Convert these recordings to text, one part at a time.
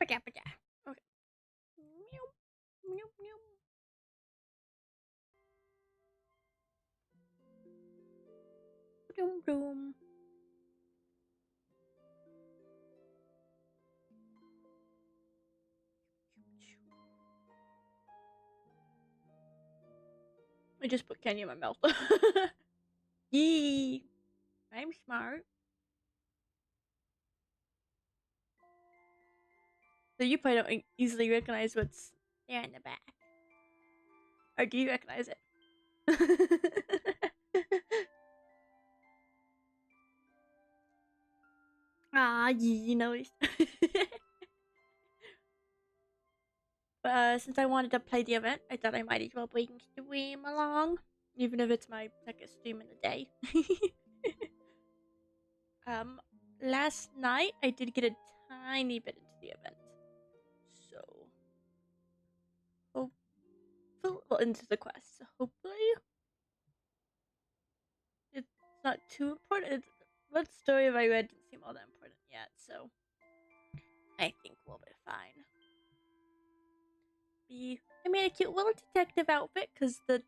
Okay. Meow, meow, meow. Boom, boom. I just put candy in my mouth. Yee! I'm smart. So you probably don't easily recognize what's there in the back. Or do you recognize it? Ah, you noticed. But since I wanted to play the event, I thought I might as well bring stream along. Even if it's my second stream in the day. um, last night I did get a tiny bit into the event. So, well, into the quest. So hopefully, it's not too important. What story have I read didn't seem all that important yet, so I think we'll be fine. I made a cute little detective outfit because the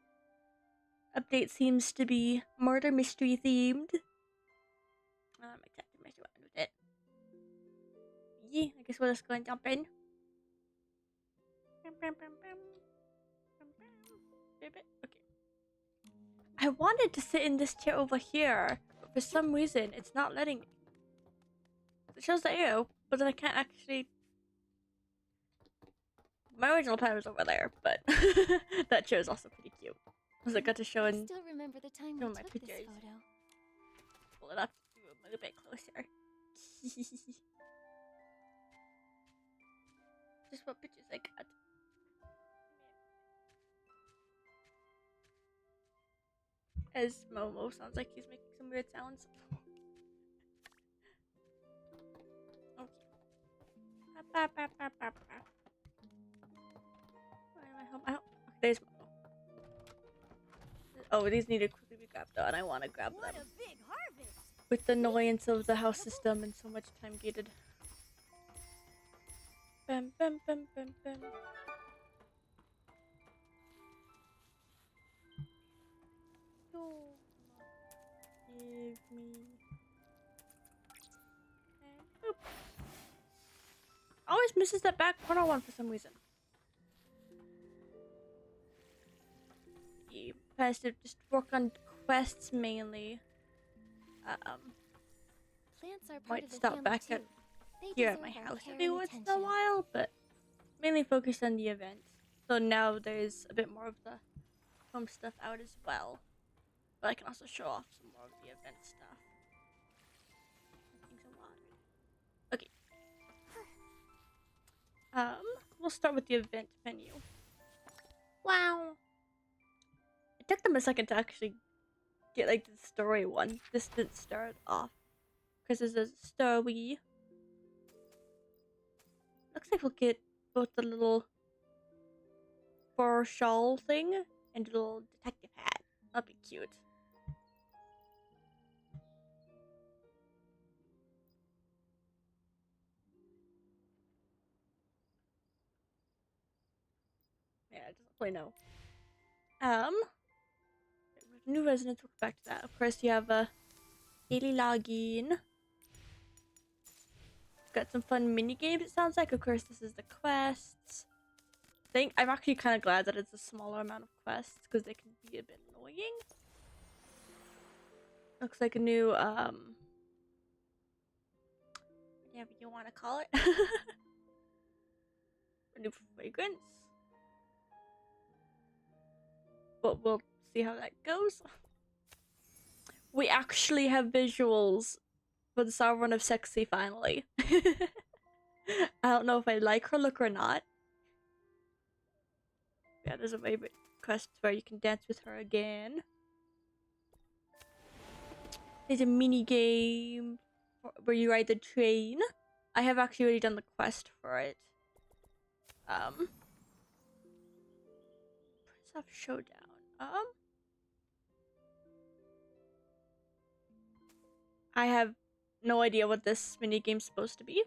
update seems to be murder mystery themed. I'm excited to mess around with it. Yeah, I guess we'll just go and jump in. Okay. I wanted to sit in this chair over here, but for some reason it's not letting me. It shows the arrow, but then I can't actually. My original plan was over there, but that chair is also pretty cute. Because I got to show in still remember the time we my took pictures. this photo. Pull it up to a little bit closer. Just what pictures I got. As Momo sounds like he's making some weird sounds. Okay. Where am I home? Okay, there's Momo. Oh, these need to quickly be grabbed though, and I want to grab them. With the annoyance of the house system and so much time gated. Bam, bam, bam, bam, bam. Give me. And oops. Always misses that back corner one for some reason. You has to just work on quests mainly. Plants are part Might of the stop family back too. at They here at deserve my our house care every and once in a attention. while, but mainly focused on the event. So now there's a bit more of the home stuff out as well. But I can also show off some more of the event stuff. Drinking some water. Okay. We'll start with the event menu. Wow. It took them a second to actually get like the story one. This didn't start off because there's a story. Looks like we'll get both the little fur shawl thing and a little detective hat. That'll be cute. Yeah, it doesn't really know. New residents. We'll come back to that. Of course, you have a daily login. Got some fun mini games. It sounds like. Of course, this is the quests. I'm actually kind of glad that it's a smaller amount of quests because they can be a bit annoying. Looks like a new whatever you want to call it. A new fragrance. But we'll see how that goes. We actually have visuals for the Sovereign of Sexy finally. I don't know if I like her look or not. Yeah, there's a favorite quest where you can dance with her again. There's a mini game where you ride the train. I have actually already done the quest for it. Prince of Showdown. I have no idea what this mini game's supposed to be,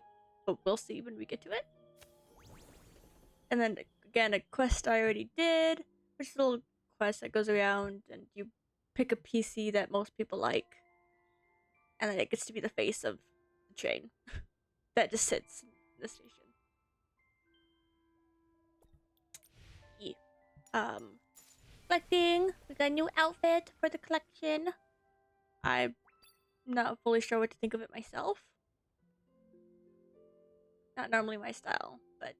but we'll see when we get to it. And then again, a quest I already did, which is a little quest that goes around and you pick a PC that most people like, and then it gets to be the face of the train that just sits in the station. Yeah. Collecting. We got a new outfit for the collection. I'm not fully sure what to think of it myself. Not normally my style, but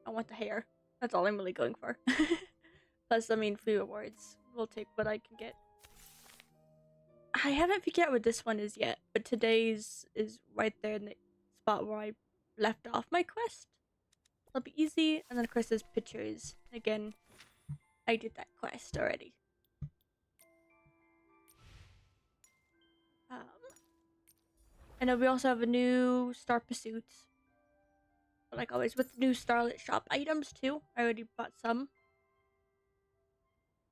I want the hair. That's all I'm really going for. Plus, I mean, free rewards. We'll take what I can get. I haven't figured out what this one is yet, but today's is right there in the spot where I left off my quest. It'll be easy, and then of course there's pictures. Again, I did that quest already. And then we also have a new Star Pursuit. But like always, with new Starlit Shop items too. I already bought some.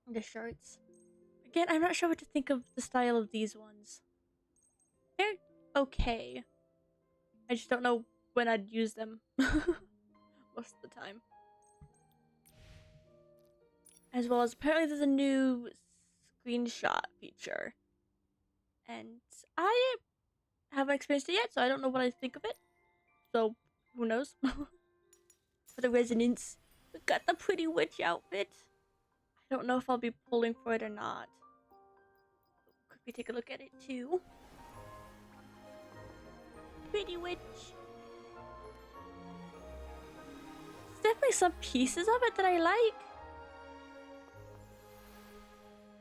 The shirts. Again, I'm not sure what to think of the style of these ones. They're okay. I just don't know when I'd use them. Most of the time. As well as apparently there's a new screenshot feature. And I haven't experienced it yet, so I don't know what I think of it. So, who knows? For the resonance. We got the pretty witch outfit. I don't know if I'll be pulling for it or not. Quickly take a look at it too. Pretty witch. There's definitely some pieces of it that I like.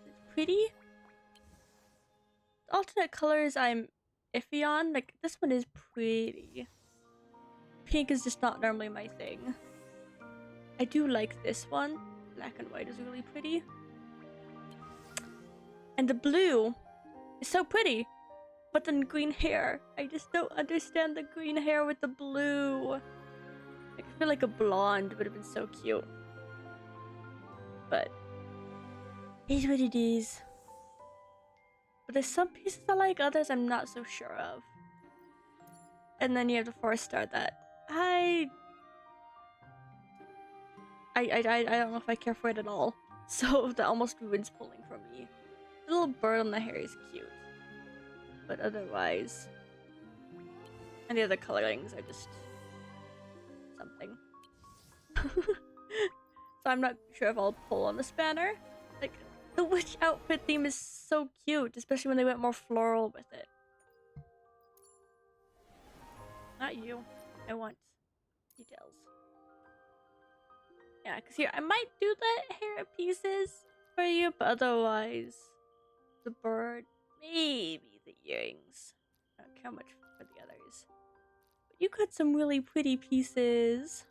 It's pretty. The alternate colors I'm iffy on. Like, this one is pretty. Pink is just not normally my thing. I do like this one. Black and white is really pretty. And the blue is so pretty. But then green hair. I just don't understand the green hair with the blue. Like, I feel like a blonde would have been so cute. But it is what it is. But there's some pieces I like, others I'm not so sure of. And then you have the 4-star that I don't know if I care for it at all. So that almost ruins pulling for me. The little bird on the hair is cute. But otherwise... And the other colorings are just... something. So I'm not sure if I'll pull on this banner. Like, the witch outfit theme is so cute, especially when they went more floral with it. Not you. I want details. Yeah, because here, I might do the hair pieces for you, but otherwise, the bird, maybe the earrings. I don't care much for the others. But you got some really pretty pieces.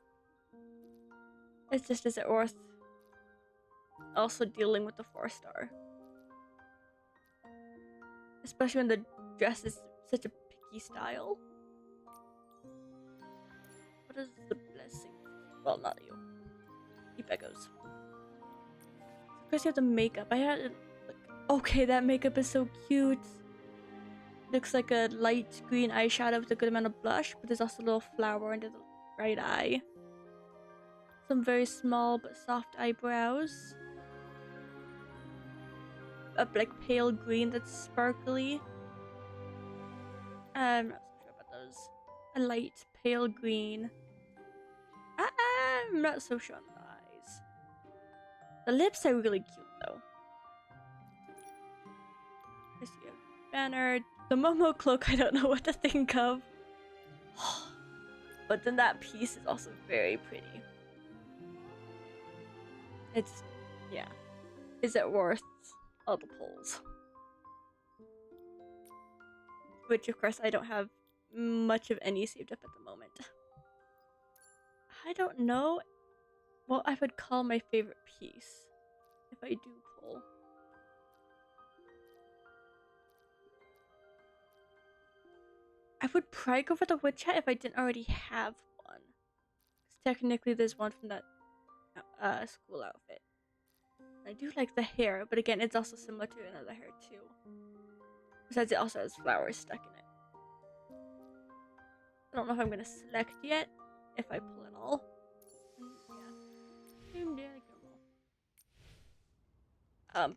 It's just, is it worth also dealing with the 4-star? Especially when the dress is such a picky style. What is the blessing? Well, not you. Keep echoes. Of course, you have the makeup. I had like, okay, that makeup is so cute. Looks like a light green eyeshadow with a good amount of blush, but there's also a little flower under the right eye. Some very small but soft eyebrows. A like pale green that's sparkly. I'm not so sure about those. A light pale green. I'm not so sure on the eyes. The lips are really cute though. I see a banner. The Momo cloak I don't know what to think of. But then that piece is also very pretty. It's, yeah. Is it worth all the pulls? Which of course I don't have much of any saved up at the moment. I don't know what I would call my favorite piece if I do pull. I would probably go for the witch hat if I didn't already have one. Because technically there's one from that school outfit. I do like the hair, but again, it's also similar to another hair too. Besides, it also has flowers stuck in it. I don't know if I'm gonna select yet. if I pull it all. And yeah.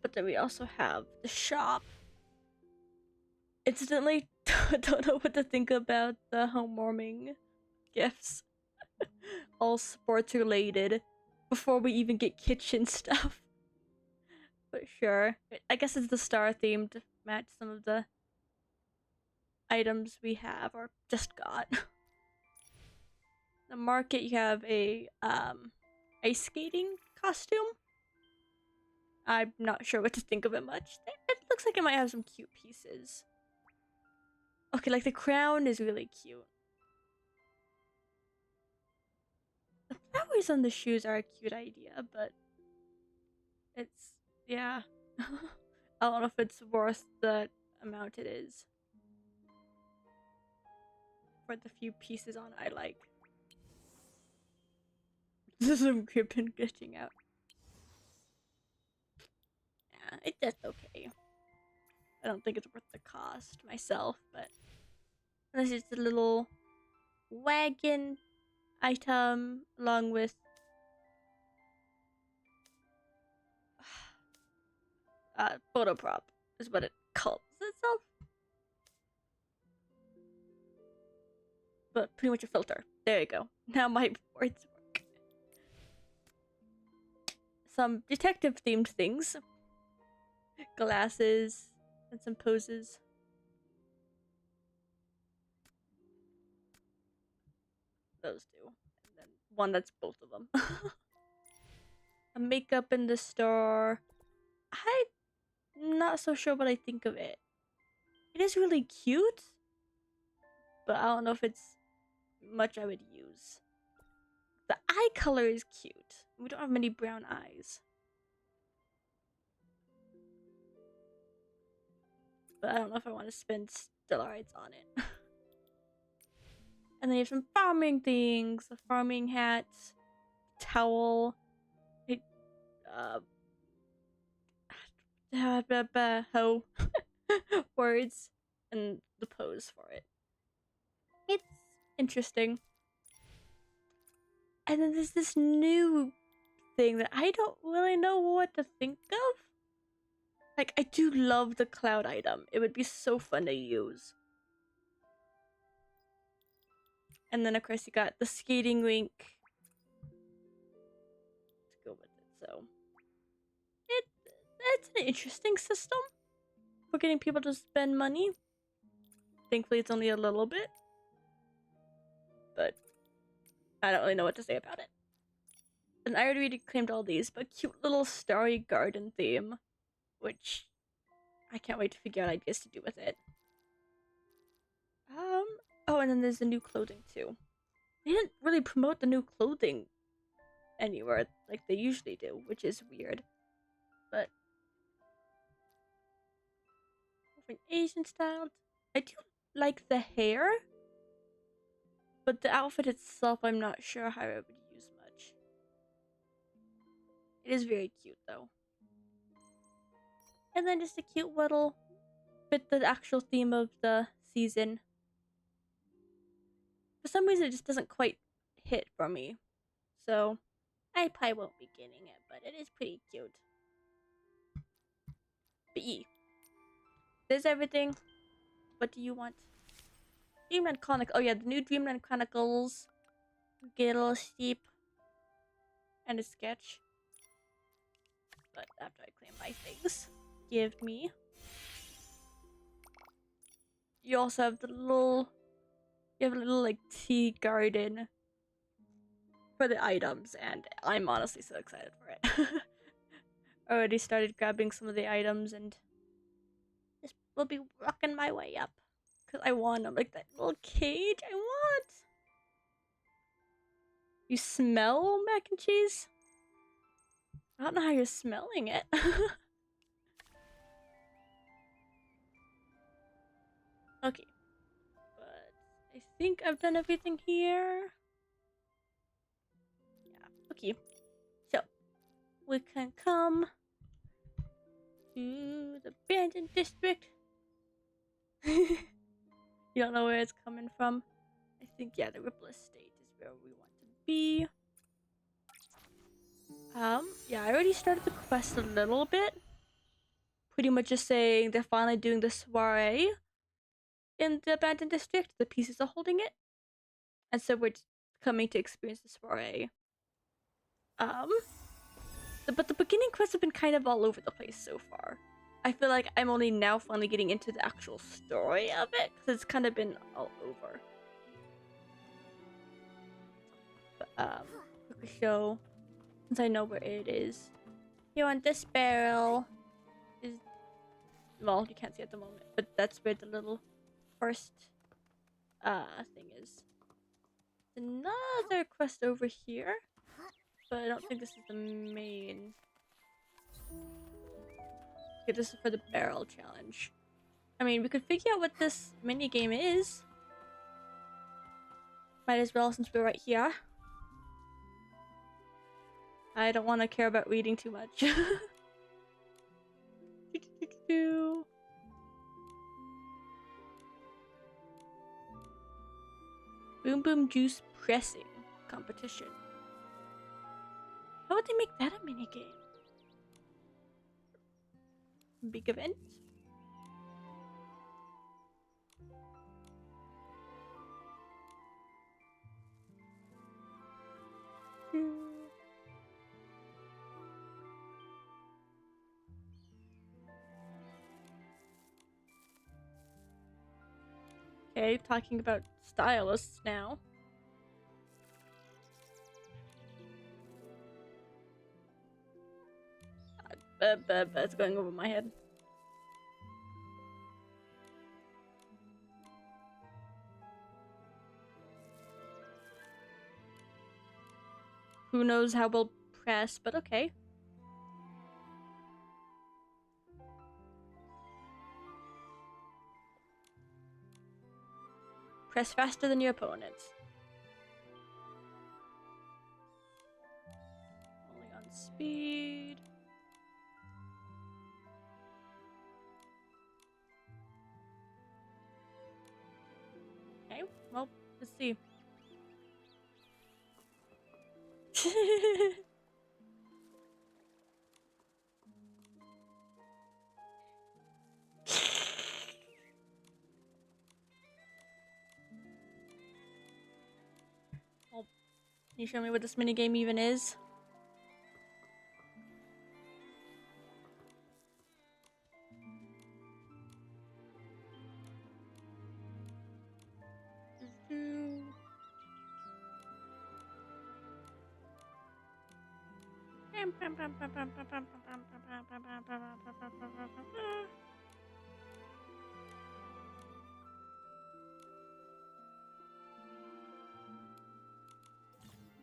But then we also have the shop. Instantly don't know what to think about the homewarming gifts. All sports related before we even get kitchen stuff. But sure. I guess it's the star theme to match some of the items we have or just got. The market, you have a ice skating costume. I'm not sure what to think of it much. It looks like it might have some cute pieces. Okay, like the crown is really cute. The flowers on the shoes are a cute idea, but it's, yeah. I don't know if it's worth the amount it is for the few pieces on I like. This is some ribbon glitching out. Yeah, it's just okay. I don't think it's worth the cost myself, but this is a little wagon item along with photo prop is what it calls itself. But pretty much a filter. There you go. Now my words work. Some detective themed things. Glasses and some poses. Those two. And then one that's both of them. A makeup in the store. I'm not so sure what I think of it. It is really cute, but I don't know if it's much I would use. The eye color is cute. We don't have many brown eyes. But I don't know if I want to spend stellarites on it. And then you have some farming things. A farming hat, towel, hoe, words, and the pose for it. It's interesting. And then there's this new thing that I don't really know what to think of. Like, I do love the cloud item. It would be so fun to use. And then, of course, you got the skating rink to go with it. So, it's an interesting system for getting people to spend money. Thankfully, it's only a little bit. But I don't really know what to say about it. And I already claimed all these, but cute little starry garden theme, which I can't wait to figure out ideas to do with it. Oh, and then there's the new clothing too. They didn't really promote the new clothing anywhere like they usually do, which is weird. But an Asian style, I do like the hair, but the outfit itself, I'm not sure how I would use much. It is very cute though. And then just a cute little fit the actual theme of the season. For some reason, it just doesn't quite hit for me. So, I probably won't be getting it, but it is pretty cute. But yeah. There's everything. What do you want? Dreamland Chronicles. Oh yeah, the new Dreamland Chronicles. Get a little steep. And a sketch. But after I claim my things, give me. You also have the little. You have a little like tea garden for the items, and I'm honestly so excited for it. Already started grabbing some of the items, and just will be rocking my way up. Because I want them, like that little cage. I want. You smell mac and cheese? I don't know how you're smelling it. Okay. But I think I've done everything here. Yeah, okay. So, we can come to the abandoned district. You don't know where it's coming from? I think, yeah, the Ripple Estate is where we want be... Yeah, I already started the quest a little bit. Pretty much just saying they're finally doing the soiree in the abandoned district. The pieces are holding it. And so we're coming to experience the soiree. But the beginning quests have been kind of all over the place so far. I feel like I'm only now finally getting into the actual story of it, because it's kind of been all over. But, quick show, since I know where it is. Here on this barrel is... Well, you can't see at the moment, but that's where the little first thing is. Another quest over here, but I don't think this is the main. Okay, this is for the barrel challenge. I mean, we could figure out what this mini game is. Might as well, since we're right here. I don't want to care about reading too much. Boom Boom Juice pressing competition. How would they make that a mini game? Big event? Okay, talking about stylists now. That's going over my head. Who knows how we'll press, but okay. Press faster than your opponents. Only on speed. Okay, well, let's see. Well, can you show me what this minigame even is?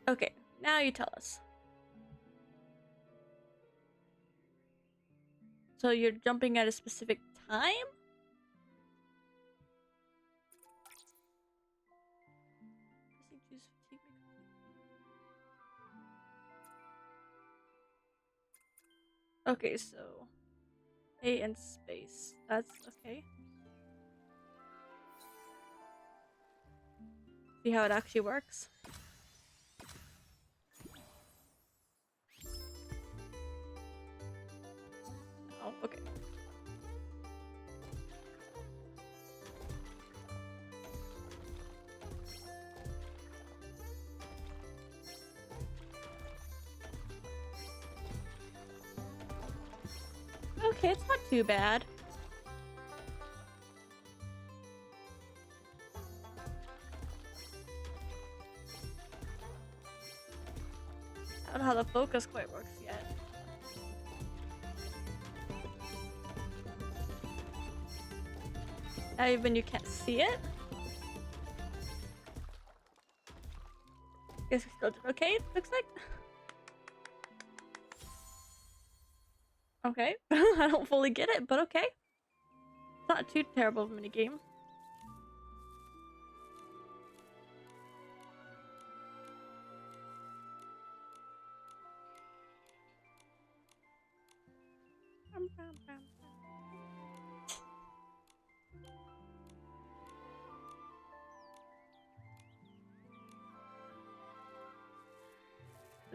Okay, now you tell us. So you're jumping at a specific time? Okay, so A and space. That's okay. See how it actually works? Oh, okay. Okay, it's not too bad. I don't know how the focus quite works yet. Not even you can't see it? Guess we still did okay, looks like. Okay, I don't fully get it, but okay. It's not too terrible of a minigame.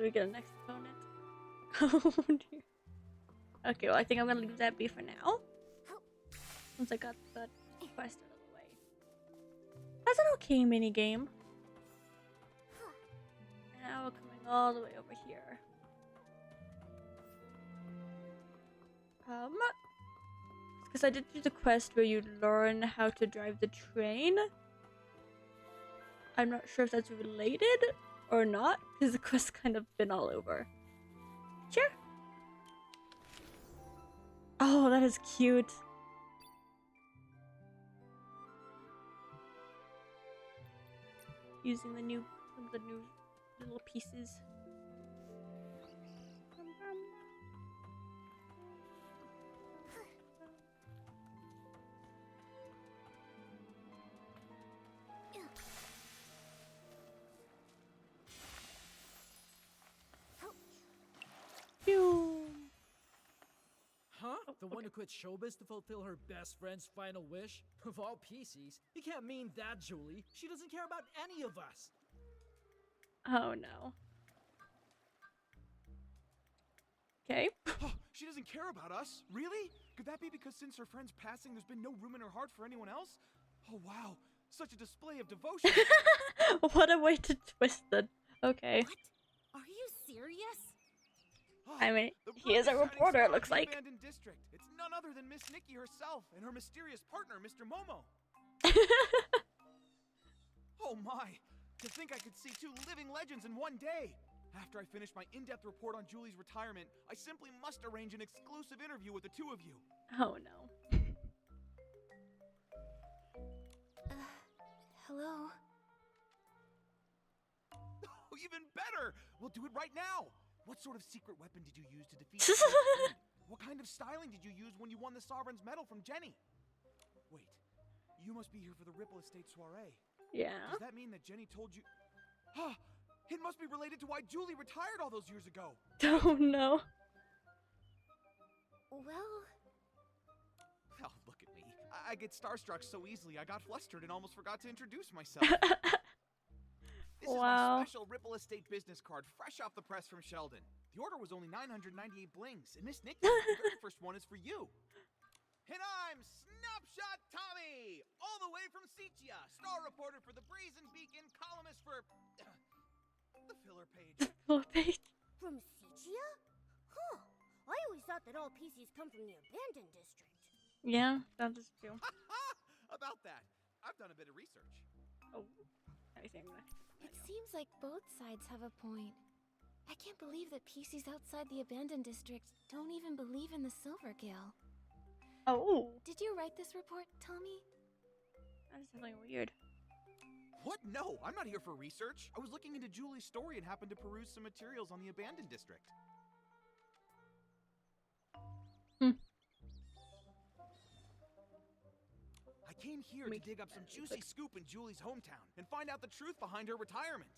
Do we get a next opponent? Oh dear. Okay, well I think I'm gonna leave that be for now. Once I got the quest out of the way. That's an okay mini game. Now we're coming all the way over here. Because I did do the quest where you learn how to drive the train. I'm not sure if that's related or not, because the quest's kind of been all over. Sure. Oh, that is cute. Using the new little pieces. Huh? The one who quit showbiz to fulfill her best friend's final wish? Of all PCs, you can't mean that, Julie. She doesn't care about any of us. Oh no. Okay. Oh, she doesn't care about us? Really? Could that be because since her friend's passing, there's been no room in her heart for anyone else? Oh, wow. Such a display of devotion. What a way to twist it. Okay. What? Are you serious? Oh, I mean, the he is a brightest shining reporter, star it of looks the like. abandoned district. It's none other than Miss Nikki herself and her mysterious partner, Mr. Momo. Oh my. To think I could see two living legends in one day. After I finish my in-depth report on Julie's retirement, I simply must arrange an exclusive interview with the two of you. Oh no. Hello? Oh, even better! We'll do it right now! What sort of secret weapon did you use to defeat the Queen? What kind of styling did you use when you won the Sovereign's Medal from Jenny? Wait, you must be here for the Ripple Estate soiree. Yeah. Does that mean that Jenny told you... Ah, it must be related to why Julie retired all those years ago. Oh no. Well... Oh, look at me. I get starstruck so easily I got flustered and almost forgot to introduce myself. This is Wow. my special Ripple Estate business card, fresh off the press from Sheldon. The order was only 998 blings, and Miss Nikki, the very first one is for you. And I'm Snapshot Tommy, all the way from Seatia, star reporter for the Brazen Beacon, columnist for the filler page. Full page. From Seatia? Huh. I always thought that all PCs come from the abandoned district. Yeah, that is true. About that, I've done a bit of research. Oh. I think It seems like both sides have a point. I can't believe that PCs outside the abandoned district don't even believe in the Silver Gale. Oh. Did you write this report, Tommy? That is definitely weird. What? No, I'm not here for research. I was looking into Julie's story and happened to peruse some materials on the abandoned district. I came here to dig up some juicy scoop in Julie's hometown and find out the truth behind her retirement.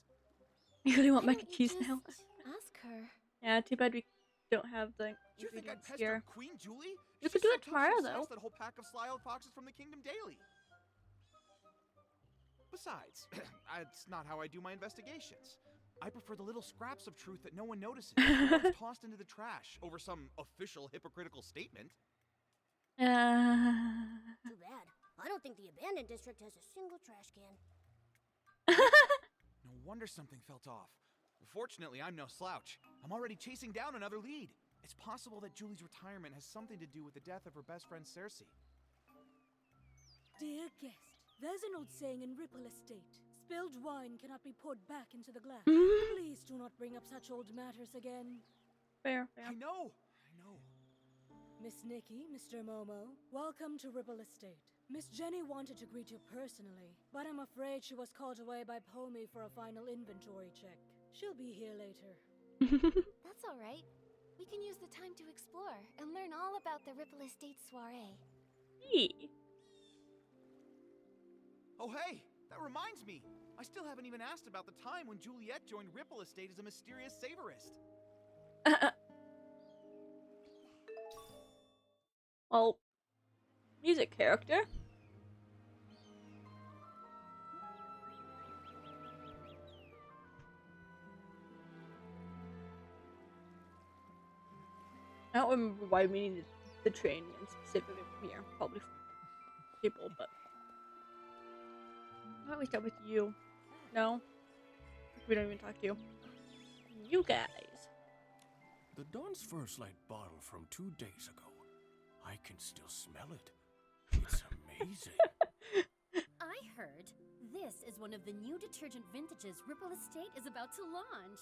You really want Why mac and don't you cheese now? just ask her. Yeah, too bad we don't have the Do you think I'd ingredients pester here. Queen Julie? You She's could do so it tough, tomorrow, she'll though. slice that whole pack of sly old foxes from the Kingdom daily. Besides, that's not how I do my investigations. I prefer the little scraps of truth that no one notices, the ones tossed into the trash over some official hypocritical statement. Too bad. I don't think the abandoned district has a single trash can. No wonder something felt off. Fortunately, I'm no slouch. I'm already chasing down another lead. It's possible that Julie's retirement has something to do with the death of her best friend Cersei. Dear guest, there's an old saying in Ripple Estate. Spilled wine cannot be poured back into the glass. Please do not bring up such old matters again. Fair. I know. Miss Nikki, Mr. Momo, welcome to Ripple Estate. Miss Jenny wanted to greet you personally, but I'm afraid she was called away by Pomi for a final inventory check. She'll be here later. That's all right. We can use the time to explore and learn all about the Ripple Estate soiree. Hey. Oh hey, that reminds me. I still haven't even asked about the time when Juliet joined Ripple Estate as a mysterious savorist. Well, music character. I don't remember why we needed the train and specifically from here. Probably for people, but why don't we start with you? No? We don't even talk to you. You guys. The Dawn's First Light bottle from 2 days ago. I can still smell it. It's amazing. I heard this is one of the new detergent vintages Ripple Estate is about to launch.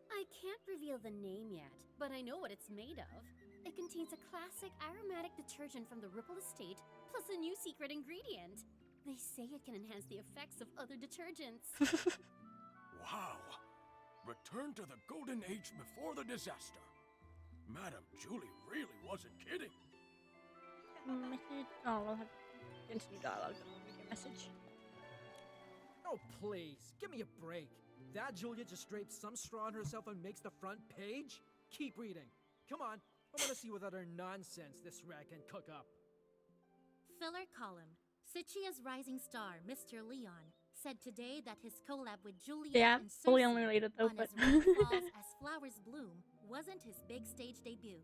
I can't reveal the name yet, but I know what it's made of. It contains a classic aromatic detergent from the Ripple Estate, plus a new secret ingredient. They say it can enhance the effects of other detergents. Wow. Return to the golden age before the disaster. Madam Julie really wasn't kidding. Message. Oh, we'll have continue dialogue. Then we'll make a message. Oh, please, give me a break. That Julia just drapes some straw on herself and makes the front page? Keep reading. Come on, I want to see what other nonsense this rag can cook up. Filler column. Sicia's rising star, Mr. Leon, said today that his collab with Juliet Yeah, and fully Cersei unrelated though, on but As Rain Falls, As Flowers Bloom wasn't his big stage debut.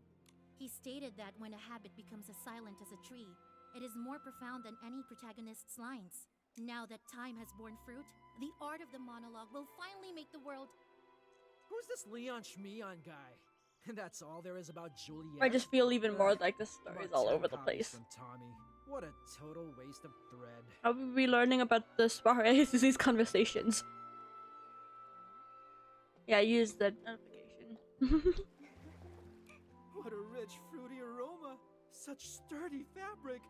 He stated that when a habit becomes as silent as a tree, it is more profound than any protagonist's lines. Now that time has borne fruit, the art of the monologue will finally make the world... Who's this Leon Schmeon guy? And that's all there is about Juliet? I just feel even more like the About story's all 10 over the copies place. From Tommy. What a total waste of thread. How will we be learning about the soirees these conversations? Yeah, use the notification. What a rich, fruity aroma. Such sturdy fabric.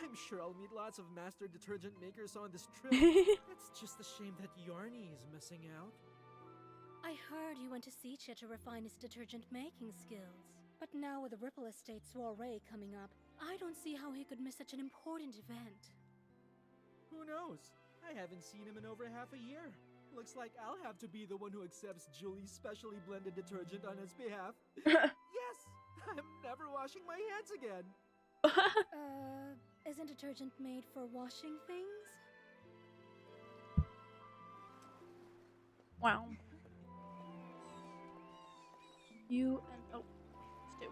I'm sure I'll meet lots of master detergent makers on this trip. It's just a shame that Yarny is missing out. I heard he went to Sicha to refine his detergent making skills. But now with the Ripple Estate soiree coming up, I don't see how he could miss such an important event. Who knows? I haven't seen him in over half a year. Looks like I'll have to be the one who accepts Julie's specially blended detergent on his behalf. Yes! I'm never washing my hands again. Isn't detergent made for washing things? Wow. You and oh, Stu.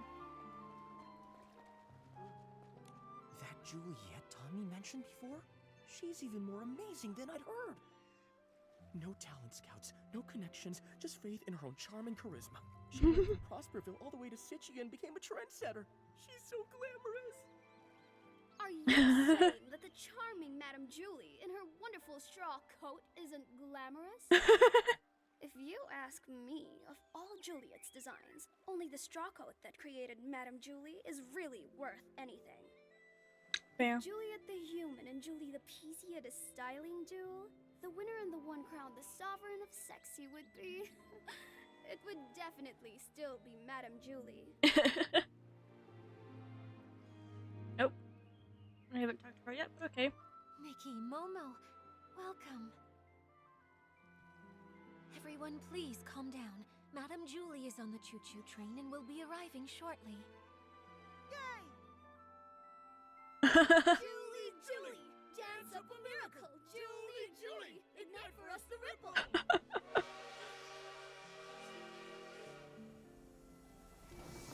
That Juliet Tommy mentioned before? She's even more amazing than I'd heard. No talent scouts, no connections, just faith in her own charm and charisma. She went from Prosperville all the way to Sichy and became a trendsetter. She's so glamorous. Are you saying that the charming Madame Julie in her wonderful straw coat isn't glamorous? If you ask me, of all Juliet's designs, only the straw coat that created Madame Julie is really worth anything. Fair. Juliet the human and Julie the PC at a styling duel, the winner and the one crowned the sovereign of sexy would be... It would definitely still be Madame Julie. Nope. I haven't talked to her yet, but okay. Nikki, Momo, welcome. Everyone, please calm down. Madame Julie is on the choo-choo train and will be arriving shortly. Julie, Julie, dance up a miracle. Julie, Julie, ignite for us the ripple.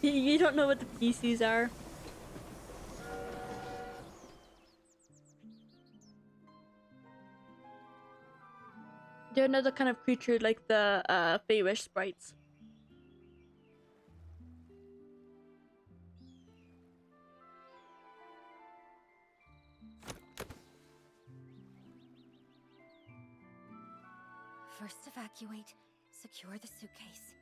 You don't know what the PCs are. They're another kind of creature like the Feywish sprites. First evacuate. Secure the suitcase.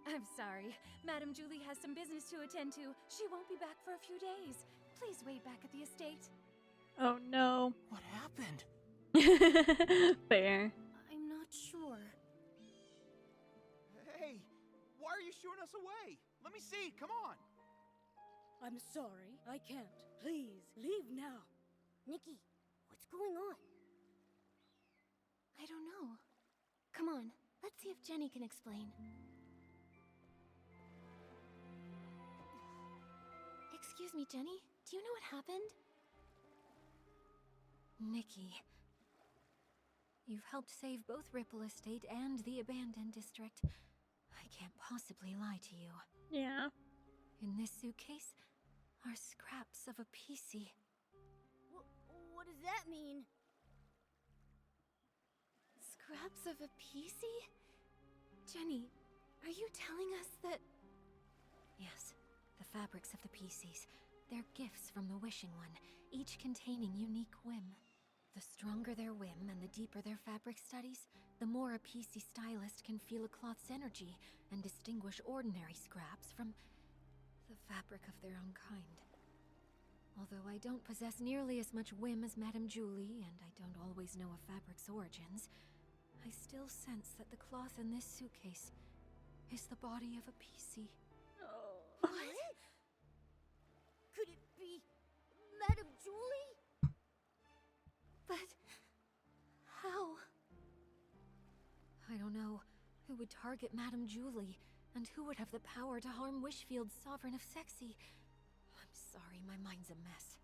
I'm sorry. Madame Julie has some business to attend to. She won't be back for a few days. Please wait back at the estate. Oh no. What happened? Fair. I'm not sure. Hey, why are you shooing us away? Let me see, come on. I'm sorry, I can't. Please, leave now. Nikki, what's going on? I don't know. Come on, let's see if Jenny can explain. Excuse me, Jenny. Do you know what happened? Nikki. You've helped save both Ripple Estate and the abandoned district. I can't possibly lie to you. Yeah. In this suitcase are scraps of a PC. What does that mean? Scraps of a PC? Jenny, are you telling us that... Yes, the fabrics of the PCs. They're gifts from the Wishing One, each containing unique whim. The stronger their whim and the deeper their fabric studies, the more a PC stylist can feel a cloth's energy and distinguish ordinary scraps from the fabric of their own kind. Although I don't possess nearly as much whim as Madame Julie, and I don't always know a fabric's origins, I still sense that the cloth in this suitcase is the body of a PC. Oh. What? Could it be Madame Julie? But... how? I don't know. Who would target Madame Julie, and who would have the power to harm Wishfield's Sovereign of Sexy? I'm sorry, my mind's a mess.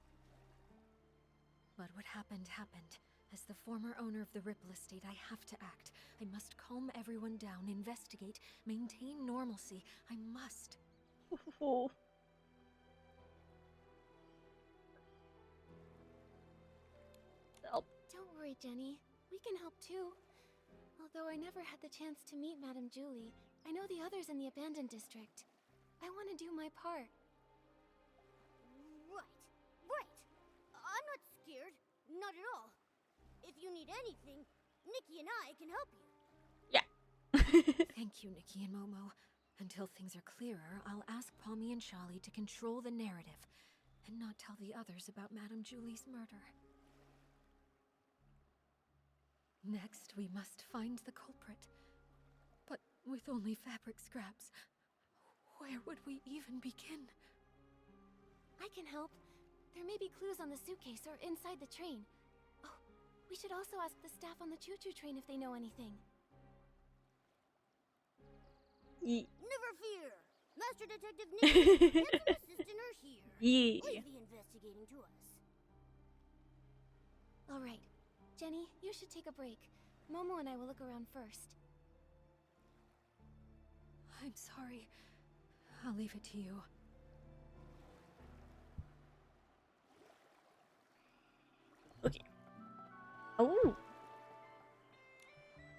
But what happened, happened. As the former owner of the Ripple Estate, I have to act. I must calm everyone down, investigate, maintain normalcy. I must. Oh. Help. Don't worry, Jenny. We can help too. Although I never had the chance to meet Madame Julie, I know the others in the abandoned district. I want to do my part. Right. I'm not scared. Not at all. If you need anything, Nikki and I can help you. Yeah. Thank you, Nikki and Momo. Until things are clearer, I'll ask Palmy and Charlie to control the narrative and not tell the others about Madame Julie's murder. Next, we must find the culprit. But with only fabric scraps, where would we even begin? I can help. There may be clues on the suitcase or inside the train. Oh, we should also ask the staff on the choo-choo train if they know anything. Never fear. Master Detective Nikki and some assistant are here. Yeah. Leave the investigating to us. All right. Jenny, you should take a break. Momo and I will look around first. I'm sorry. I'll leave it to you. Okay. Oh.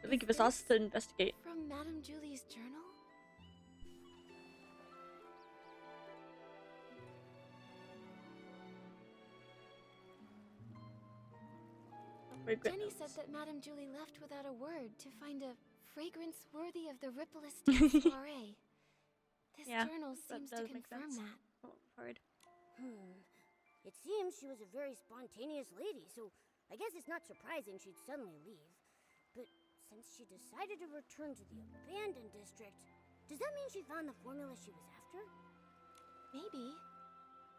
I think it was us to investigate. From Madame Julie's journal? Jenny said that Madame Julie left without a word to find a fragrance worthy of the Ripple Estate soiree. This journal seems to confirm that. Oh, hard. It seems she was a very spontaneous lady, so I guess it's not surprising she'd suddenly leave. But since she decided to return to the abandoned district, does that mean she found the formula she was after? Maybe.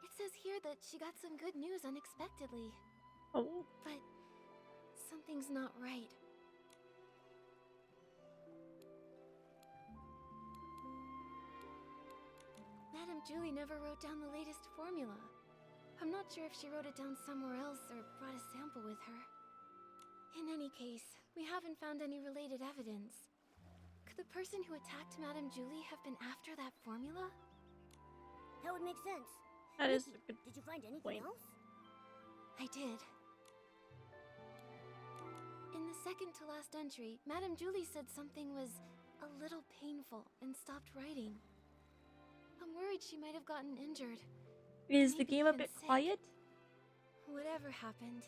It says here that she got some good news unexpectedly. Oh. But something's not right. Madame Julie never wrote down the latest formula. I'm not sure if she wrote it down somewhere else or brought a sample with her. In any case, we haven't found any related evidence. Could the person who attacked Madame Julie have been after that formula? That would make sense. That is Nikki, a good did you find anything point. else? I did. In the second to last entry, Madame Julie said something was a little painful and stopped writing. I'm worried she might have gotten injured. Is the Maybe game a even bit sick. quiet? Whatever happened,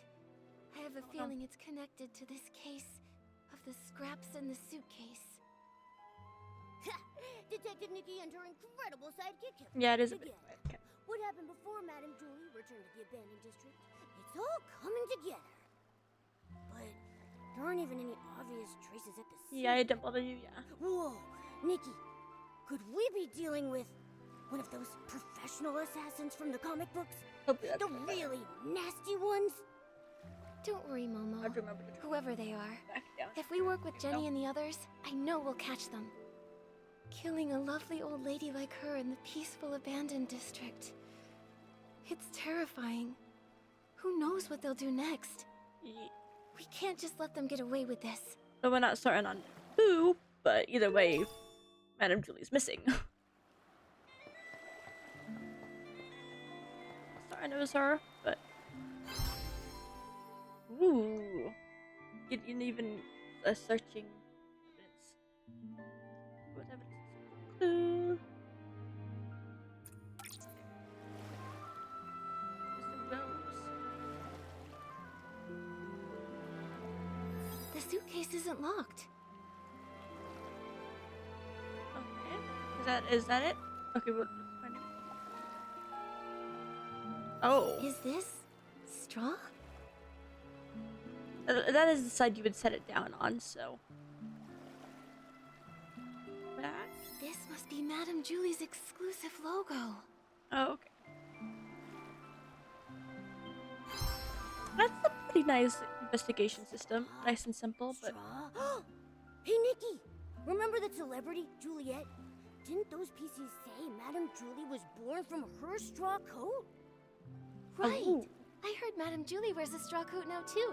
I have a feeling it's connected to this case of the scraps in the suitcase. Detective Nikki and her incredible sidekick. Yeah, it is a bit Again. quiet. Okay. What happened before Madame Julie returned to the abandoned district? It's all coming together. But there aren't even any obvious traces at the scene. Yeah, I don't bother you, yeah. Whoa, Nikki, could we be dealing with one of those professional assassins from the comic books? Hopefully that's The gonna really nasty ones? Don't worry, Momo. I'd remember to Whoever they are, back down. if we work with Jenny and the others, I know we'll catch them. Killing a lovely old lady like her in the peaceful abandoned district. It's terrifying. Who knows what they'll do next? Yeah. We can't just let them get away with this. So we're not starting on who, but either way, Madame Julie's missing. Star knows her, but ooh, getting even searching evidence. What evidence? Clue. Mr. Rose. The suitcase isn't locked. Okay. Is that it? Okay, let's find it. Oh. Is this straw? That is the side you would set it down on, so. That? This must be Madame Julie's exclusive logo. Oh, okay. That's a pretty nice investigation system. Nice and simple, but. Straw? Hey, Nikki! Remember that celebrity, Juliet? Didn't those PCs say Madame Julie was born from her straw coat? Right. Oh. I heard Madame Julie wears a straw coat now too,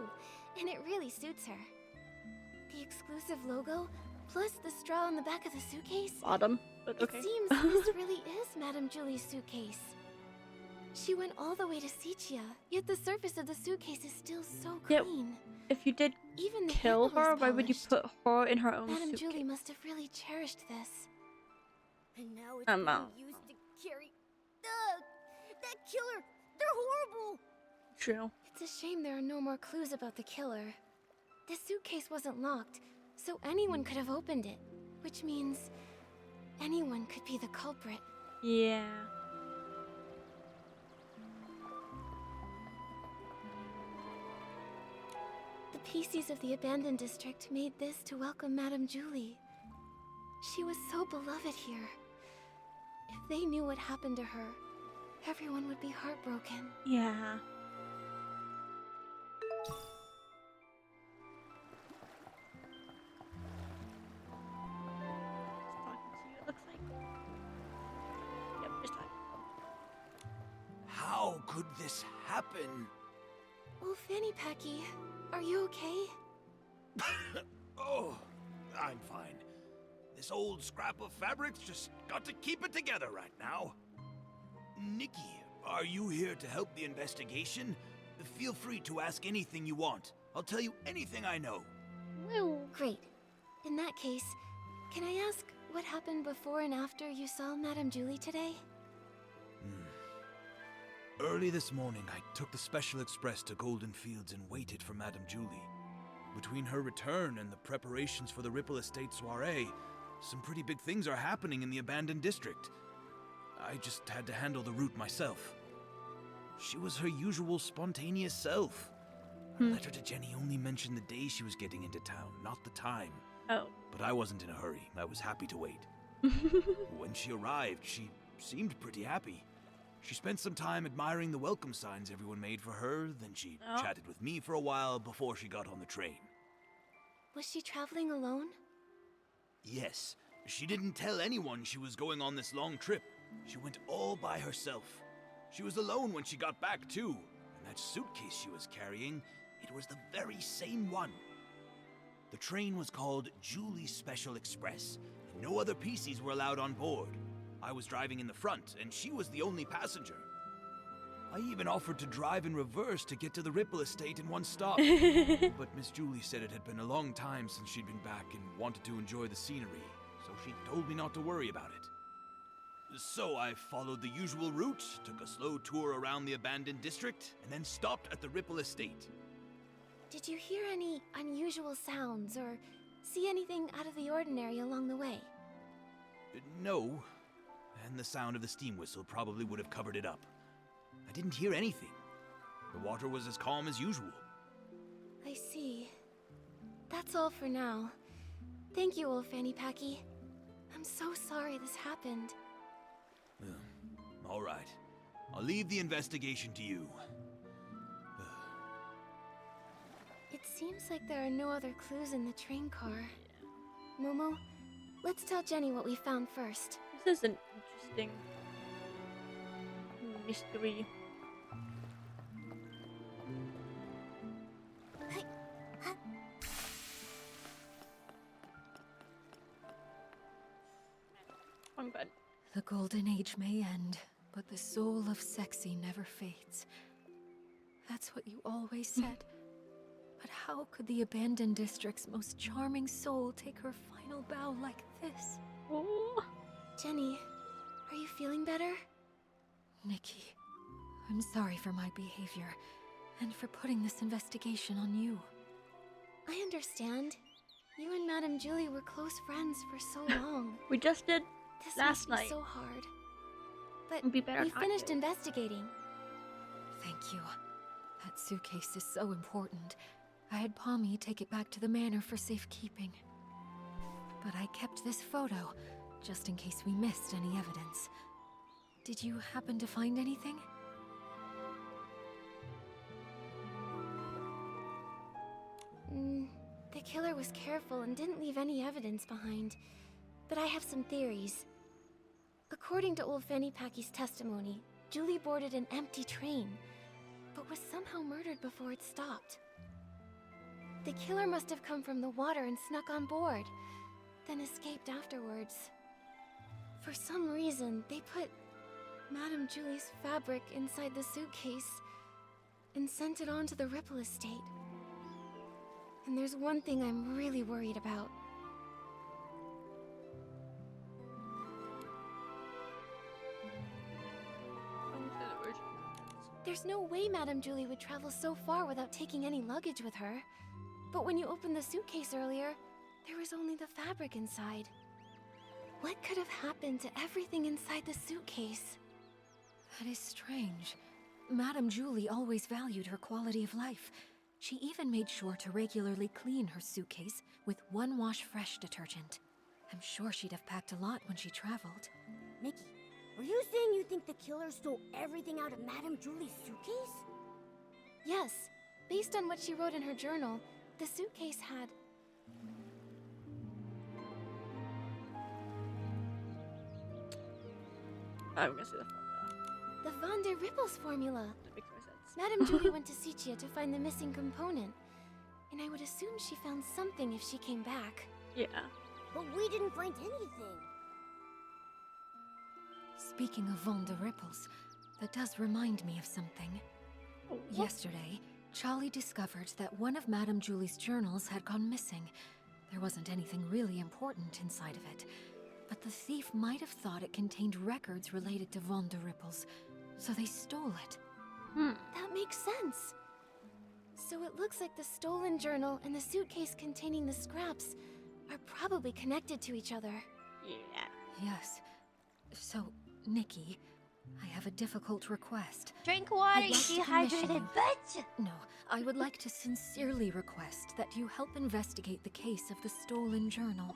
and it really suits her. The exclusive logo, plus the straw on the back of the suitcase. Bottom, but okay. It seems this really is Madame Julie's suitcase. She went all the way to Sichia, yet the surface of the suitcase is still so Yeah, clean. If you did Even the kill handle is her, why would you polished. put her in her own Madame suitcase? Julie must have really cherished this. And now it's I'm being out. used to carry. Ugh! That killer! They're horrible! True. It's a shame there are no more clues about the killer. The suitcase wasn't locked, so anyone could have opened it, which means anyone could be the culprit. Yeah. The PCs of the abandoned district made this to welcome Madame Julie. She was so beloved here. If they knew what happened to her, everyone would be heartbroken. Yeah. Just talking to you, it looks like. Yep, just talking. How could this happen? Oh, Fanny Packy, are you okay? Oh, I'm fine. This old scrap of fabric's just got to keep it together right now. Nikki, are you here to help the investigation? Feel free to ask anything you want. I'll tell you anything I know. Great. In that case, can I ask what happened before and after you saw Madame Julie today? Early this morning, I took the Special Express to Golden Fields and waited for Madame Julie. Between her return and the preparations for the Ripple Estate soiree, some pretty big things are happening in the abandoned district. I just had to handle the route myself. She was her usual spontaneous self. Her letter to Jenny only mentioned the day she was getting into town, not the time. Oh. But I wasn't in a hurry. I was happy to wait. When she arrived, she seemed pretty happy. She spent some time admiring the welcome signs everyone made for her, then she chatted with me for a while before she got on the train. Was she traveling alone? Yes, she didn't tell anyone she was going on this long trip. She went all by herself. She was alone when she got back, too. And that suitcase she was carrying, it was the very same one. The train was called Julie's Special Express, and no other PCs were allowed on board. I was driving in the front, and she was the only passenger. I even offered to drive in reverse to get to the Ripple Estate in one stop. But Miss Julie said it had been a long time since she'd been back and wanted to enjoy the scenery, so she told me not to worry about it. So I followed the usual route, took a slow tour around the abandoned district, and then stopped at the Ripple Estate. Did you hear any unusual sounds or see anything out of the ordinary along the way? No, and the sound of the steam whistle probably would have covered it up. I didn't hear anything. The water was as calm as usual. I see. That's all for now. Thank you, old Fanny Packy. I'm so sorry this happened. All right. I'll leave the investigation to you. It seems like there are no other clues in the train car. Momo, let's tell Jenny what we found first. This is an interesting mystery. golden age may end, but the soul of sexy never fades. That's what you always said. But how could the abandoned district's most charming soul take her final bow like this? Oh. Jenny, are you feeling better? Nikki, I'm sorry for my behavior, and for putting this investigation on you. I understand. You and Madame Julie were close friends for so long. We just did This last must night. be so hard. But It'd be better we not finished to. investigating. Thank you. That suitcase is so important. I had Pommy take it back to the manor for safekeeping. But I kept this photo, just in case we missed any evidence. Did you happen to find anything? The killer was careful and didn't leave any evidence behind. But I have some theories. According to old Fanny Packy's testimony, Julie boarded an empty train, but was somehow murdered before it stopped. The killer must have come from the water and snuck on board, then escaped afterwards. For some reason, they put Madame Julie's fabric inside the suitcase and sent it on to the Ripple estate. And there's one thing I'm really worried about. There's no way Madame Julie would travel so far without taking any luggage with her. But when you opened the suitcase earlier, there was only the fabric inside. What could have happened to everything inside the suitcase? That is strange. Madame Julie always valued her quality of life. She even made sure to regularly clean her suitcase with one-wash fresh detergent. I'm sure she'd have packed a lot when she traveled. Nikki, are you saying you think the killer stole everything out of Madame Julie's suitcase? Yes. Based on what she wrote in her journal, the suitcase had... I'm gonna see the formula. the Van der Rippels formula. That makes more sense. Madame Julie went to Sichia to find the missing component. And I would assume she found something if she came back. Yeah. But we didn't find anything. Speaking of Van der Rippels, that does remind me of something. Oh, what? Yesterday, Charlie discovered that one of Madame Julie's journals had gone missing. There wasn't anything really important inside of it, but the thief might have thought it contained records related to Van der Rippels, so they stole it. That makes sense. So it looks like the stolen journal and the suitcase containing the scraps are probably connected to each other. Yeah. Yes. So, Nikki, I have a difficult request. Drink water, I'd you like to dehydrated commission bitch! No, I would like to sincerely request that you help investigate the case of the stolen journal.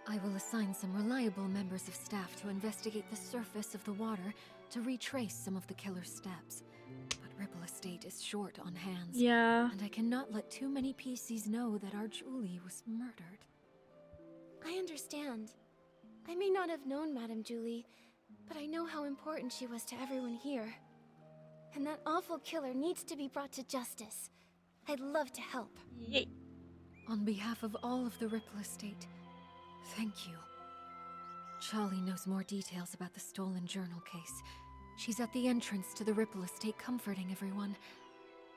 I will assign some reliable members of staff to investigate the surface of the water to retrace some of the killer's steps. But Ripple Estate is short on hands. Yeah. And I cannot let too many PCs know that our Julie was murdered. I understand. I may not have known Madame Julie, but I know how important she was to everyone here. And that awful killer needs to be brought to justice. I'd love to help. Yay. On behalf of all of the Ripple Estate, thank you. Charlie knows more details about the stolen journal case. She's at the entrance to the Ripple Estate comforting everyone.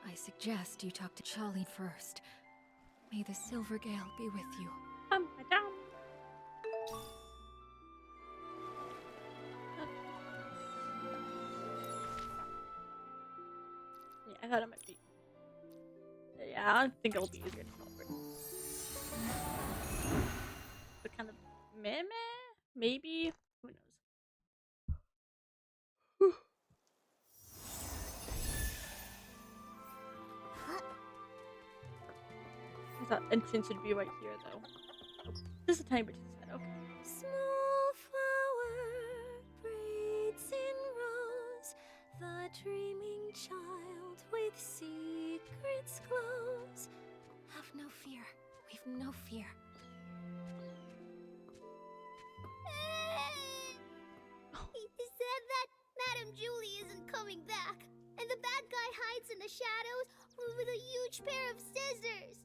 I suggest you talk to Charlie first. May the Silver Gale be with you. Madame. Yeah, I thought it might be. Yeah, I think it'll be easier to teleport. But kind of meh? Maybe? Who knows? I thought entrance would be right here, though. Just a tiny bit to the side, okay. Small flower braids in rose, the dreaming child with secrets glows. Have no fear, we've no fear. He said that Madame Julie isn't coming back, and the bad guy hides in the shadows with a huge pair of scissors.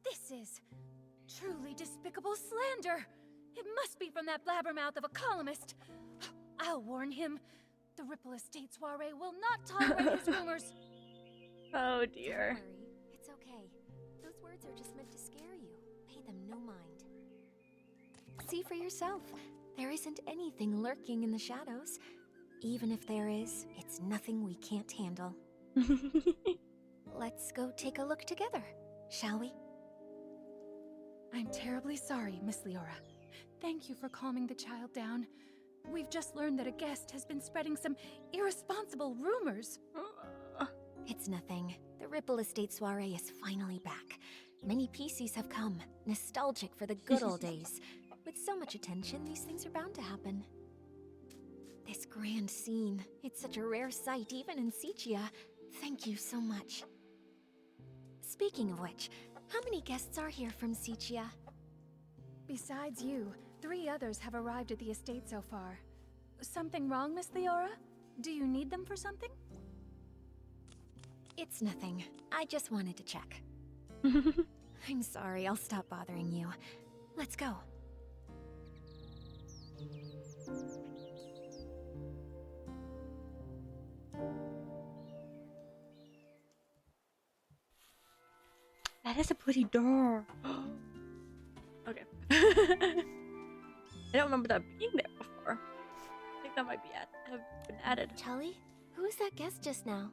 This is truly despicable slander. It must be from that blabbermouth of a columnist. I'll warn him. The Ripple Estate soiree will not tolerate his rumors. Oh Don't dear. worry, it's okay. Those words are just meant to scare you. Pay them no mind. See for yourself. There isn't anything lurking in the shadows. Even if there is, it's nothing we can't handle. Let's go take a look together, shall we? I'm terribly sorry, Miss Leora. Thank you for calming the child down. We've just learned that a guest has been spreading some irresponsible rumors. It's nothing. The Ripple Estate soiree is finally back. Many PCs have come, nostalgic for the good old days. With so much attention, these things are bound to happen. This grand scene, it's such a rare sight even in Sichia. Thank you so much. Speaking of which, how many guests are here from Sichia? Besides you, 3 others have arrived at the estate so far. Something wrong, Miss Leora? Do you need them for something? It's nothing. I just wanted to check. I'm sorry, I'll stop bothering you. Let's go. That is a pretty door. Okay. I don't remember that being there before. I think that might be have been added. Charlie, who is that guest just now?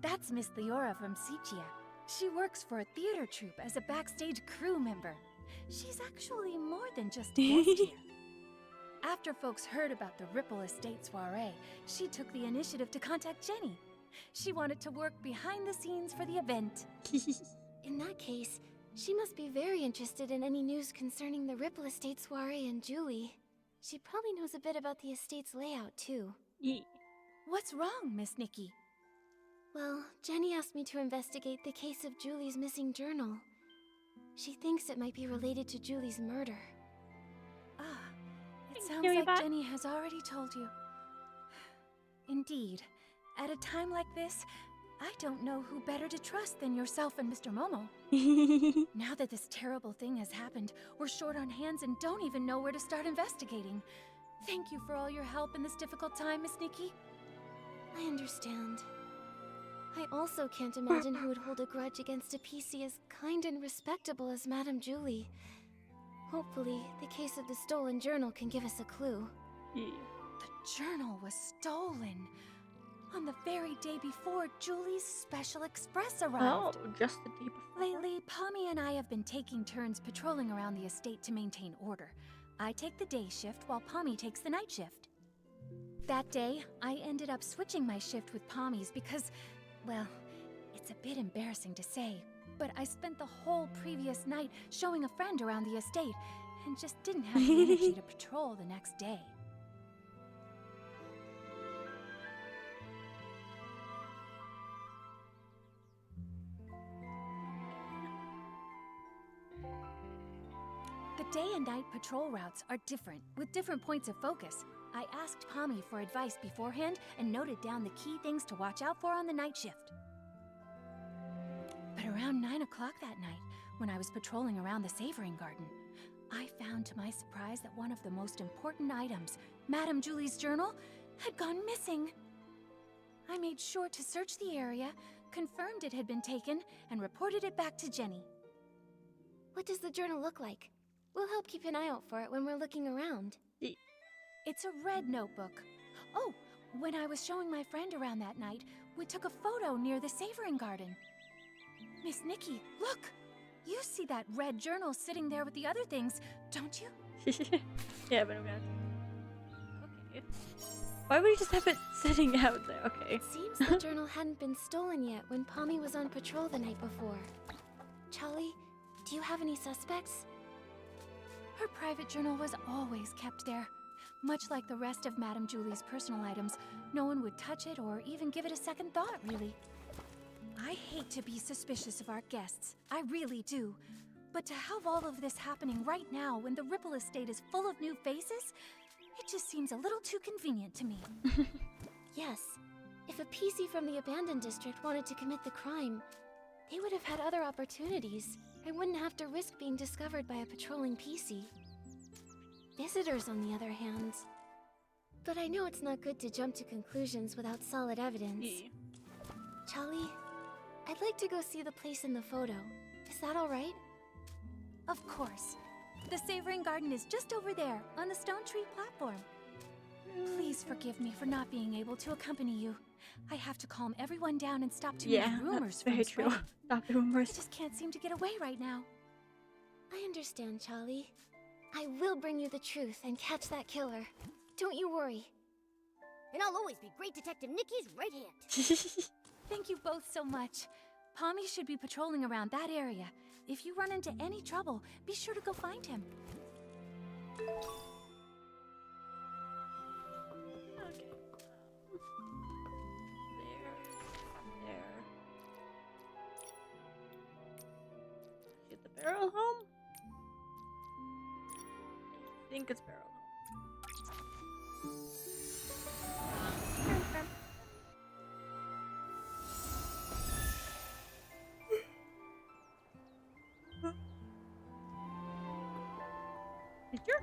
That's Miss Leora from Sichia. She works for a theater troupe as a backstage crew member. She's actually more than just a guest here. After folks heard about the Ripple Estate soiree, she took the initiative to contact Jenny. She wanted to work behind the scenes for the event. In that case, she must be very interested in any news concerning the Ripple Estate soiree and Julie. She probably knows a bit about the estate's layout, too. Yeah. What's wrong, Miss Nikki? Well, Jenny asked me to investigate the case of Julie's missing journal. She thinks it might be related to Julie's murder. Ah, it sounds like Jenny has already told you. Indeed. At a time like this, I don't know who better to trust than yourself and Mr. Momo. Now that this terrible thing has happened, we're short on hands and don't even know where to start investigating. Thank you for all your help in this difficult time, Miss Nikki. I understand. I also can't imagine who would hold a grudge against a PC as kind and respectable as Madame Julie. Hopefully, the case of the stolen journal can give us a clue. Yeah. The journal was stolen. On the very day before Julie's special express arrived. Oh, just the day before. Lately, Pommy and I have been taking turns patrolling around the estate to maintain order. I take the day shift while Pommy takes the night shift. That day, I ended up switching my shift with Pommy's because, well, it's a bit embarrassing to say, but I spent the whole previous night showing a friend around the estate and just didn't have the energy to patrol the next day. The day and night patrol routes are different, with different points of focus. I asked Pommy for advice beforehand and noted down the key things to watch out for on the night shift. But around 9 o'clock that night, when I was patrolling around the Savoring Garden, I found to my surprise that one of the most important items, Madame Julie's journal, had gone missing. I made sure to search the area, confirmed it had been taken, and reported it back to Jenny. What does the journal look like? We'll help keep an eye out for it when we're looking around. It's a red notebook. Oh, when I was showing my friend around that night, we took a photo near the Savoring Garden. Miss Nikki, look! You see that red journal sitting there with the other things, don't you? Yeah, but I'm gonna... Okay. Why would you just have it sitting out there? Okay. It seems the journal hadn't been stolen yet when Pommy was on patrol the night before. Charlie, do you have any suspects? Her private journal was always kept there. Much like the rest of Madame Julie's personal items, no one would touch it or even give it a second thought, really. I hate to be suspicious of our guests, I really do. But to have all of this happening right now when the Ripple Estate is full of new faces, it just seems a little too convenient to me. Yes, if a PC from the abandoned district wanted to commit the crime, they would have had other opportunities. I wouldn't have to risk being discovered by a patrolling PC. Visitors, on the other hand. But I know it's not good to jump to conclusions without solid evidence. Yeah. Charlie, I'd like to go see the place in the photo. Is that alright? Of course. The Savoring Garden is just over there, on the stone tree platform. Please forgive me for not being able to accompany you. I have to calm everyone down and stop too many rumors that's very from true. spreading. Stop the I rumors. just can't seem to get away right now. I understand, Charlie. I will bring you the truth and catch that killer. Don't you worry. And I'll always be Great Detective Nikki's right hand. Thank you both so much. Pommy should be patrolling around that area. If you run into any trouble, be sure to go find him. Okay. There. Get the barrel home? I think it's barrel home. Picture?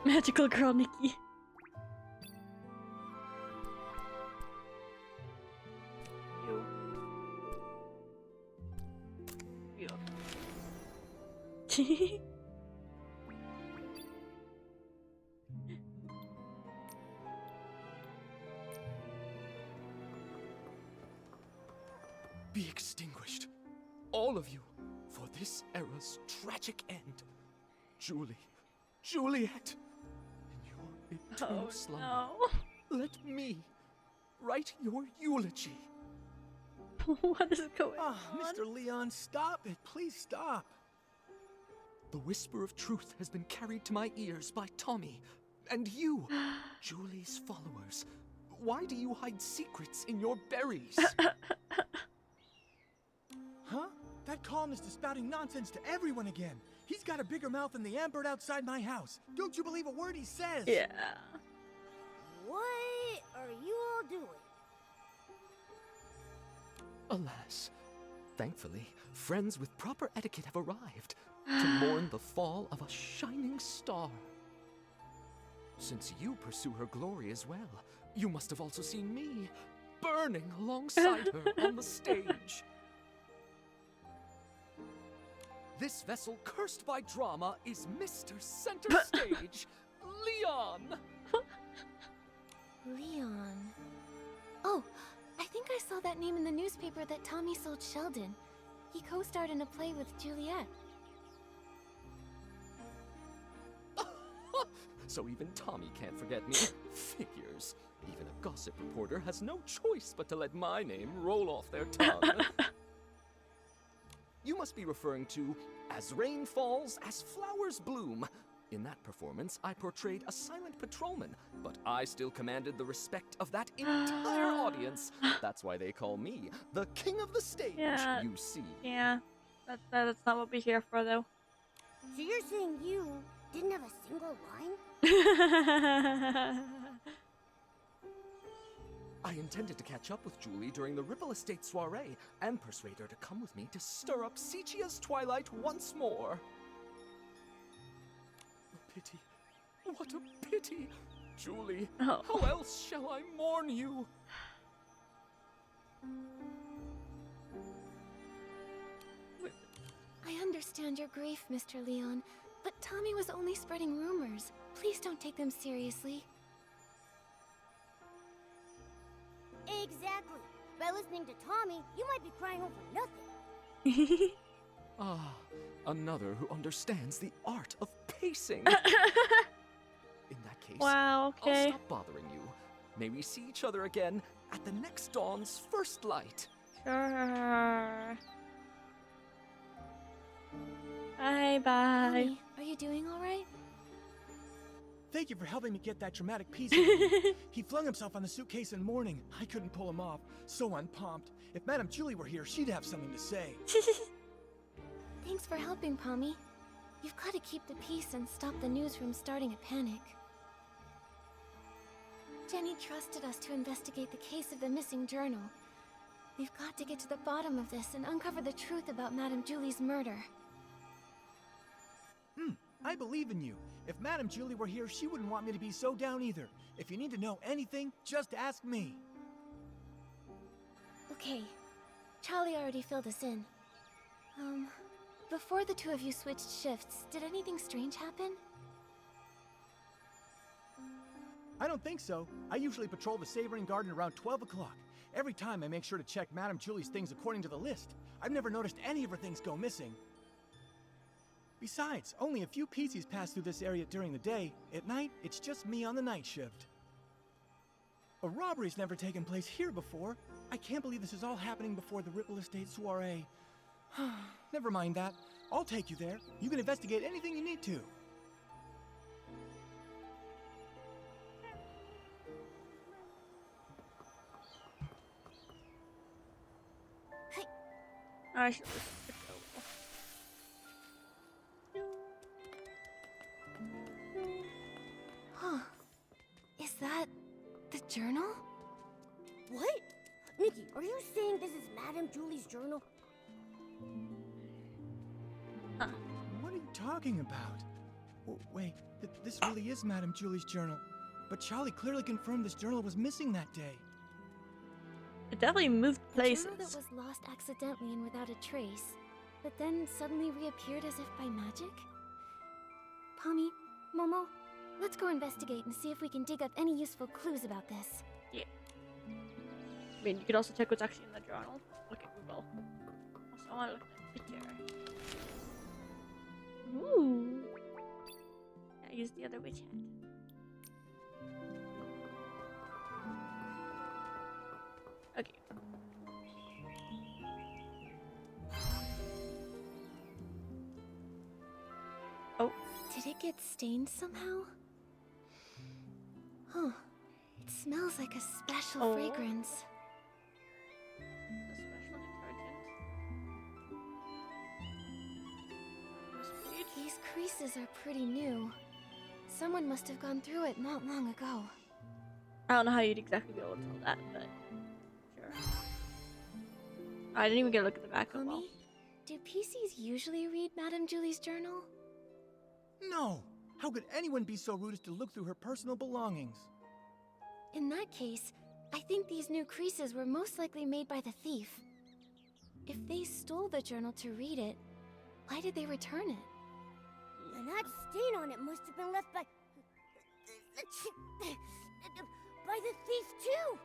Magical girl Nikki. You. Be extinguished, all of you, for this era's tragic end. Julie, Juliet, in your eternal slumber, no. let me write your eulogy. What is going on? Mr. Leon, stop it. Please stop. The whisper of truth has been carried to my ears by Tommy, and you, Julie's followers. Why do you hide secrets in your berries? Huh? That columnist is spouting nonsense to everyone again. He's got a bigger mouth than the ambird outside my house. Don't you believe a word he says? Yeah. What are you all doing? Alas, thankfully, friends with proper etiquette have arrived to mourn the fall of a shining star. Since you pursue her glory as well, you must have also seen me burning alongside her on the stage. This vessel cursed by drama is Mr. Center Stage, Leon! Leon. Oh, I think I saw that name in the newspaper that Tommy sold Sheldon. He co-starred in a play with Juliet. So even Tommy can't forget me. Figures. Even a gossip reporter has no choice but to let my name roll off their tongue. You must be referring to As Rain Falls, As Flowers Bloom. In that performance, I portrayed a silent patrolman, but I still commanded the respect of that entire audience. That's why they call me the king of the stage, you see. Yeah. That's not what we're here for, though. So you're saying you didn't have a single line? I intended to catch up with Julie during the Ripple Estate soiree and persuade her to come with me to stir up Sichia's twilight once more. A pity. What a pity! Julie, Oh. how else shall I mourn you? I understand your grief, Mr. Leon, but Tommy was only spreading rumors. Please don't take them seriously. Exactly. By listening to Tommy, you might be crying over nothing. Ah, another who understands the art of pacing. In that case, Wow, okay. I'll stop bothering you. May we see each other again at the next dawn's first light. Sure. Bye-bye. Tommy, are you doing all right? Thank you for helping me get that dramatic piece. He flung himself on the suitcase in mourning. I couldn't pull him off. So unpumped. If Madame Julie were here, she'd have something to say. Thanks for helping, Pommy. You've got to keep the peace and stop the news from starting a panic. Jenny trusted us to investigate the case of the missing journal. We've got to get to the bottom of this and uncover the truth about Madame Julie's murder. I believe in you. If Madame Julie were here, she wouldn't want me to be so down either. If you need to know anything, just ask me. Okay. Charlie already filled us in. Before the two of you switched shifts, did anything strange happen? I don't think so. I usually patrol the Savoring Garden around 12 o'clock. Every time I make sure to check Madame Julie's things according to the list. I've never noticed any of her things go missing. Besides, only a few PCs pass through this area during the day. At night, it's just me on the night shift. A robbery's never taken place here before. I can't believe this is all happening before the Ripple Estate soiree. Never mind that. I'll take you there. You can investigate anything you need to. I should Huh. Is that the journal? What? Nikki, are you saying this is Madame Julie's journal? What are you talking about? Wait, this really is Madame Julie's journal. But Charlie clearly confirmed this journal was missing that day. It definitely moved places. The journal that was lost accidentally and without a trace, but then suddenly reappeared as if by magic? Pommy, Momo, let's go investigate and see if we can dig up any useful clues about this. Yeah. I mean, you could also check what's actually in the journal. Look at Google. Also, I want to look at the picture. Ooh. I used the other witch hat. Okay. Oh. Did it get stained somehow? Huh. It smells like a special fragrance. A special detergent. These creases are pretty new. Someone must have gone through it not long ago. I don't know how you'd exactly be able to tell that, but sure. I didn't even get a look at the back of Mommy, do PCs usually read Madame Julie's journal? No! How could anyone be so rude as to look through her personal belongings? In that case, I think these new creases were most likely made by the thief. If they stole the journal to read it, why did they return it? And that stain on it must have been left by the thief too.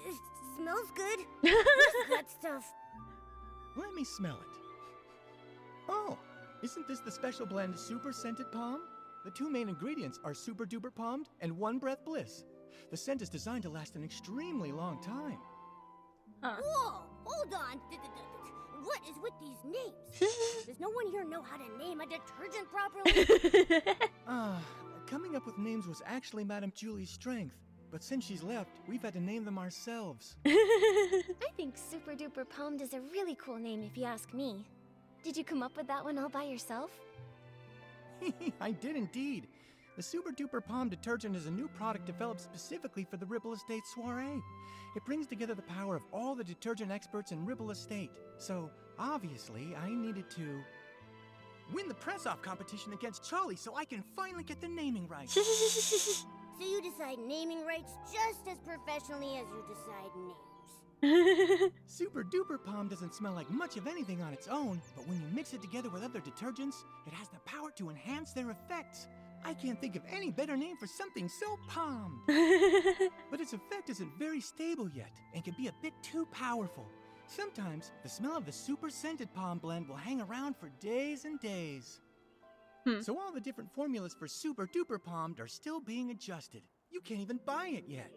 It smells good. What's that stuff? Let me smell it. Oh, isn't this the special blend Super Scented Palm? The two main ingredients are Super Duper Palmed and One Breath Bliss. The scent is designed to last an extremely long time. Whoa, hold on. What is with these names? Does no one here know how to name a detergent properly? Coming up with names was actually Madame Julie's strength. But since she's left, we've had to name them ourselves. I think Super Duper Palmed is a really cool name if you ask me. Did you come up with that one all by yourself? I did indeed. The Super Duper Palm detergent is a new product developed specifically for the Ripple Estate soiree. It brings together the power of all the detergent experts in Ripple Estate. So, obviously, I needed to win the press-off competition against Charlie so I can finally get the naming right. So you decide naming rights just as professionally as you decide names. Super Duper Palm doesn't smell like much of anything on its own, but when you mix it together with other detergents, it has the power to enhance their effects. I can't think of any better name for something so palmed. But its effect isn't very stable yet, and can be a bit too powerful. Sometimes, the smell of the Super Scented Palm blend will hang around for days and days. So all the different formulas for Super Duper Palmed are still being adjusted. You can't even buy it yet.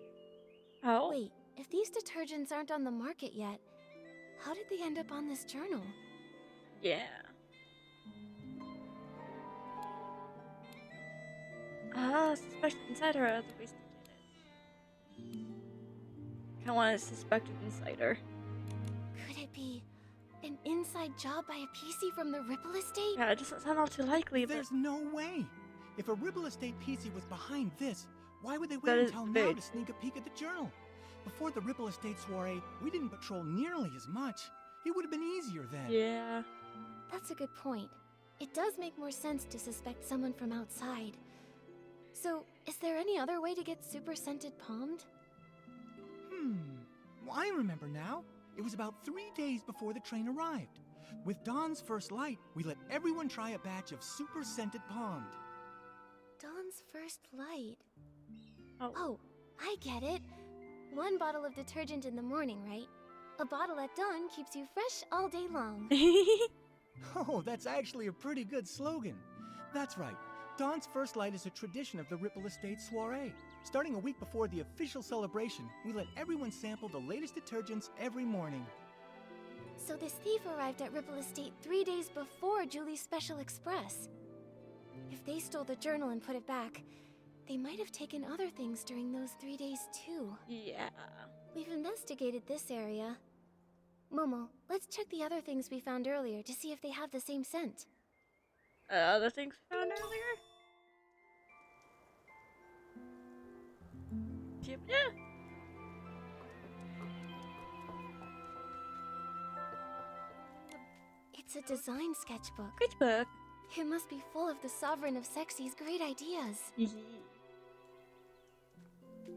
Oh. Wait, if these detergents aren't on the market yet, how did they end up on this journal? Yeah. Suspect insider are the ways to get it. I want to suspect an insider. Could it be an inside job by a PC from the Ripple Estate? Yeah, it doesn't sound all too likely, but There's no way. If a Ripple Estate PC was behind this, why would they That wait is until big. now to sneak a peek at the journal? Before the Ripple Estate soiree, we didn't patrol nearly as much. It would have been easier then. Yeah. That's a good point. It does make more sense to suspect someone from outside. So, is there any other way to get super scented palmed? Well, I remember now. It was about 3 days before the train arrived. With dawn's first light, we let everyone try a batch of super scented palmed. Dawn's first light. Oh. Oh, I get it. 1 bottle of detergent in the morning, right? A bottle at dawn keeps you fresh all day long. Oh, that's actually a pretty good slogan. That's right. Dawn's first light is a tradition of the Ripple Estate soiree. Starting a week before the official celebration, we let everyone sample the latest detergents every morning. So this thief arrived at Ripple Estate 3 days before Julie's Special Express. If they stole the journal and put it back, they might have taken other things during those 3 days too. Yeah. We've investigated this area. Momo, let's check the other things we found earlier to see if they have the same scent. Other things we found earlier? Yeah. It's a design sketchbook. Great book. It must be full of the Sovereign of Sexy's great ideas.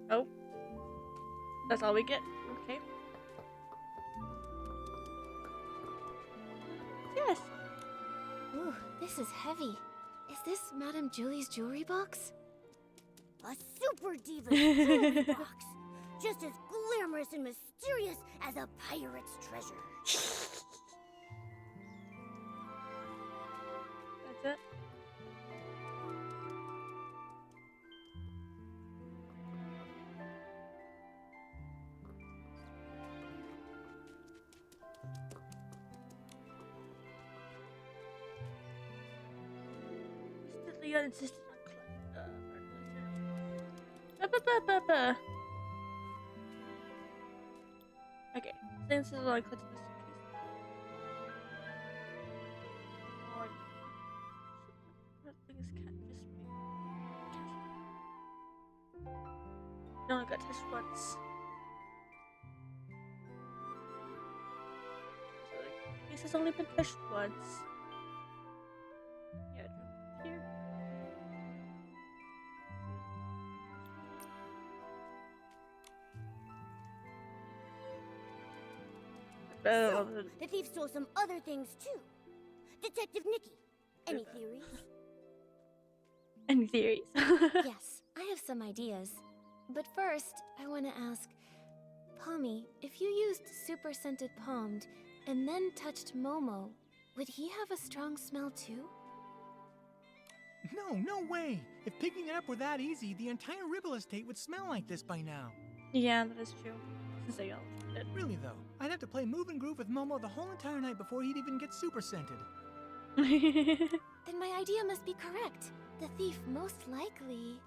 Oh. That's all we get? Okay. Yes. Ooh, this is heavy. Is this Madame Julie's jewelry box? A super diva jewelry box. Just as glamorous and mysterious as a pirate's treasure. That's it. Mr. Leon insisted on okay, since this is on collecting this things can't just be you only got tested once. So the case has only been tested once. Yeah, here. So, the thief stole some other things too. Detective Nikki, any theories? Any theories? Yes, I have some ideas. But first, I want to ask, Pommy, if you used super scented palmed and then touched Momo, would he have a strong smell too? No way! If picking it up were that easy, the entire Ripple Estate would smell like this by now. Yeah, that is true. Since they all did. Really though, I'd have to play Move and Groove with Momo the whole entire night before he'd even get super scented. Then my idea must be correct. The thief most likely...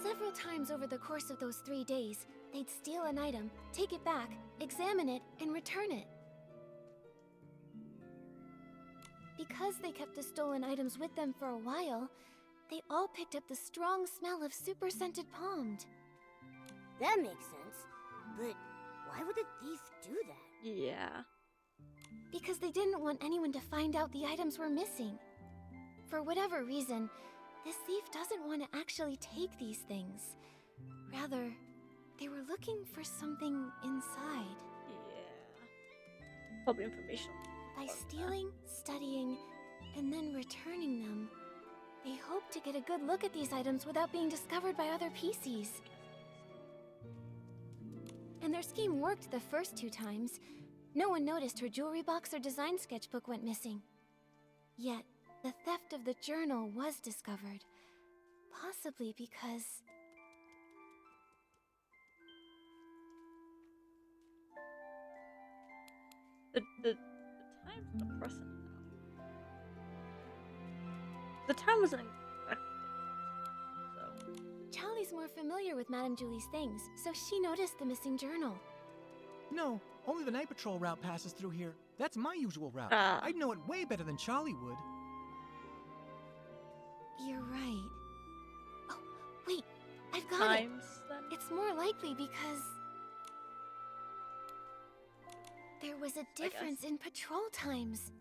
Several times over the course of those 3 days, they'd steal an item, take it back, examine it, and return it. Because they kept the stolen items with them for a while, they all picked up the strong smell of super scented palmed. That makes sense. But why would the thief do that? Yeah. Because they didn't want anyone to find out the items were missing. For whatever reason, this thief doesn't want to actually take these things. Rather, they were looking for something inside. Yeah. Probably information. By stealing, studying, and then returning them, they hope to get a good look at these items without being discovered by other PCs. And their scheme worked the first 2 times. No one noticed her jewelry box or design sketchbook went missing. Yet, the theft of the journal was discovered. Possibly because... The time's depressing now. The time wasn't exactly different, so... Charlie's more familiar with Madame Julie's things, so she noticed the missing journal. No, only the night patrol route passes through here. That's my usual route. Ah. I'd know it way better than Charlie would. You're right. Oh, wait, I've got times then? It's more likely because there was a difference in patrol times.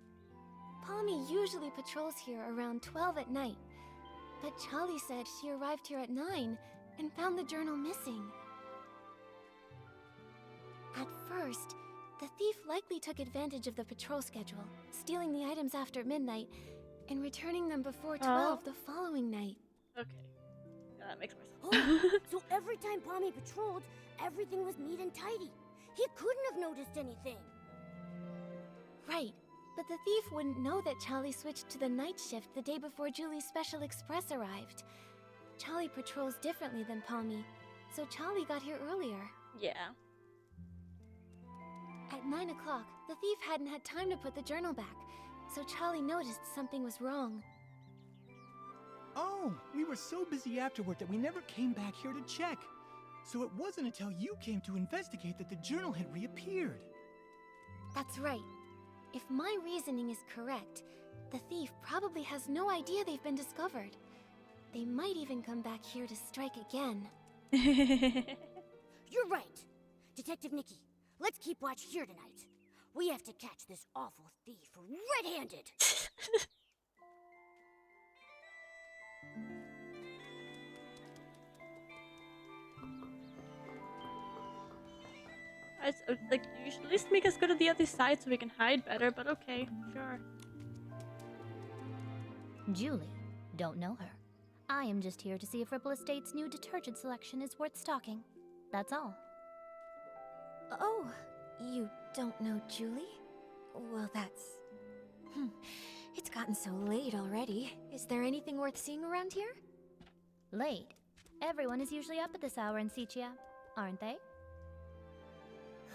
Palmy usually patrols here around 12 at night, but Charlie said she arrived here at 9 and found the journal missing. At first, the thief likely took advantage of the patrol schedule, stealing the items after midnight and returning them before 12 the following night. Okay. Yeah, that makes more sense. Oh, so every time Palmy patrolled, everything was neat and tidy. He couldn't have noticed anything. Right, but the thief wouldn't know that Charlie switched to the night shift the day before Julie's Special Express arrived. Charlie patrols differently than Palmy, so Charlie got here earlier. Yeah. At 9 o'clock, the thief hadn't had time to put the journal back, so Charlie noticed something was wrong. Oh, we were so busy afterward that we never came back here to check. So it wasn't until you came to investigate that the journal had reappeared. That's right. If my reasoning is correct, the thief probably has no idea they've been discovered. They might even come back here to strike again. You're right. Detective Nikki, let's keep watch here tonight. We have to catch this awful thief red-handed. Like, you should at least make us go to the other side so we can hide better, but okay, sure. Julie, don't know her. I am just here to see if Ripple Estate's new detergent selection is worth stocking. That's all. Oh, you don't know Julie? Well, that's... It's gotten so late already. Is there anything worth seeing around here? Late. Everyone is usually up at this hour in Sichia, aren't they?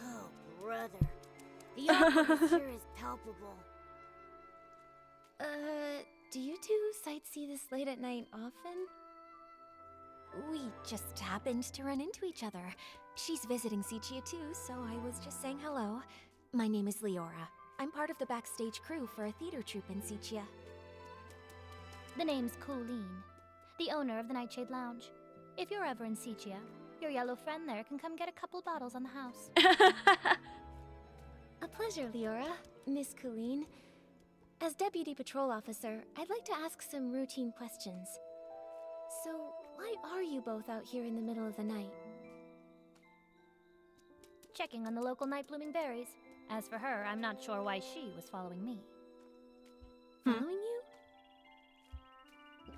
Oh, brother. The awkwardness here is palpable. Do you two sightsee this late at night often? We just happened to run into each other. She's visiting Sichia too, so I was just saying hello. My name is Leora. I'm part of the backstage crew for a theater troupe in Sichia. The name's Colleen, the owner of the Nightshade Lounge. If you're ever in Sichia, your yellow friend there can come get a couple bottles on the house. A pleasure, Leora. Miss Colleen. As Deputy Patrol Officer, I'd like to ask some routine questions. So, why are you both out here in the middle of the night? Checking on the local night-blooming berries. As for her, I'm not sure why she was following me. Following you?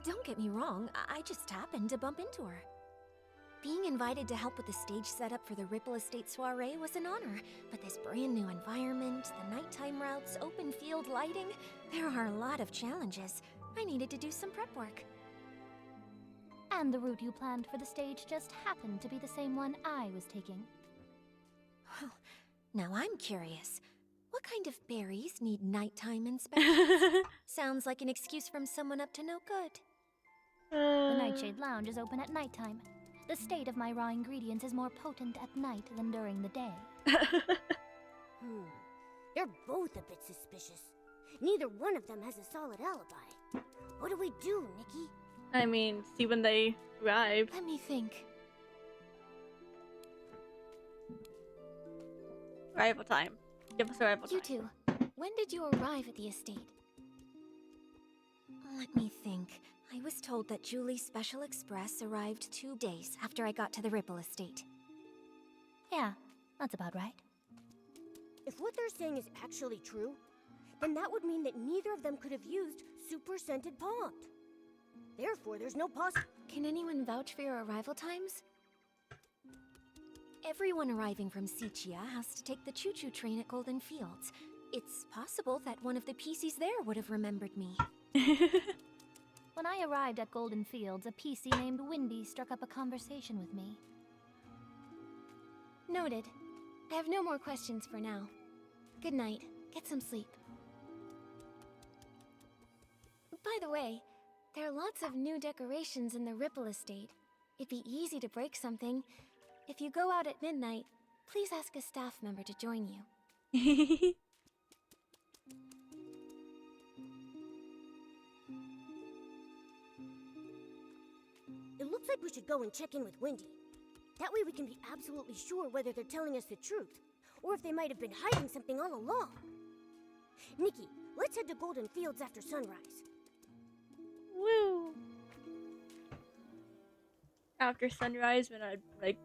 Don't get me wrong, I just happened to bump into her. Being invited to help with the stage setup for the Ripple Estate soiree was an honor, but this brand new environment, the nighttime routes, open field lighting, there are a lot of challenges. I needed to do some prep work. And the route you planned for the stage just happened to be the same one I was taking. Well, now I'm curious. What kind of berries need nighttime inspections? Sounds like an excuse from someone up to no good. The Nightshade Lounge is open at nighttime. The state of my raw ingredients is more potent at night than during the day. They're both a bit suspicious. Neither one of them has a solid alibi. What do we do, Nikki? I mean, see when they arrive. Let me think. Arrival time. Give us arrival time. You two, when did you arrive at the estate? Let me think. I was told that Julie's Special Express arrived 2 days after I got to the Ripple Estate. Yeah, that's about right. If what they're saying is actually true, then that would mean that neither of them could have used super scented pond. Therefore, there's no Can anyone vouch for your arrival times? Everyone arriving from Sichia has to take the choo-choo train at Golden Fields. It's possible that one of the PCs there would have remembered me. When I arrived at Golden Fields, a PC named Windy struck up a conversation with me. Noted. I have no more questions for now. Good night. Get some sleep. By the way, there are lots of new decorations in the Ripple Estate. It'd be easy to break something. If you go out at midnight, please ask a staff member to join you. It looks Looks like we should go and check in with Wendy. That way we can be absolutely sure whether they're telling us the truth, or if they might have been hiding something all along. Nikki, let's head to Golden Fields after sunrise. Woo! After sunrise, when I like.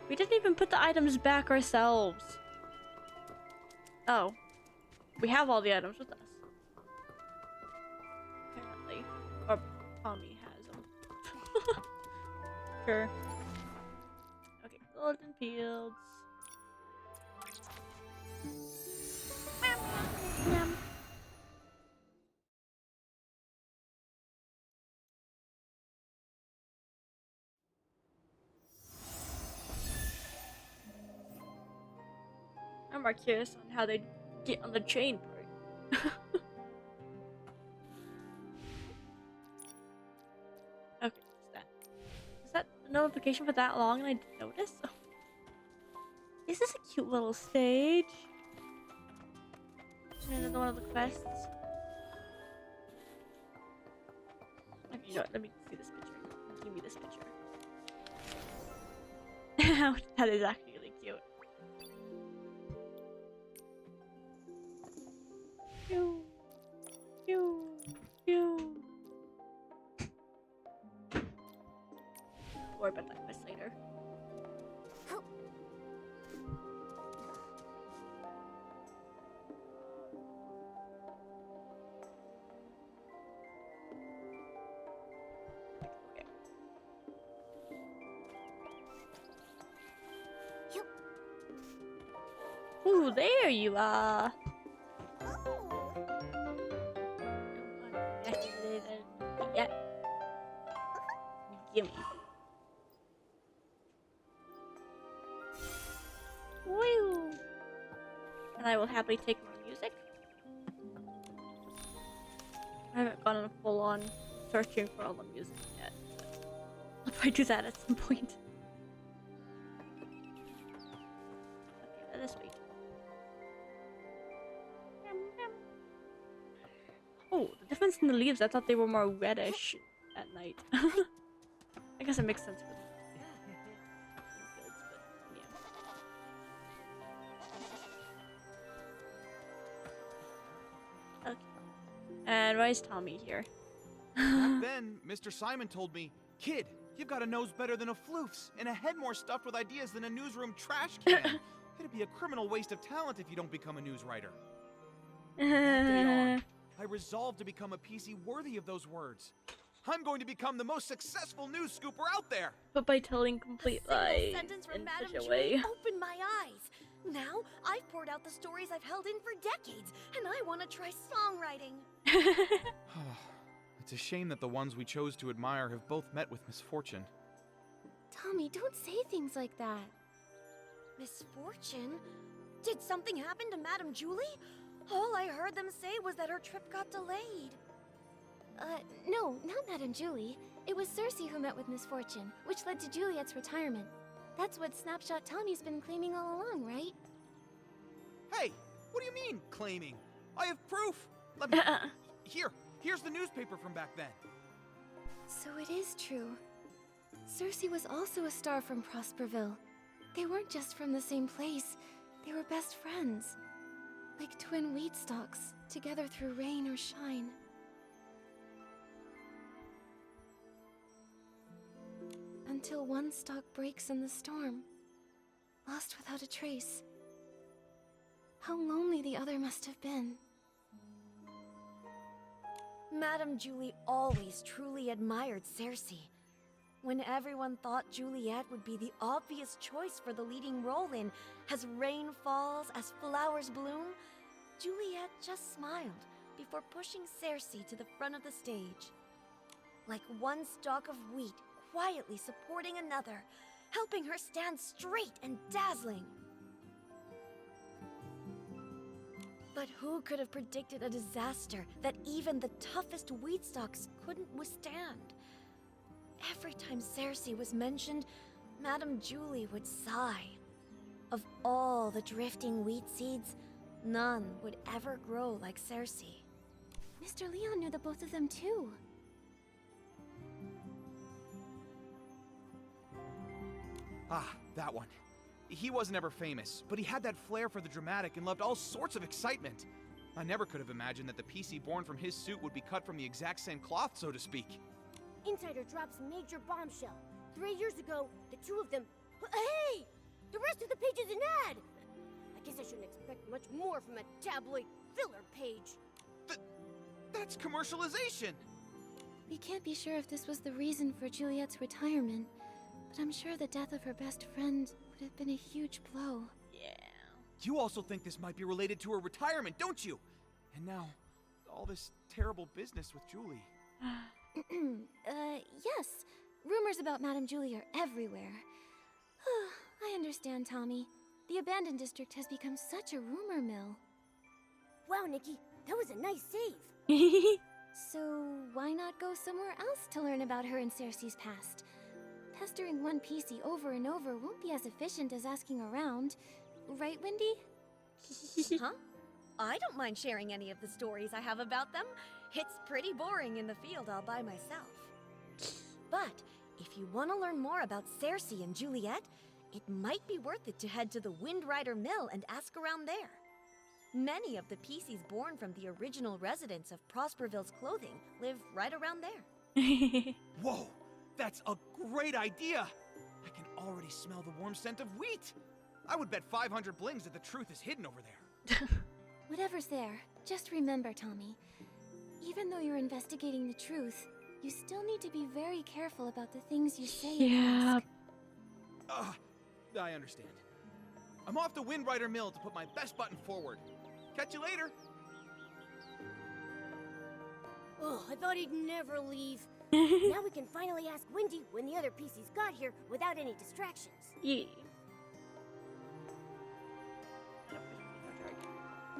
We didn't even put the items back ourselves. Oh. We have all the items with us. Apparently. Or Tommy has them. Sure. Okay, Golden Fields. Yum. I'm more curious on how they get on the train part. Okay, what's that? Is that a notification for that long and I didn't notice? Is this a cute little stage? Another one of the quests. Okay, you know what? Let me see this picture. Give me this picture. That is actually really cute. Pew, pew, pew. Worry about that quest later. Ooh, there you are. Yeah. Gimme. Woo! And I will happily take more music. I haven't gone on full on searching for all the music yet. I'll probably do that at some point. Okay, let us wait. Oh, the difference in the leaves, I thought they were more reddish at night. I guess it makes sense with fields, but yeah. Okay. And why is Tommy here? Back then, Mr. Simon told me, "Kid, you've got a nose better than a floof's, and a head more stuffed with ideas than a newsroom trash can. It'd be a criminal waste of talent if you don't become a news writer." That day on, I resolved to become a PC worthy of those words. I'm going to become the most successful news scooper out there. But by telling complete lies Sentence from in Madame such a Julie way. opened my eyes. Now I've poured out the stories I've held in for decades, and I want to try songwriting. It's a shame that the ones we chose to admire have both met with misfortune. Tommy, don't say things like that. Misfortune? Did something happen to Madame Julie? All I heard them say was that her trip got delayed. No, not Madame Julie. It was Cersei who met with misfortune, which led to Juliet's retirement. That's what Snapshot Tommy's been claiming all along, right? Hey, what do you mean, claiming? I have proof. Let me... Here's the newspaper from back then. So it is true. Cersei was also a star from Prosperville. They weren't just from the same place. They were best friends. Like twin wheat stalks, together through rain or shine. Until one stalk breaks in the storm, lost without a trace. How lonely the other must have been. Madame Julie always truly admired Cersei. When everyone thought Juliet would be the obvious choice for the leading role in As Rain Falls, As Flowers Bloom, Juliet just smiled before pushing Cersei to the front of the stage. Like one stalk of wheat quietly supporting another, helping her stand straight and dazzling. But who could have predicted a disaster that even the toughest wheat stalks couldn't withstand? Every time Cersei was mentioned, Madame Julie would sigh. Of all the drifting wheat seeds, none would ever grow like Cersei. Mr. Leon knew the both of them too. Ah, that one. He wasn't ever famous, but he had that flair for the dramatic and loved all sorts of excitement. I never could have imagined that the PC born from his suit would be cut from the exact same cloth, so to speak. Insider drops major bombshell. 3 years ago, the two of them... Hey! The rest of the page is an ad! I guess I shouldn't expect much more from a tabloid filler page. That's commercialization! We can't be sure if this was the reason for Juliet's retirement, but I'm sure the death of her best friend would have been a huge blow. Yeah. You also think this might be related to her retirement, don't you? And now, all this terrible business with Julie. Yes. Rumors about Madame Julie are everywhere. I understand, Tommy. The abandoned district has become such a rumor mill. Wow, Nikki, that was a nice save. So, why not go somewhere else to learn about her and Cersei's past? Pestering one PC over and over won't be as efficient as asking around. Right, Wendy? Huh? I don't mind sharing any of the stories I have about them. It's pretty boring in the field all by myself. But if you want to learn more about Cersei and Juliet, it might be worth it to head to the Windrider Mill and ask around there. Many of the PCs born from the original residents of Prosperville's clothing live right around there. Whoa! That's a great idea! I can already smell the warm scent of wheat! I would bet 500 blings that the truth is hidden over there. Whatever's there, just remember, Tommy. Even though you're investigating the truth, you still need to be very careful about the things you say and ask. I understand. I'm off to Windrider Mill to put my best button forward. Catch you later! Oh, I thought he'd never leave. Now we can finally ask Wendy when the other PCs got here without any distractions. Yeah.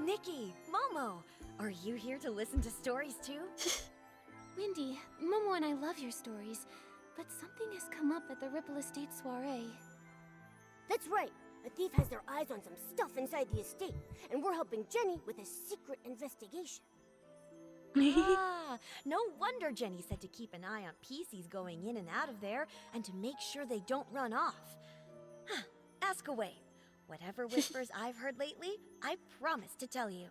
Nikki, Momo, are you here to listen to stories too? Wendy, Momo and I love your stories, but something has come up at the Ripple Estate soiree. That's right. A thief has their eyes on some stuff inside the estate, and we're helping Jenny with a secret investigation. Ah, no wonder Jenny said to keep an eye on PCs going in and out of there, and to make sure they don't run off. Huh, ask away. Whatever whispers I've heard lately, I promise to tell you.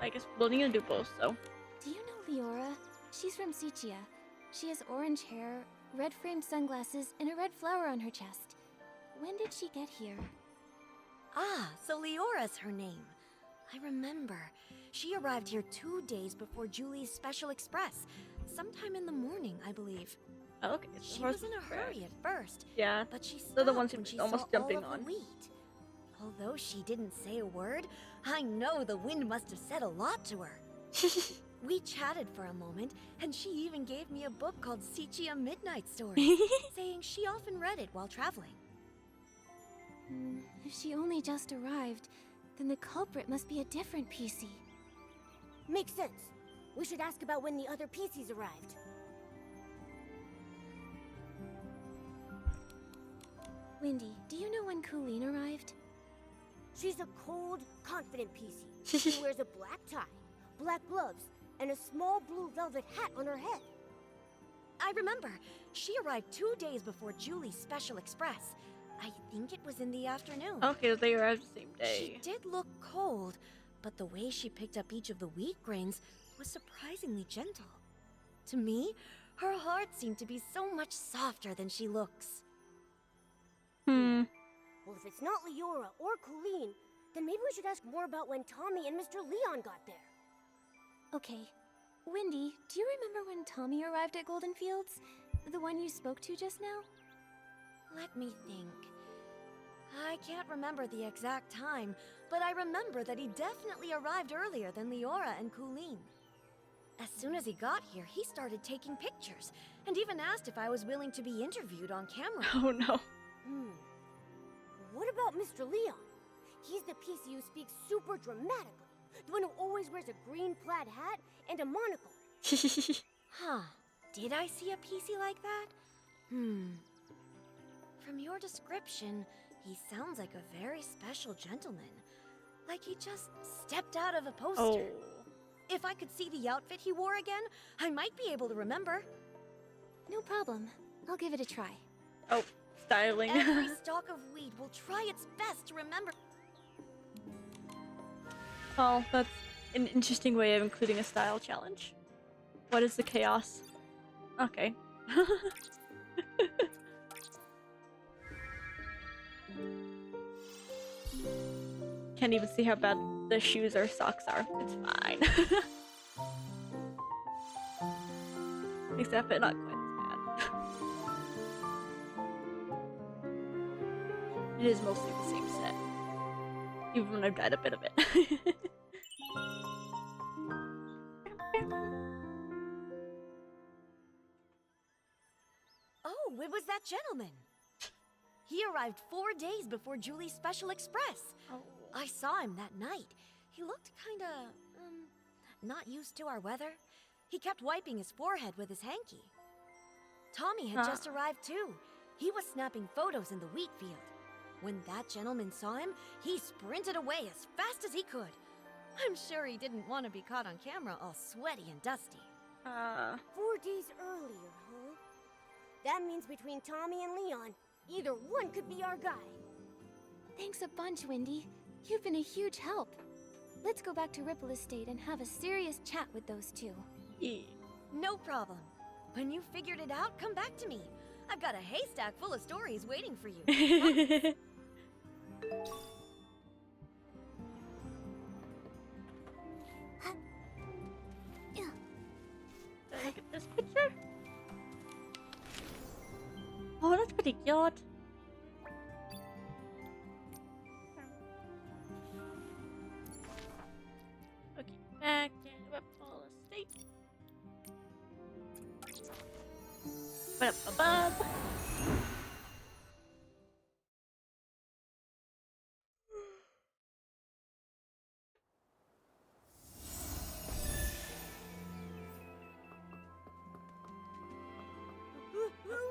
I guess we'll need to do both, so. Do you know Leora? She's from Sichia. She has orange hair, red framed sunglasses, and a red flower on her chest. When did she get here? Ah, so Leora's her name. I remember. She arrived here 2 days before Julie's Special Express. Sometime in the morning, I believe. Oh, okay. She was in a hurry at first. Yeah. But she They're the stopped ones when who she almost saw jumping all of on. the wheat. Although she didn't say a word, I know the wind must have said a lot to her. We chatted for a moment, and she even gave me a book called Sichia Midnight Stories, saying she often read it while traveling. If she only just arrived, then the culprit must be a different PC. Makes sense. We should ask about when the other PCs arrived. Wendy, do you know when Colleen arrived? She's a cold, confident PC. She wears a black tie, black gloves, and a small blue velvet hat on her head. I remember. She arrived 2 days before Julie's Special Express. I think it was in the afternoon. Okay, they arrived the same day. She did look cold, but the way she picked up each of the wheat grains was surprisingly gentle. To me, her heart seemed to be so much softer than she looks. Well, if it's not Leora or Colleen, then maybe we should ask more about when Tommy and Mr. Leon got there. Okay. Wendy, do you remember when Tommy arrived at Golden Fields? The one you spoke to just now? Let me think. I can't remember the exact time, but I remember that he definitely arrived earlier than Leora and Colleen. As soon as he got here, he started taking pictures, and even asked if I was willing to be interviewed on camera. Oh no. What about Mr. Leon? He's the PC who speaks super dramatically. The one who always wears a green plaid hat and a monocle. Huh. Did I see a PC like that? From your description, he sounds like a very special gentleman. Like he just stepped out of a poster. Oh. If I could see the outfit he wore again, I might be able to remember. No problem. I'll give it a try. Oh, styling. Every stalk of weed will try its best to remember. Well, that's an interesting way of including a style challenge. What is the chaos? Okay. Can't even see how bad the shoes or socks are. It's fine. Except for not quite as bad. It is mostly the same set. Even when I've dyed a bit of it. Oh, it was that gentleman. He arrived 4 days before Julie's Special Express. Oh. I saw him that night. He looked kinda, not used to our weather. He kept wiping his forehead with his hanky. Tommy had just arrived too. He was snapping photos in the wheat field. When that gentleman saw him, he sprinted away as fast as he could. I'm sure he didn't want to be caught on camera all sweaty and dusty. 4 days earlier, huh? That means between Tommy and Leon, either one could be our guy. Thanks a bunch, Wendy. You've been a huge help. Let's go back to Ripple Estate and have a serious chat with those two. Yeah. No problem. When you figured it out, come back to me. I've got a haystack full of stories waiting for you. Look at this picture. Oh, that's pretty cute. Okay, back to Ripple Estate. Ba-da-ba-ba.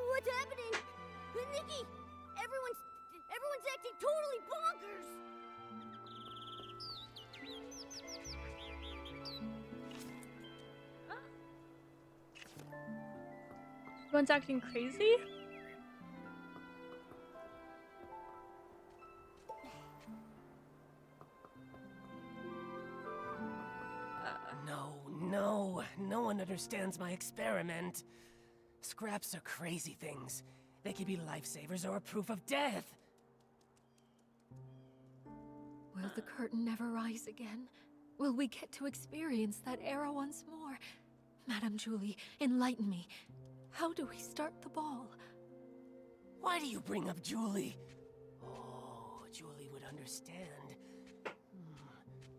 What's happening? Nikki, everyone's acting totally bonkers. Everyone's acting crazy? No one understands my experiment. Scraps are crazy things. They could be lifesavers or proof of death. Will the curtain never rise again? Will we get to experience that era once more? Madame Julie, enlighten me. How do we start the ball? Why do you bring up Julie? Oh, Julie would understand.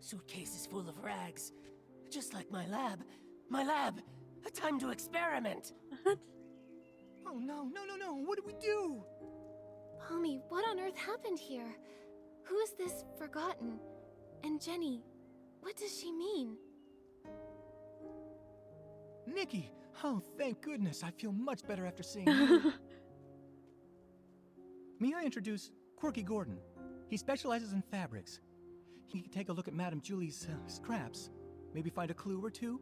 Suitcases full of rags. Just like my lab. My lab! A time to experiment! Oh no, what do we do? Pommy, what on earth happened here? Who is this Forgotten? And Jenny, what does she mean? Nikki! Oh, thank goodness. I feel much better after seeing you. May I introduce Quirky Gordon? He specializes in fabrics. He can take a look at Madame Julie's scraps. Maybe find a clue or two?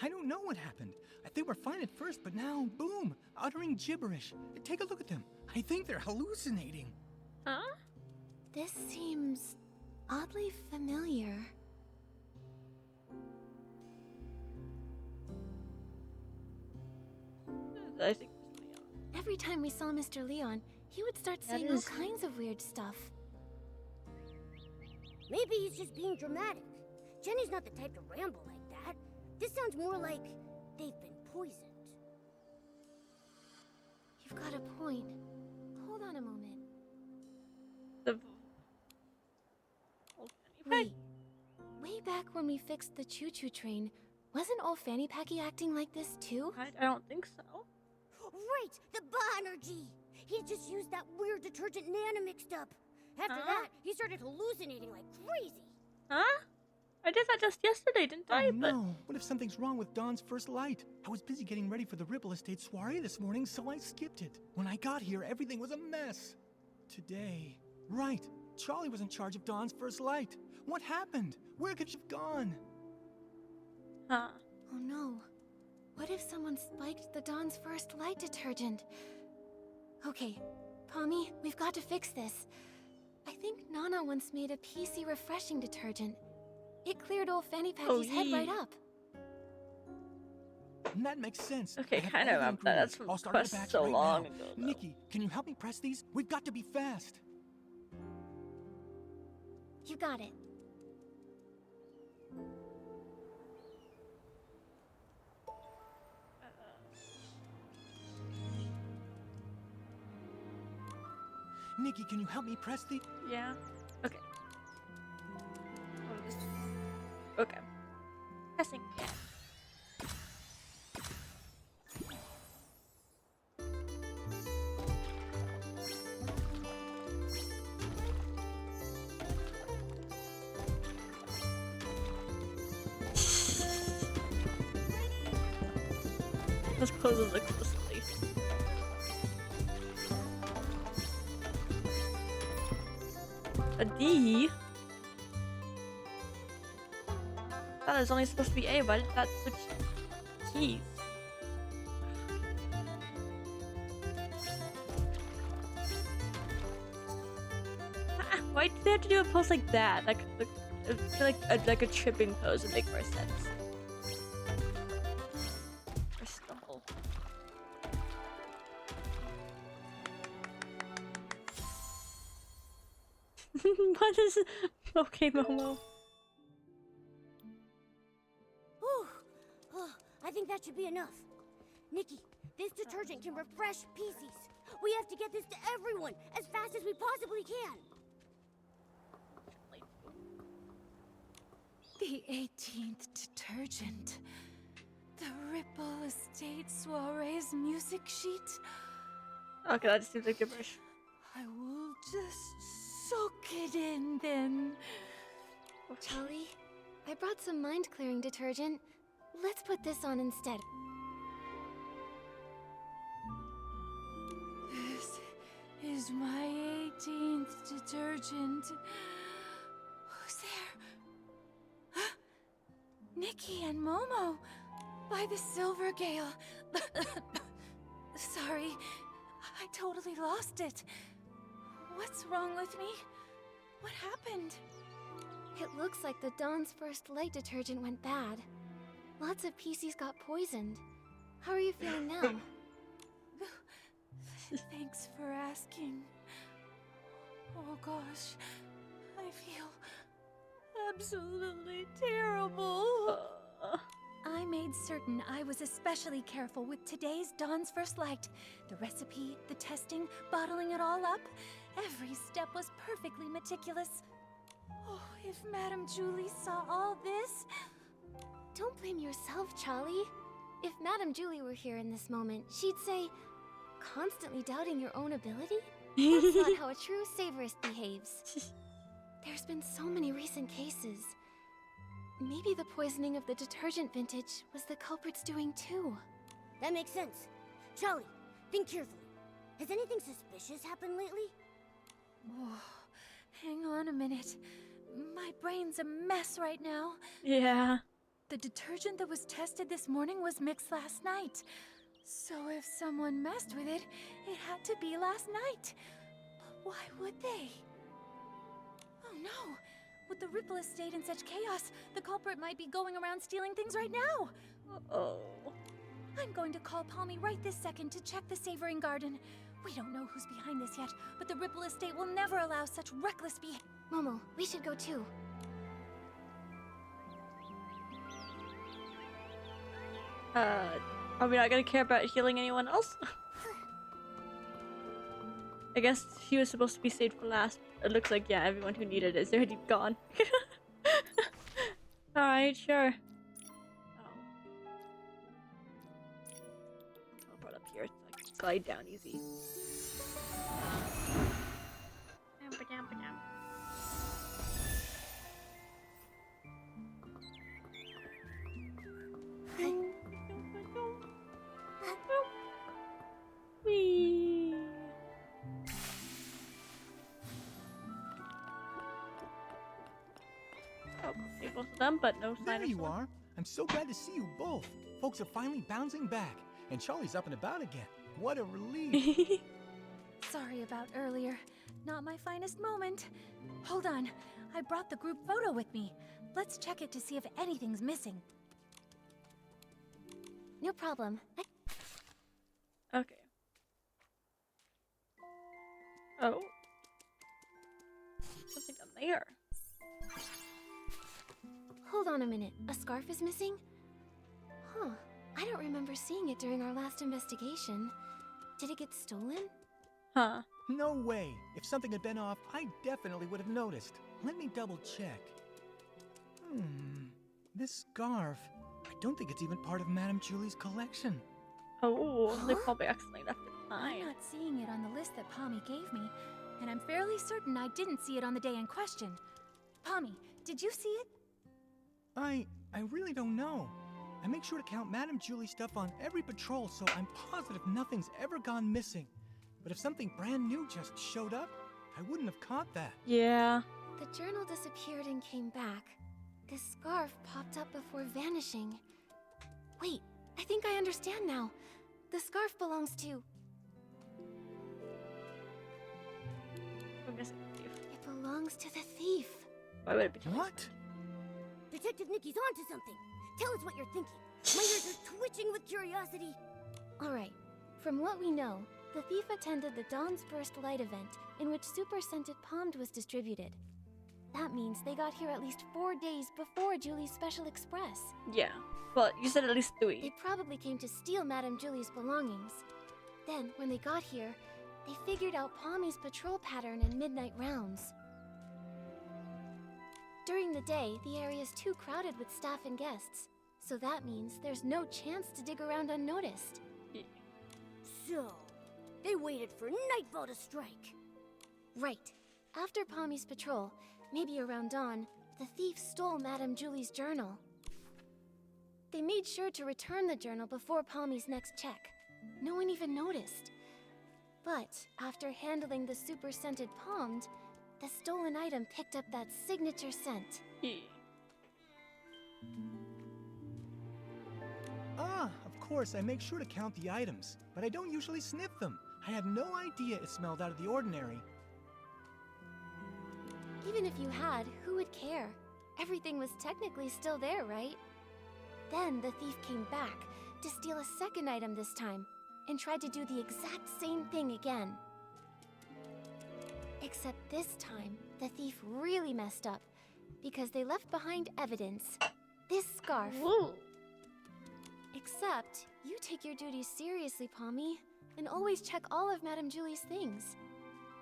I don't know what happened. I think we're fine at first, but now, boom, uttering gibberish. Take a look at them. I think they're hallucinating. Huh? This seems oddly familiar. I think Every time we saw Mr. Leon, he would start saying all kinds of weird stuff. Maybe he's just being dramatic. Jenny's not the type to ramble like that. This sounds more like they've been poisoned. You've got a point. Hold on a moment. the Wait. Way back when we fixed the choo-choo train, wasn't old Fanny Packy acting like this too? I don't think so. Right, the Ba-Energy! He just used that weird detergent Nana mixed up. After that, he started hallucinating like crazy. Huh? I did that just yesterday, didn't I? Oh no, what if something's wrong with Dawn's first light? I was busy getting ready for the Ripple Estate soiree this morning, so I skipped it. When I got here, everything was a mess. Today, right, Charlie was in charge of Dawn's first light. What happened? Where could she have gone? Huh. Oh no. What if someone spiked the Dawn's first light detergent? Okay, Pommy, we've got to fix this. I think Nana once made a PC refreshing detergent. It cleared old Fanny Packy's head right up. And that makes sense. Okay, I have kind all of the remember that. That's ingredients. from I'll start the Quest batch so right long now. ago, though. Nikki, can you help me press these? We've got to be fast. You got it. Nikki, can you help me press the... Yeah. Okay. Okay. Pressing. Yeah. Let's close those explicitly. A D? I thought it was only supposed to be A, but that switched keys. Ah, why do they have to do a pose like that? Like I feel like a tripping pose would make more sense. Or stumble. What is it? Okay, Momo. Whew. Oh, I think that should be enough. Nikki, this detergent can refresh PCs. We have to get this to everyone as fast as we possibly can. The 18th detergent. The Ripple Estate Soiree's music sheet. Okay, that just seems like gibberish. I will just soak it in then. Charlie, I brought some mind-clearing detergent. Let's put this on instead. This is my 18th detergent. Who's there? Nikki and Momo by the Silver Gale. Sorry, I totally lost it. What's wrong with me? What happened? It looks like the Dawn's first light detergent went bad. Lots of PCs got poisoned. How are you feeling now? Thanks for asking. Oh gosh, I feel absolutely terrible. I made certain I was especially careful with today's Dawn's First Light. The recipe, the testing, bottling it all up. Every step was perfectly meticulous. Oh, if Madame Julie saw all this... Don't blame yourself, Charlie. If Madame Julie were here in this moment, she'd say, constantly doubting your own ability? That's not how a true savorist behaves. There's been so many recent cases. Maybe the poisoning of the detergent vintage was the culprit's doing too. That makes sense. Charlie, think carefully. Has anything suspicious happened lately? Oh, hang on a minute. My brain's a mess right now. Yeah. The detergent that was tested this morning was mixed last night. So if someone messed with it, it had to be last night. But why would they? Oh no! With the Ripple Estate in such chaos, the culprit might be going around stealing things right now. Uh-oh. I'm going to call Palmy right this second to check the Savoring Garden. We don't know who's behind this yet, but the Ripple Estate will never allow such reckless behavior. Momo, we should go too. Are we not gonna care about healing anyone else? I guess he was supposed to be saved for last. It looks like, yeah, everyone who needed it is already gone. Alright, sure. Oh. I'll put it up here so I can slide down easy. Whee! both of them, but no sign There of you someone. are. I'm so glad to see you both. Folks are finally bouncing back, and Charlie's up and about again. What a relief. Sorry about earlier. Not my finest moment. Hold on. I brought the group photo with me. Let's check it to see if anything's missing. No problem. Okay. Oh. Something down there. Hold on a minute. A scarf is missing? Huh. I don't remember seeing it during our last investigation. Did it get stolen? Huh. No way. If something had been off, I definitely would have noticed. Let me double check. This scarf. I don't think it's even part of Madame Julie's collection. Oh, they Huh? probably accidentally left it I'm behind. not seeing it on the list that Pommy gave me, and I'm fairly certain I didn't see it on the day in question. Pommy, did you see it? I really don't know. I make sure to count Madame Julie's stuff on every patrol, so I'm positive nothing's ever gone missing. But if something brand new just showed up, I wouldn't have caught that. Yeah. The journal disappeared and came back. This scarf popped up before vanishing. Wait, I think I understand now. The scarf belongs to... I'm missing a thief. It belongs to the thief. Why would it be telling What? Detective Nikki's onto something. Tell us what you're thinking. My ears are twitching with curiosity. Alright, from what we know, the thief attended the Dawn's Burst light event in which Super Scented Pommed was distributed. That means they got here at least 4 days before Julie's Special Express. Yeah. Well, you said at least 3. They probably came to steal Madame Julie's belongings. Then, when they got here, they figured out Pommy's patrol pattern and midnight rounds. During the day, the area is too crowded with staff and guests, so that means there's no chance to dig around unnoticed. So, they waited for nightfall to strike. Right. After Pommy's patrol, maybe around dawn, the thief stole Madame Julie's journal. They made sure to return the journal before Pommy's next check. No one even noticed. But after handling the super scented Pommed, the stolen item picked up that signature scent. Ah, of course, I make sure to count the items, but I don't usually sniff them. I had no idea it smelled out of the ordinary. Even if you had, who would care? Everything was technically still there, right? Then the thief came back to steal a second item this time, and tried to do the exact same thing again. Except this time, the thief really messed up, because they left behind evidence. This scarf. Whoa. Except, you take your duties seriously, Pommy, and always check all of Madame Julie's things.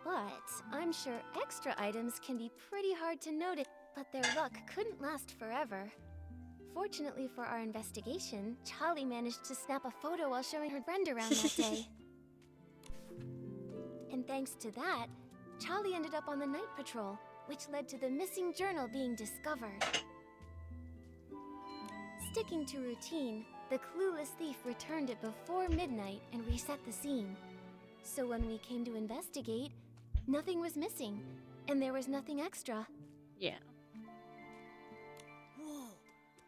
But I'm sure extra items can be pretty hard to notice, but their luck couldn't last forever. Fortunately for our investigation, Charlie managed to snap a photo while showing her friend around that day. And thanks to that, Charlie ended up on the night patrol, which led to the missing journal being discovered. Sticking to routine, the clueless thief returned it before midnight and reset the scene. So when we came to investigate, nothing was missing, and there was nothing extra. Yeah. Whoa,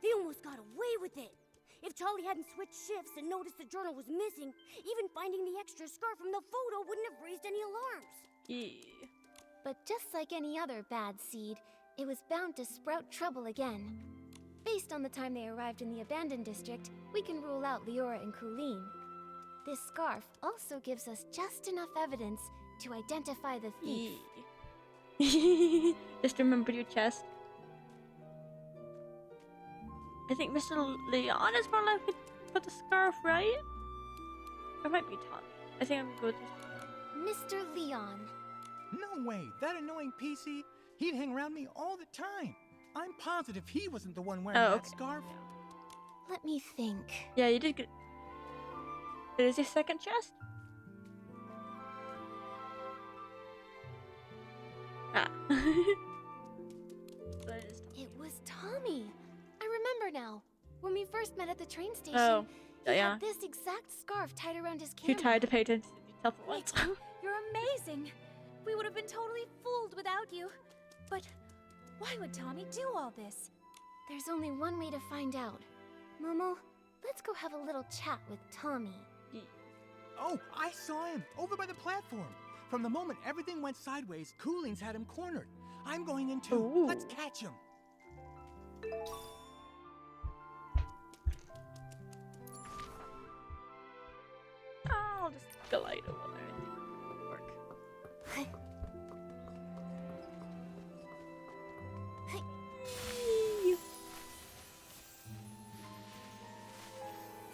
they almost got away with it. If Charlie hadn't switched shifts and noticed the journal was missing, even finding the extra scarf from the photo wouldn't have raised any alarms. Yeah. But just like any other bad seed, it was bound to sprout trouble again. Based on the time they arrived in the abandoned district, we can rule out Leora and Colleen. This scarf also gives us just enough evidence to identify the thief. Just remember your chest. I think Mr. Leon is more likely to put the scarf, right? Or it might be Tommy. I think I'm going to go with Mr. Leon. No way, that annoying PC, he'd hang around me all the time. I'm positive he wasn't the one wearing that scarf. Let me think. Yeah, you did good. Is your second chest? Ah. That is Tommy. It was Tommy. I remember now. When we first met at the train station, Oh, he yeah. had this exact scarf tied around his Too camera. tired to pay attention to detail for once. You're amazing. We would have been totally fooled without you. But why would Tommy do all this? there's only one way to find out. Momo, let's go have a little chat with Tommy. Oh, I saw him over by the platform. From the moment everything went sideways, Cooling's had him cornered. I'm going in too. Ooh. Let's catch him. I'll just glide over there. I think it'll work.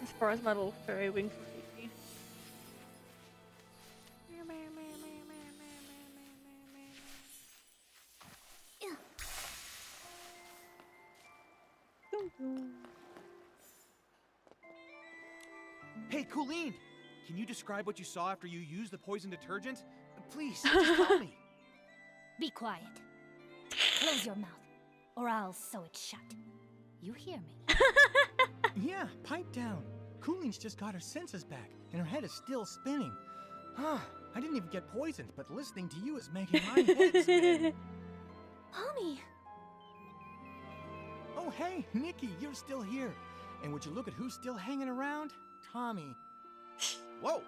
As far as my little fairy wings will take me. Hey, Colleen! Can you describe what you saw after you used the poison detergent? Please, just tell me. Be quiet. Close your mouth, or I'll sew it shut. You hear me? Yeah, pipe down. Cooling's just got her senses back, and her head is still spinning. Huh, I didn't even get poisoned, but listening to you is making my head spin. Tommy! Oh, hey, Nikki, you're still here. And would you look at who's still hanging around? Tommy. Whoa,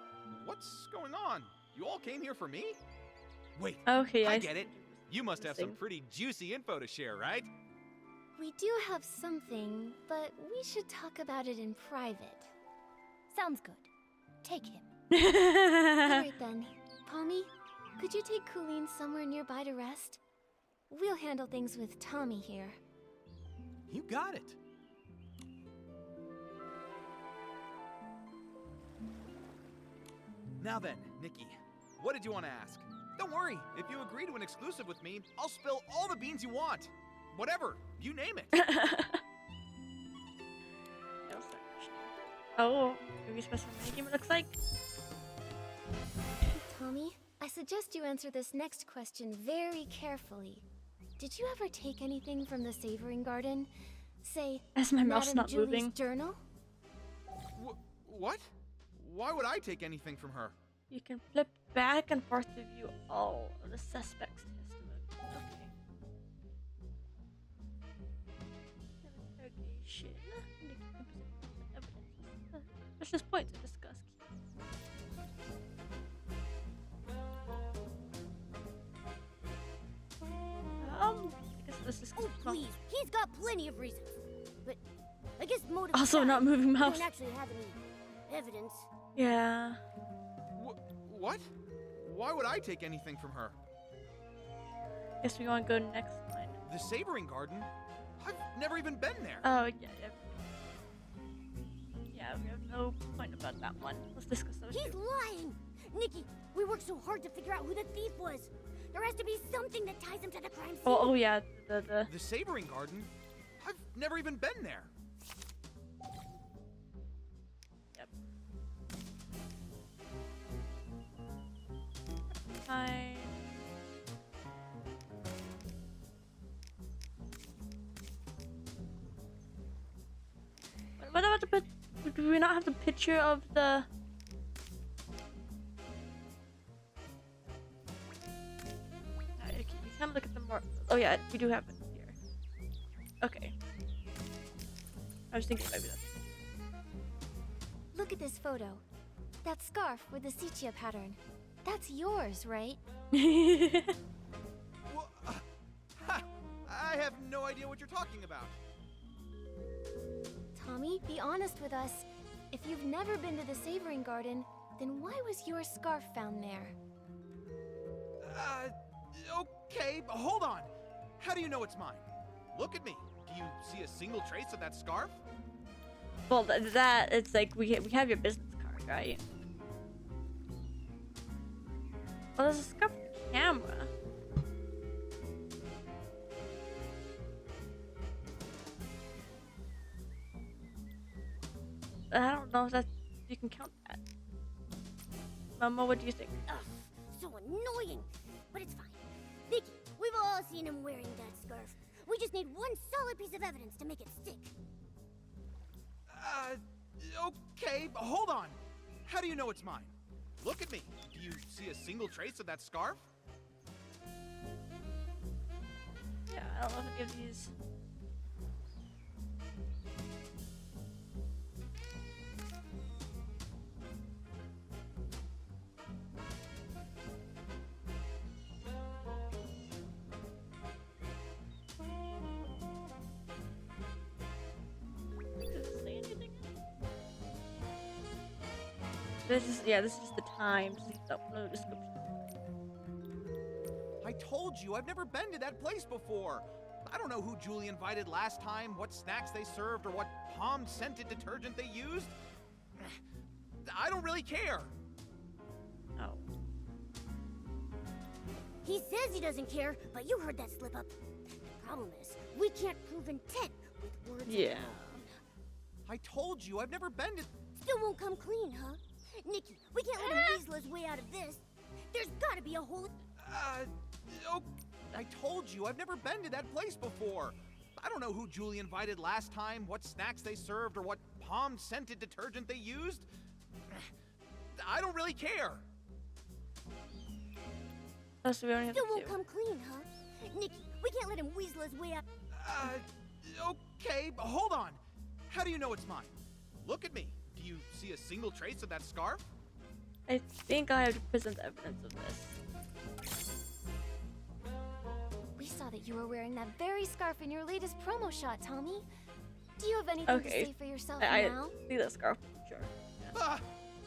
what's going on? You all came here for me? Wait, Okay, I get it. You must have some pretty juicy info to share, right? We do have something, but we should talk about it in private. Sounds good. Take him. Alright then. Palmy, could you take Colleen somewhere nearby to rest? We'll handle things with Tommy here. You got it. Now then, Nikki, what did you want to ask? Don't worry, if you agree to an exclusive with me, I'll spill all the beans you want. Whatever, you name it. Oh, are we supposed to make him? It looks like. Tommy, I suggest you answer this next question very carefully. Did you ever take anything from the Savoring Garden? Say, As my mouth's Madame not Julie's moving. journal? What? Why would I take anything from her? You can flip back and forth to view all of the suspect's testament. Okay. Interrogation. Evidence. Let's just point to discuss. I guess this is. Oh, please. He's got plenty of reasons. But I guess motive Also aside, not moving we mouse. don't actually have any evidence. Yeah. What? Why would I take anything from her? Guess we want to go next line. The Savoring Garden? I've never even been there. Oh, yeah. Yeah, we have no point about that one. Let's discuss those He's two. lying! Nikki, we worked so hard to figure out who the thief was. There has to be something that ties him to the crime scene. Oh yeah, the Savoring Garden? I've never even been there. Yep. Fine. What about the do we not have the picture of the okay, you can look at the more. Oh yeah, we do have it here. Okay. I was thinking maybe that's Look at this photo. That scarf with the sepia pattern. That's yours, right? I have no idea what you're talking about. Tommy, be honest with us. If you've never been to the Savoring Garden, then why was your scarf found there? Okay, but hold on. How do you know it's mine? Look at me. Do you see a single trace of that scarf? well, that it's like we have your business card, right? Well, there's a scuff camera. I don't know if that you can count that. Mama, what do you think? Ugh, so annoying. But it's fine. Nikki, we've all seen him wearing that scarf. We just need one solid piece of evidence to make it stick. Okay, but hold on. How do you know it's mine? Look at me. Do you see a single trace of that scarf? Yeah, I don't know if any of these. This is the time. Just no description. I told you, I've never been to that place before. I don't know who Julie invited last time, what snacks they served, or what palm-scented detergent they used. I don't really care. Oh. He says he doesn't care, but you heard that slip up. The problem is, we can't prove intent with words. Yeah. I told you, I've never been to... Still won't come clean, huh? Nikki, we can't let him weasel his way out of this. There's gotta be a hole... Oh, I told you, I've never been to that place before. I don't know who Julie invited last time, what snacks they served, or what palm-scented detergent they used. I don't really care. Oh, so we only have Still two. won't come clean, huh? Nikki, we can't let him weasel his way out... Okay, but hold on. How do you know it's mine? Look at me. Do you see a single trace of that scarf? I think I have to present evidence of this. We saw that you were wearing that very scarf in your latest promo shot, Tommy. Do you have anything to Okay. say for yourself I now? see that scarf. Sure. Yeah.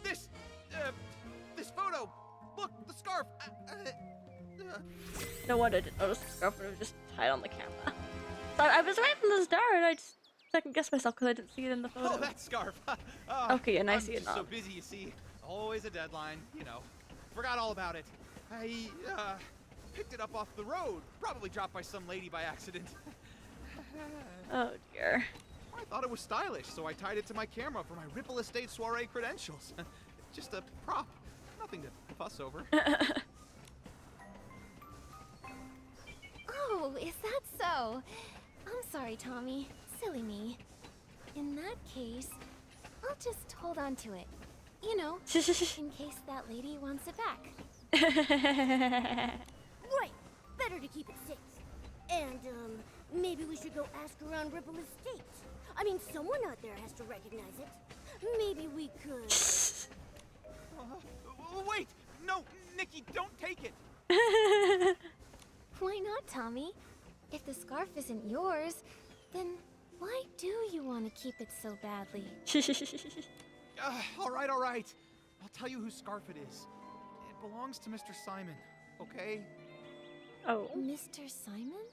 This photo. Look, the scarf. No wonder I didn't notice the scarf when it was just tied on the camera. So I was right from the start. I just second guessed myself because I didn't see it in the photo. Oh, that scarf. Okay, and I see it I'm now. so busy, you see. Always a deadline, you know. Forgot all about it. I picked it up off the road. Probably dropped by some lady by accident. Oh dear. I thought it was stylish, so I tied it to my camera for my Ripple Estate soiree credentials. Just a prop. Nothing to fuss over. Oh, is that so? I'm sorry, Tommy. Silly me. In that case, I'll just hold on to it. You know, in case that lady wants it back. Right! Better to keep it safe. And, maybe we should go ask around Ripple Estate. I mean, someone out there has to recognize it. Maybe we could... Wait! No, Nikki, don't take it! Why not, Tommy? If the scarf isn't yours, then why do you want to keep it so badly? All right. I'll tell you whose scarf it is. It belongs to Mr. Simon, okay? Oh. Mr. Simon?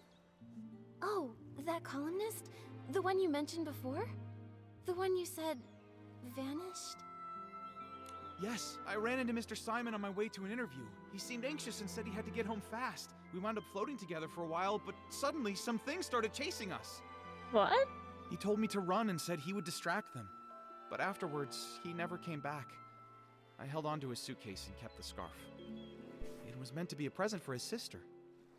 Oh, that columnist? The one you mentioned before? The one you said vanished? Yes, I ran into Mr. Simon on my way to an interview. He seemed anxious and said he had to get home fast. We wound up floating together for a while, but suddenly some things started chasing us. What? He told me to run and said he would distract them. But afterwards, he never came back. I held onto his suitcase and kept the scarf. It was meant to be a present for his sister.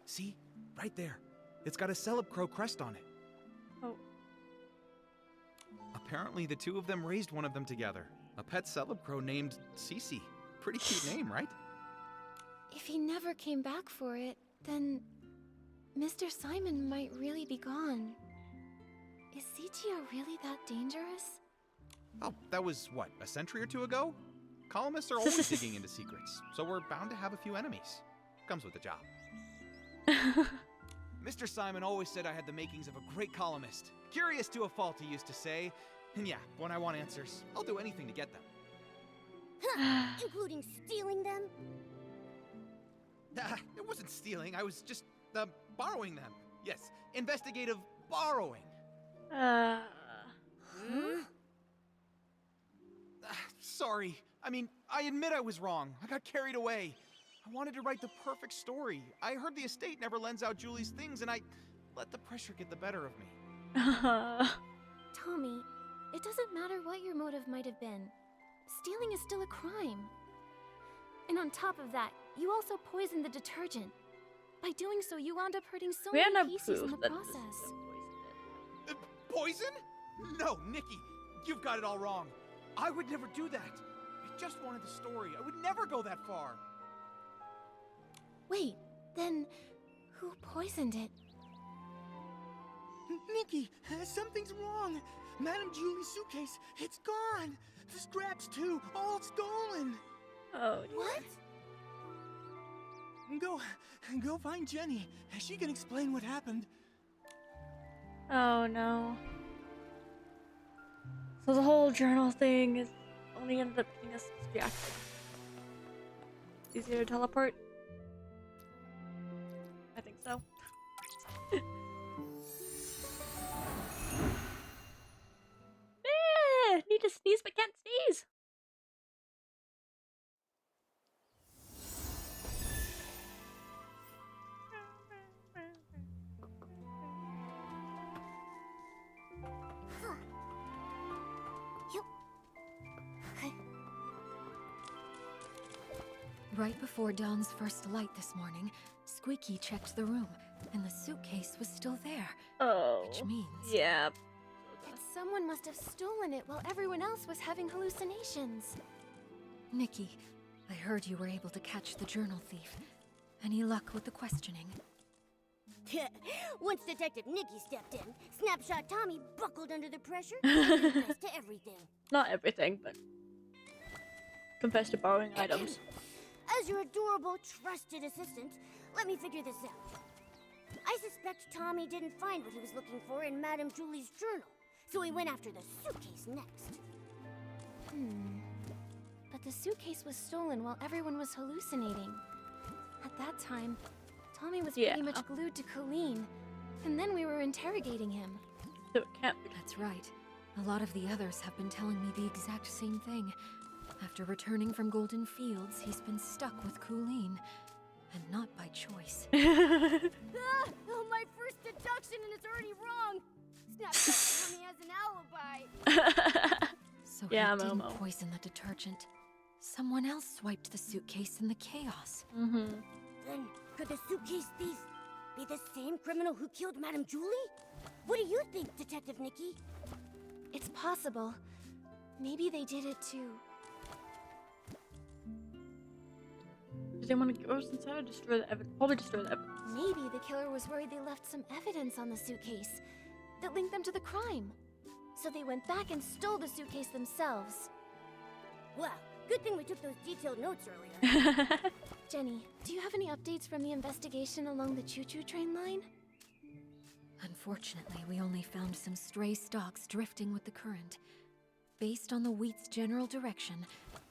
See? Right there. It's got a Celeb Crow crest on it. Oh. Apparently, the two of them raised one of them together. A pet Celeb Crow named Cece. Pretty cute name, right? If he never came back for it, then Mr. Simon might really be gone. Is CTO really that dangerous? Oh, that was, what, a century or two ago? Columnists are always digging into secrets, so we're bound to have a few enemies. Comes with the job. Mr. Simon always said I had the makings of a great columnist. Curious to a fault, he used to say. And yeah, when I want answers, I'll do anything to get them. Including stealing them? It wasn't stealing, I was just, borrowing them. Yes, investigative borrowing. Huh? Sorry. I mean, I admit I was wrong. I got carried away. I wanted to write the perfect story. I heard the estate never lends out Julie's things, and I let the pressure get the better of me. Tommy, it doesn't matter what your motive might have been. Stealing is still a crime. And on top of that, you also poisoned the detergent. By doing so, you wound up hurting so We had no many pieces in the proof that process. Poison? No, Nikki, you've got it all wrong. I would never do that. I just wanted the story. I would never go that far. Wait, then who poisoned it? Nikki, something's wrong. Madame Julie's suitcase, it's gone. The scraps too, all stolen. Oh. What? Go find Jenny. She can explain what happened. Oh no. So the whole journal thing is. Oh Only ended up getting us distracted. Easier to teleport? I think so. Need to sneeze but can't sneeze. Right before Dawn's first light this morning, Squeaky checked the room, and the suitcase was still there. Oh. Which means... Yeah. Someone must have stolen it while everyone else was having hallucinations. Nikki, I heard you were able to catch the journal thief. Any luck with the questioning? Once Detective Nikki stepped in, Snapshot Tommy buckled under the pressure and confessed to everything. Not everything, but confessed to borrowing items. As your adorable, trusted assistant, let me figure this out. I suspect Tommy didn't find what he was looking for in Madame Julie's journal, so he went after the suitcase next. But the suitcase was stolen while everyone was hallucinating. At that time, Tommy was pretty much glued to Colleen, and then we were interrogating him. So it can't be. That's right. A lot of the others have been telling me the exact same thing. After returning from Golden Fields, he's been stuck with Colleen. And not by choice. Oh, my first deduction and it's already wrong! Snapshot Tommy has an alibi! So he didn't poison the detergent. Someone else swiped the suitcase in the chaos. Then, could the suitcase thief be the same criminal who killed Madame Julie? What do you think, Detective Nikki? It's possible. Maybe they did it too. Did they want to go inside or destroy the evidence? Probably destroy the evidence. Maybe the killer was worried they left some evidence on the suitcase that linked them to the crime. So they went back and stole the suitcase themselves. Well, good thing we took those detailed notes earlier. Jenny, do you have any updates from the investigation along the choo-choo train line? Unfortunately, we only found some stray stalks drifting with the current. Based on the wheat's general direction,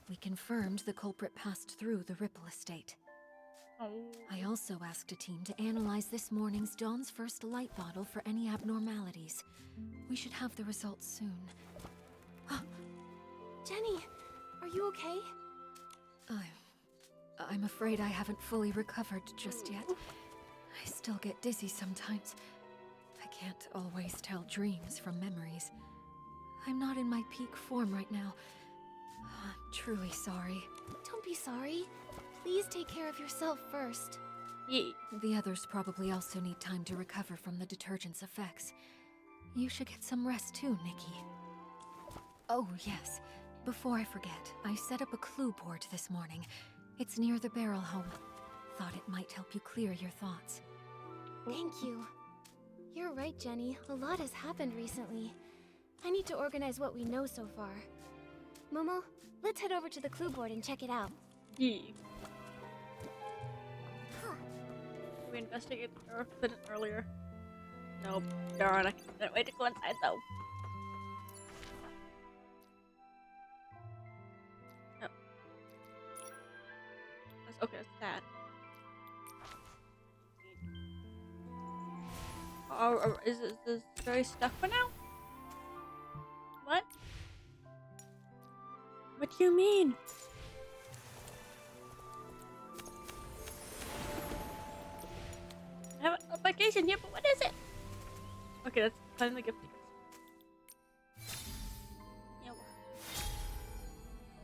we confirmed the culprit passed through the Ripple estate. I also asked a team to analyze this morning's Dawn's first light bottle for any abnormalities. We should have the results soon. Jenny, are you okay? I'm afraid I haven't fully recovered just yet. I still get dizzy sometimes. I can't always tell dreams from memories. I'm not in my peak form right now. I'm truly sorry. Don't be sorry. Please take care of yourself first. Yeah. The others probably also need time to recover from the detergent's effects. You should get some rest too, Nikki. Oh, yes. Before I forget, I set up a clue board this morning. It's near the barrel home. Thought it might help you clear your thoughts. Thank you. You're right, Jenny. A lot has happened recently. I need to organize what we know so far. Momo, let's head over to the clue board and check it out. Yeah. We investigated the accident earlier. Nope. Darn, I can't wait to go inside though. Oh. Okay, that's that. Is this very stuck for now? What? What do you mean? I have an application here, but what is it? Okay, that's finally the gift tickets.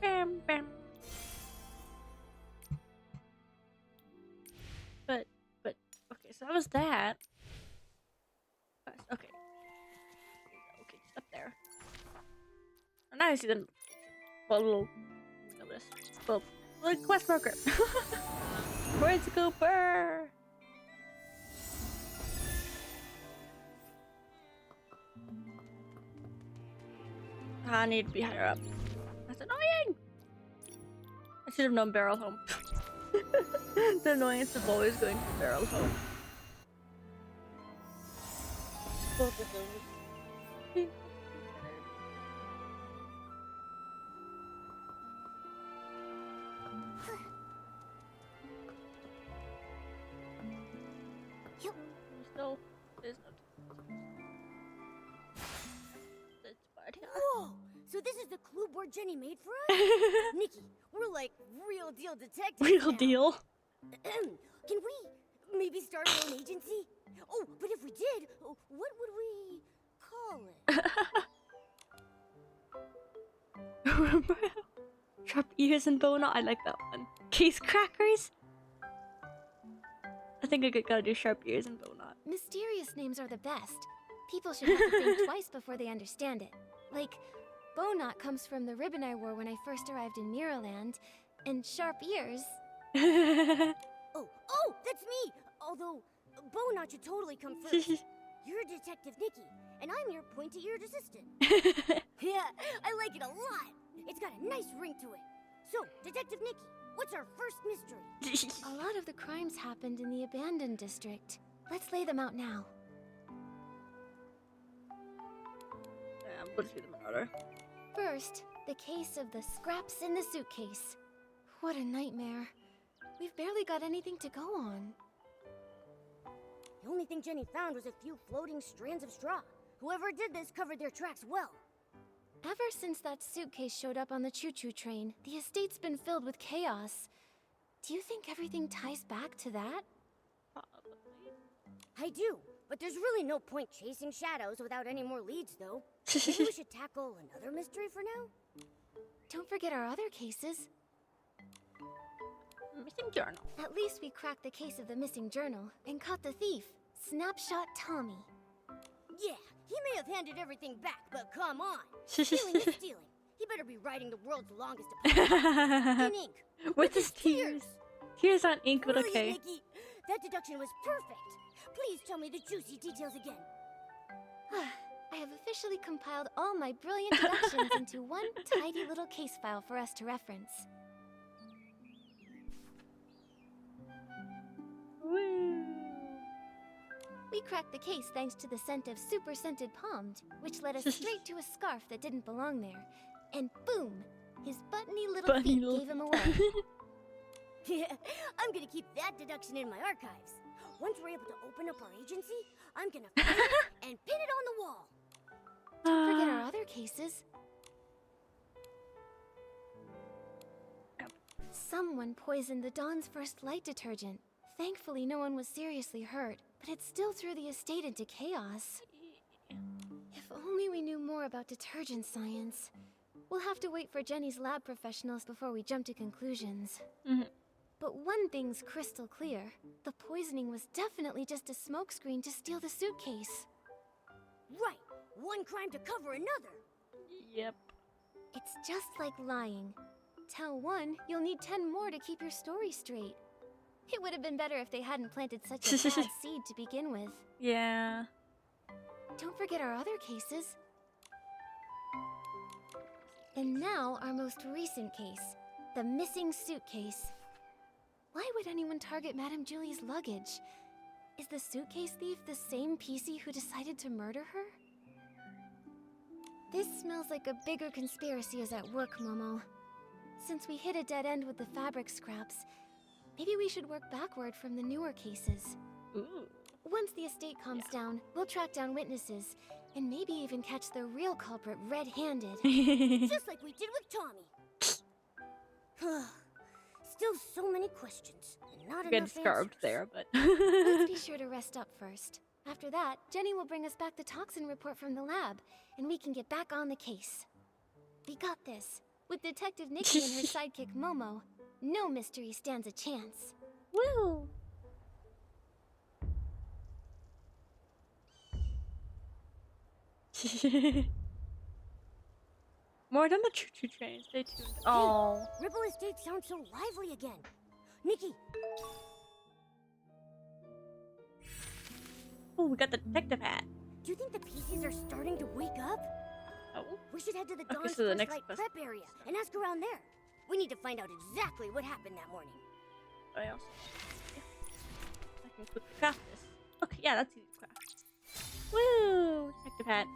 Bam, bam. But, okay, so that was that. Okay. Okay, just up there. And now I see the little notice. Well, quest marker. Where's Cooper? I need to be higher up. That's annoying! I should have known Barrel Home. The annoyance of always going to Barrel Home. Both of those. still, there's no. That's bad. Whoa! So this is the clue board Jenny made for us? Nikki, we're like real deal detectives Real now. deal. Can we maybe start our own agency? Oh, but if we did, what would we call it? Remember? Sharp ears and bone. I like that one. Case crackers. I think I gotta do sharp ears and bone. Mysterious names are the best. People should have to think twice before they understand it. Like, Bowknot comes from the ribbon I wore when I first arrived in Mirrorland, and sharp ears. Oh, that's me! Although, Bowknot should totally come first. You're Detective Nikki, and I'm your pointy-eared assistant. Yeah, I like it a lot. It's got a nice ring to it. So, Detective Nikki, what's our first mystery? A lot of the crimes happened in the abandoned district. Let's lay them out now. Yeah, we'll do them in order. First, the case of the scraps in the suitcase. What a nightmare. We've barely got anything to go on. The only thing Jenny found was a few floating strands of straw. Whoever did this covered their tracks well. Ever since that suitcase showed up on the choo-choo train, the estate's been filled with chaos. Do you think everything ties back to that? I do, but there's really no point chasing shadows without any more leads, though. Maybe we should tackle another mystery for now? Don't forget our other cases. Missing journal. At least we cracked the case of the missing journal and caught the thief, Snapshot Tommy. Yeah, he may have handed everything back, but come on. Stealing is stealing. He better be writing the world's longest apology. In ink. With his tears. Tears on ink, but Brilliant, okay. Nikki. That deduction was perfect. Please tell me the juicy details again. I have officially compiled all my brilliant deductions into one tidy little case file for us to reference. Woo. We cracked the case thanks to the scent of super scented Pommed, which led us straight to a scarf that didn't belong there. And boom! His buttony little feet gave him away. Yeah, I'm gonna keep that deduction in my archives. Once we're able to open up our agency, I'm gonna frame it and pin it on the wall. Don't forget our other cases. Someone poisoned the Dawn's first light detergent. Thankfully, no one was seriously hurt, but it still threw the estate into chaos. If only we knew more about detergent science. We'll have to wait for Jenny's lab professionals before we jump to conclusions. But one thing's crystal clear. The poisoning was definitely just a smokescreen to steal the suitcase. Right. One crime to cover another. Yep. It's just like lying. Tell one, you'll need 10 more to keep your story straight. It would have been better if they hadn't planted such a bad seed to begin with. Yeah. Don't forget our other cases. And now our most recent case, the missing suitcase. Why would anyone target Madame Julie's luggage? Is the suitcase thief the same PC who decided to murder her? This smells like a bigger conspiracy is at work, Momo. Since we hit a dead end with the fabric scraps, maybe we should work backward from the newer cases. Ooh. Once the estate calms down, we'll track down witnesses, and maybe even catch the real culprit red-handed. Just like we did with Tommy. Still so many questions, and not Getting enough starved answers. there, but... Let's be sure to rest up first. After that, Jenny will bring us back the toxin report from the lab, and we can get back on the case. We got this. With Detective Nikki and her sidekick Momo, no mystery stands a chance. Woo! More than the choo-choo train. Stay tuned. Oh. Ripple Estate sounds so lively again. Nikki! Oh, we got the detective hat. Do you think the PCs are starting to wake up? Oh. We should head to the Okay, Dawn's so the first next light question. prep area and ask around there. We need to find out exactly what happened that morning. I also... I can quickly craft this. Okay, yeah, that's easy to craft. Woo! Detective hat.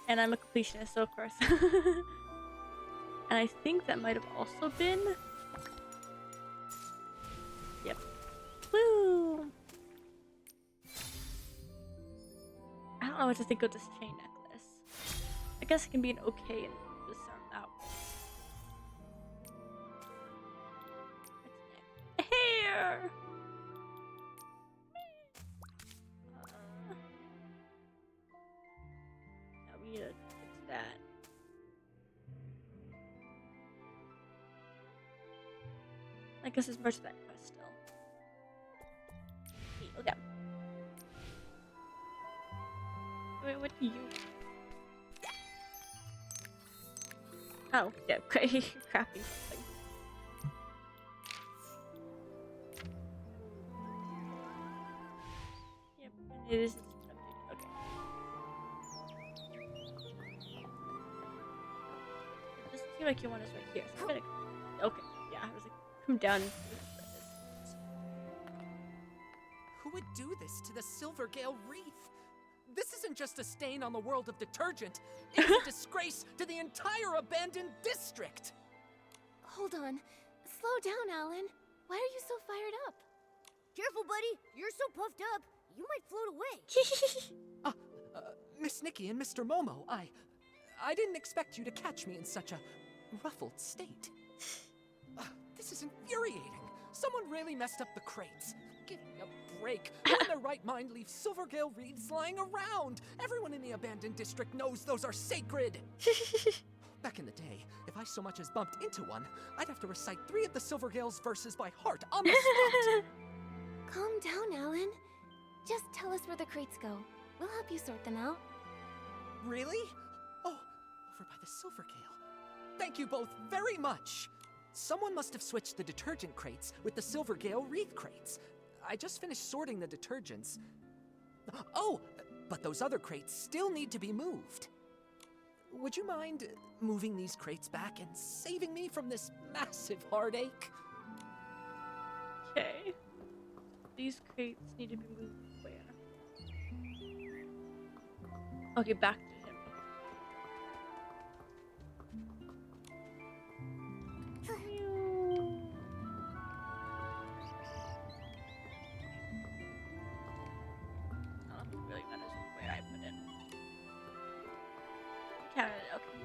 And I'm a completionist, so of course. And I think that might have also been... Yep. Woo! Oh, it's a think of this chain necklace. I guess it can be an okay in this outfit. Hair. Now we need to fix that. I guess there's much of that quest still. Hey, look out. Wait, what do you? Oh, yeah, crafting something. Yep, it is updated. Okay. It doesn't seem like you want us right here. So I'm gonna. Okay, yeah, I was like, come down. Who would do this to the Silvergale Wreath? This isn't just a stain on the world of detergent. It's a disgrace to the entire abandoned district. Hold on. Slow down, Alan. Why are you so fired up? Careful, buddy. You're so puffed up, you might float away. Miss Nikki and Mr. Momo, I didn't expect you to catch me in such a ruffled state. This is infuriating. Someone really messed up the crates. Give me a break. Who in their right mind leaves Silvergale wreaths lying around? Everyone in the abandoned district knows those are sacred. Back in the day, if I so much as bumped into one, I'd have to recite 3 of the Silvergale's verses by heart on the spot. Calm down, Alan. Just tell us where the crates go. We'll help you sort them out. Really? Oh, over by the Silvergale. Thank you both very much. Someone must have switched the detergent crates with the Silvergale wreath crates. I just finished sorting the detergents. Oh, but those other crates still need to be moved. Would you mind moving these crates back and saving me from this massive heartache? Okay. These crates need to be moved where? Okay, back to him. I don't think it really matters where I put it. Counted it, okay.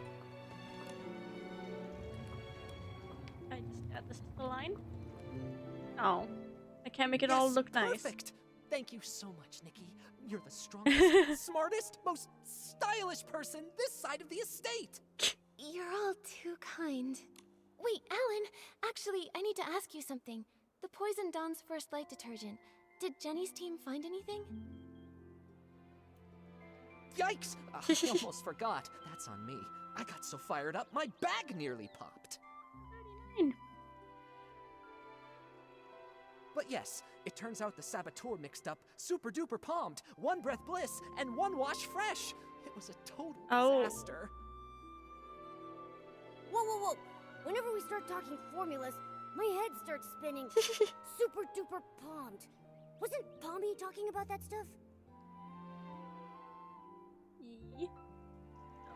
I just add this to the line. Oh. I can't make it all look nice. Perfect. Thank you so much, Nikki. You're the strongest, smartest, most stylish person this side of the estate. You're all too kind. Wait, Alan, actually, I need to ask you something. The Poison Dawn's first light detergent. Did Jenny's team find anything? Yikes! I almost forgot. That's on me. I got so fired up, my bag nearly popped. 39. But yes, it turns out the saboteur mixed up Super Duper Palmed, One Breath Bliss, and One Wash Fresh. It was a total disaster. Whoa, whoa, whoa. Whenever we start talking formulas, my head starts spinning. Super duper palmed. Wasn't Palmy talking about that stuff? Yeah.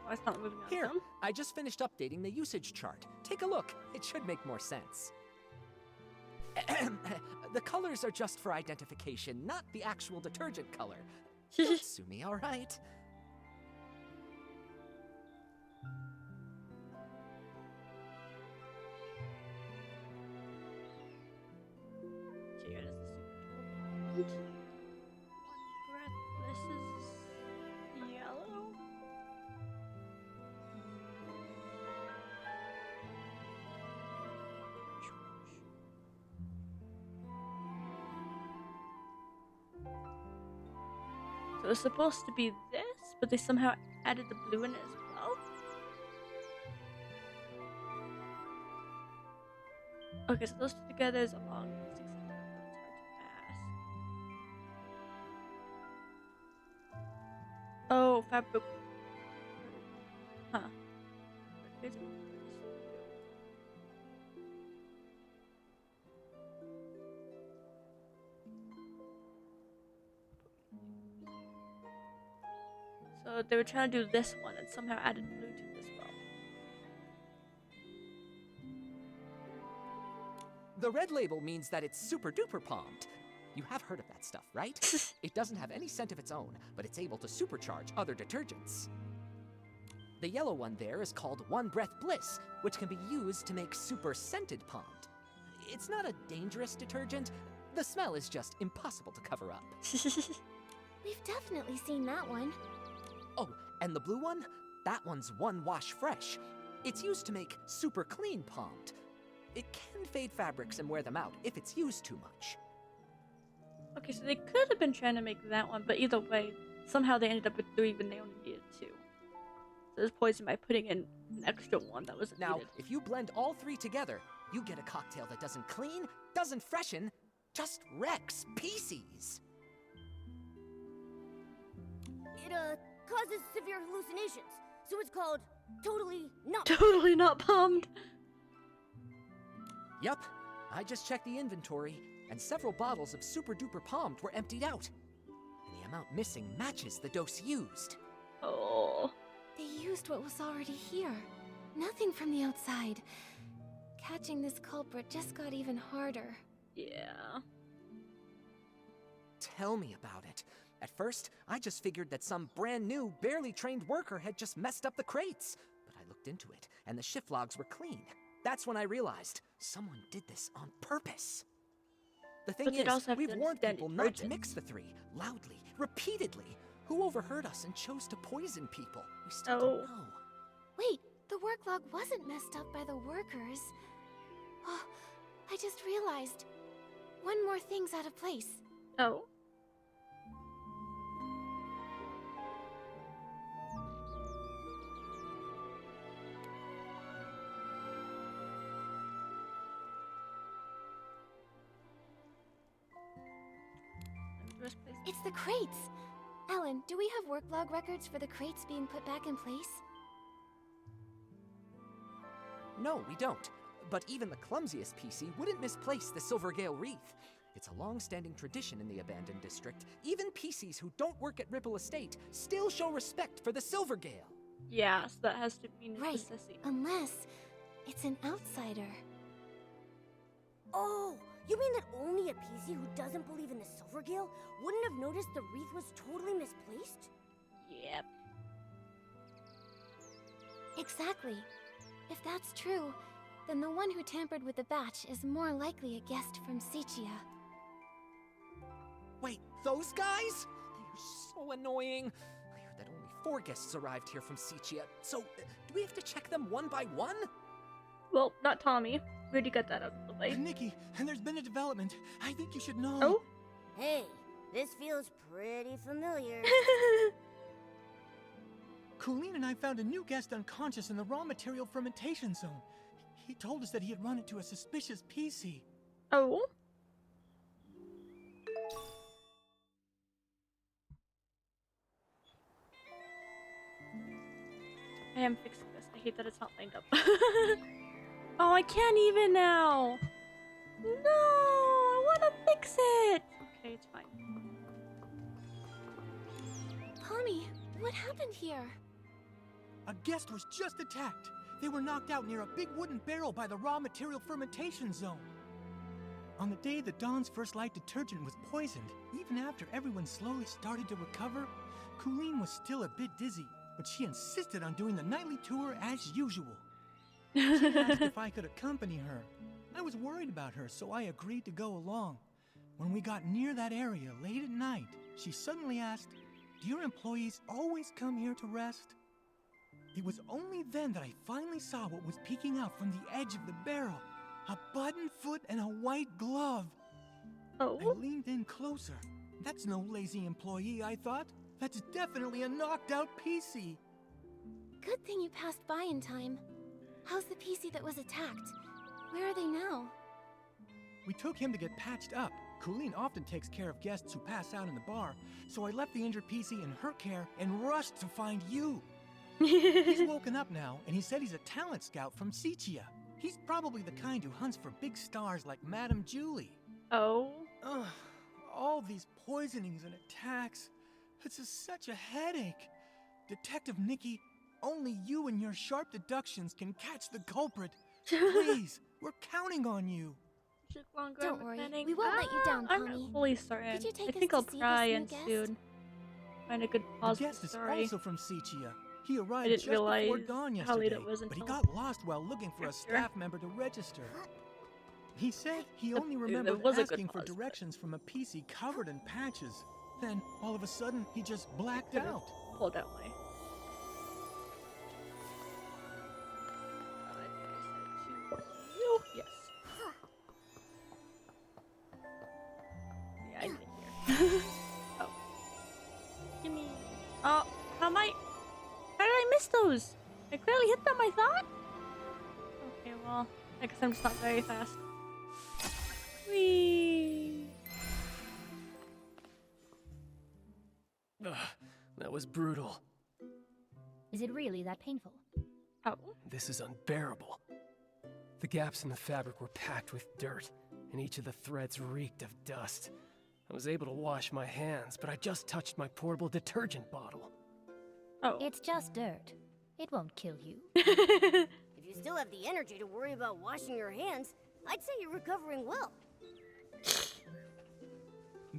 Oh, it's not moving on. Here, I just finished updating the usage chart. Take a look. It should make more sense. The colors are just for identification, not the actual detergent color. Don't sue me, all right? Okay, what is the super palmed? One breath bliss is yellow. So it's supposed to be this, but they somehow added the blue in it as well. Okay, so those two together is a long 6 seconds. It's hard to pass. Oh, fabric. Huh. So they were trying to do this one and somehow added blue to it as well. The red label means that it's super duper palmed. You have heard of that stuff, right? It doesn't have any scent of its own, but it's able to supercharge other detergents. The yellow one there is called One Breath Bliss, which can be used to make super scented Pommed. It's not a dangerous detergent. The smell is just impossible to cover up. We've definitely seen that one. Oh, and the blue one? That one's One Wash Fresh. It's used to make super clean Pommed. It can fade fabrics and wear them out if it's used too much. Okay, so they could have been trying to make that one, but either way, somehow they ended up with 3 when they only needed 2. So it was poisoned by putting in an extra one that wasn't Now, needed. if you blend all 3 together, you get a cocktail that doesn't clean, doesn't freshen, just wrecks PCs. It, causes severe hallucinations, so it's called totally not. Totally not Pommed. Yup, I just checked the inventory, and several bottles of Super Duper Pommed were emptied out. And the amount missing matches the dose used. Oh. They used what was already here. Nothing from the outside. Catching this culprit just got even harder. Yeah. Tell me about it. At first, I just figured that some brand new, barely trained worker had just messed up the crates. But I looked into it, and the shift logs were clean. That's when I realized someone did this on purpose. The thing is, we've warned people not to mix the 3, loudly, repeatedly. Who overheard us and chose to poison people? We still don't know. Wait, the work log wasn't messed up by the workers. Oh, I just realized. One more thing's out of place. Oh. It's the crates! Alan, do we have work log records for the crates being put back in place? No, we don't. But even the clumsiest PC wouldn't misplace the Silvergale wreath. It's a long-standing tradition in the abandoned district. Even PCs who don't work at Ripple Estate still show respect for the Silvergale. Yeah, so that has to mean right, necessity. Unless it's an outsider. Oh, you mean that only a PC who doesn't believe in the Silvergale wouldn't have noticed the wreath was totally misplaced? Yep. Exactly. If that's true, then the one who tampered with the batch is more likely a guest from Sichia. Wait, those guys? They are so annoying. I heard that only 4 guests arrived here from Sichia, so do we have to check them one by one? Well, not Tommy. We already got that out of the way. Nikki, and there's been a development. I think you should know. Oh? Hey, this feels pretty familiar. Colleen and I found a new guest unconscious in the raw material fermentation zone. He told us that he had run into a suspicious PC. Oh? I am fixing this. I hate that it's not lined up. Oh, I can't even now. No, I want to fix it. Okay, it's fine. Tommy, what happened here? A guest was just attacked. They were knocked out near a big wooden barrel by the raw material fermentation zone. On the day that Dawn's First Light detergent was poisoned, even after everyone slowly started to recover, Colleen was still a bit dizzy, but she insisted on doing the nightly tour as usual. She asked if I could accompany her. I was worried about her, so I agreed to go along. When we got near that area late at night, she suddenly asked, "Do your employees always come here to rest?" It was only then that I finally saw what was peeking out from the edge of the barrel. A button foot and a white glove. Oh? I leaned in closer. That's no lazy employee, I thought. That's definitely a knocked out PC. Good thing you passed by in time. How's the PC that was attacked? Where are they now? We took him to get patched up. Colleen often takes care of guests who pass out in the bar, so I left the injured PC in her care and rushed to find you. He's woken up now, and he said he's a talent scout from Sichia. He's probably the kind who hunts for big stars like Madame Julie. Oh? Ugh, all these poisonings and attacks. It's such a headache. Detective Nikki, only you and your sharp deductions can catch the culprit. Please, we're counting on you. Took longer Don't on worry, planning. we won't let you down, I'm Tommy. not fully certain. Could you take I us think to I'll see try this new and guest? soon find a good The positive guest is story. also from Sichia. He I arrived didn't just before realize dawn how late yesterday, it was but he until got lost while looking for a after. staff member to register. He said he only There remembered was a good asking for pause, but directions from a PC covered in patches. Then, all of a sudden, he just blacked could've out. pulled out my. I think I said to you. Yes. Yeah, I did here. Oh. Give me. Oh, how am I? How did I miss those? I clearly hit them, I thought. Okay, well, I guess I'm just not very fast. Whee! Ugh, that was brutal. Is it really that painful? Oh. This is unbearable. The gaps in the fabric were packed with dirt, and each of the threads reeked of dust. I was able to wash my hands, but I just touched my portable detergent bottle. Oh. It's just dirt. It won't kill you. If you still have the energy to worry about washing your hands, I'd say you're recovering well.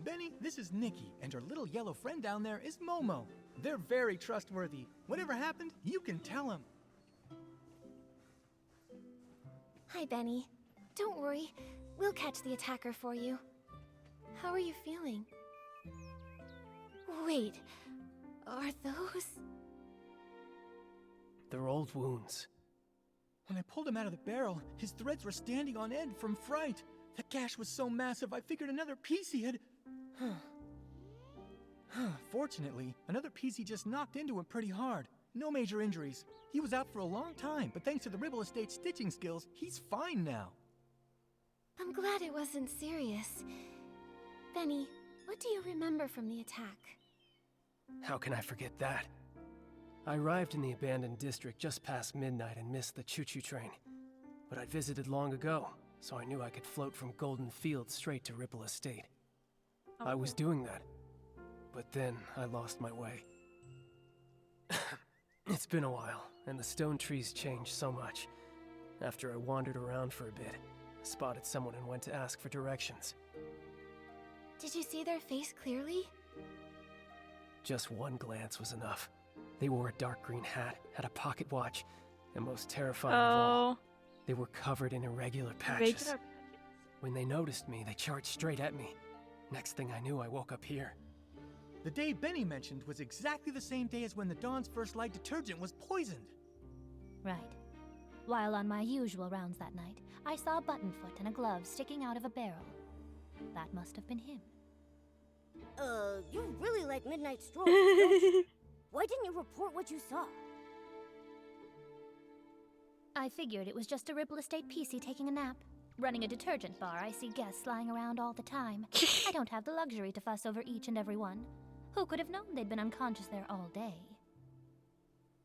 Benny, this is Nikki, and her little yellow friend down there is Momo. They're very trustworthy. Whatever happened, you can tell them. Hi, Benny. Don't worry, we'll catch the attacker for you. How are you feeling? Wait, are those? They're old wounds. When I pulled him out of the barrel, his threads were standing on end from fright. The gash was so massive, I figured another PC had... Fortunately, another PC just knocked into him pretty hard. No major injuries. He was out for a long time, but thanks to the Ribble Estate stitching skills, he's fine now. I'm glad it wasn't serious. Benny, what do you remember from the attack? How can I forget that? I arrived in the abandoned district just past midnight and missed the choo-choo train. But I'd visited long ago, so I knew I could float from Golden Field straight to Ripple Estate. I was doing that, but then I lost my way. It's been a while, and the stone trees changed so much. After I wandered around for a bit, I spotted someone and went to ask for directions. Did you see their face clearly? Just one glance was enough. They wore a dark green hat, had a pocket watch, and most terrifying of all, they were covered in irregular patches. When they noticed me, they charged straight at me. Next thing I knew, I woke up here. The day Benny mentioned was exactly the same day as when the Dawn's First Light detergent was poisoned. Right. While on my usual rounds that night, I saw a button foot and a glove sticking out of a barrel. That must have been him. You really like midnight strolls, don't you? Why didn't you report what you saw? I figured it was just a Ripple Estate PC taking a nap. Running a detergent bar, I see guests lying around all the time. I don't have the luxury to fuss over each and every one. Who could have known they'd been unconscious there all day?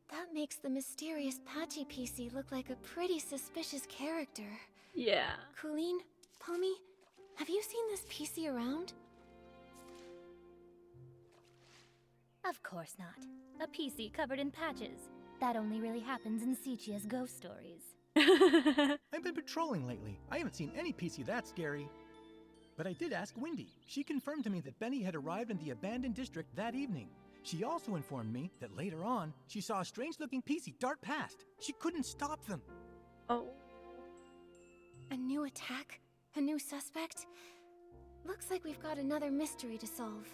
That makes the mysterious Patchy PC look like a pretty suspicious character. Yeah. Colleen, Pommy, have you seen this PC around? Of course not. A PC covered in patches. That only really happens in Sichia's ghost stories. I've been patrolling lately. I haven't seen any PC that scary. But I did ask Wendy. She confirmed to me that Benny had arrived in the abandoned district that evening. She also informed me that later on, she saw a strange-looking PC dart past. She couldn't stop them. Oh. A new attack? A new suspect? Looks like we've got another mystery to solve.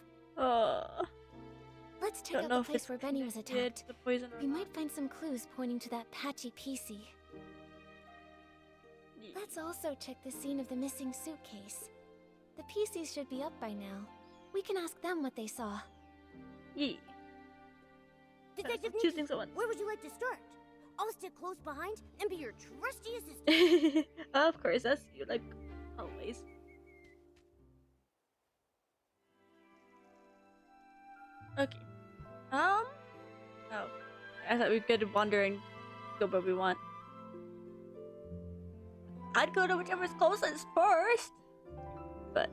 Let's check out the place where Benny was attacked. We might find some clues pointing to that Patchy PC. Let's also check the scene of the missing suitcase. The PCs should be up by now. We can ask them what they saw. Yeah. Detective Two Nikki, things at once. where would you like to start? I'll stick close behind and be your trusty assistant. Of course, that's you, like, always. Okay. Oh. I thought we could wander and go where we want. I'd go to whichever's closest first. But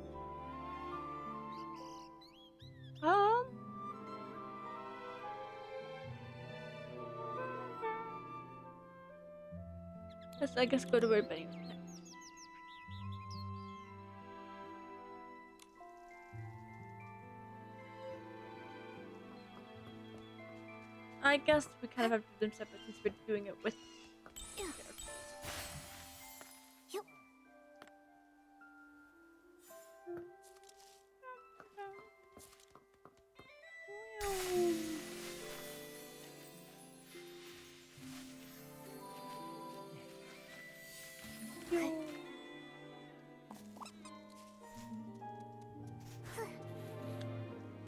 let's, I guess, go to where Benny went. I guess we kind of have to do them separate since we're doing it with.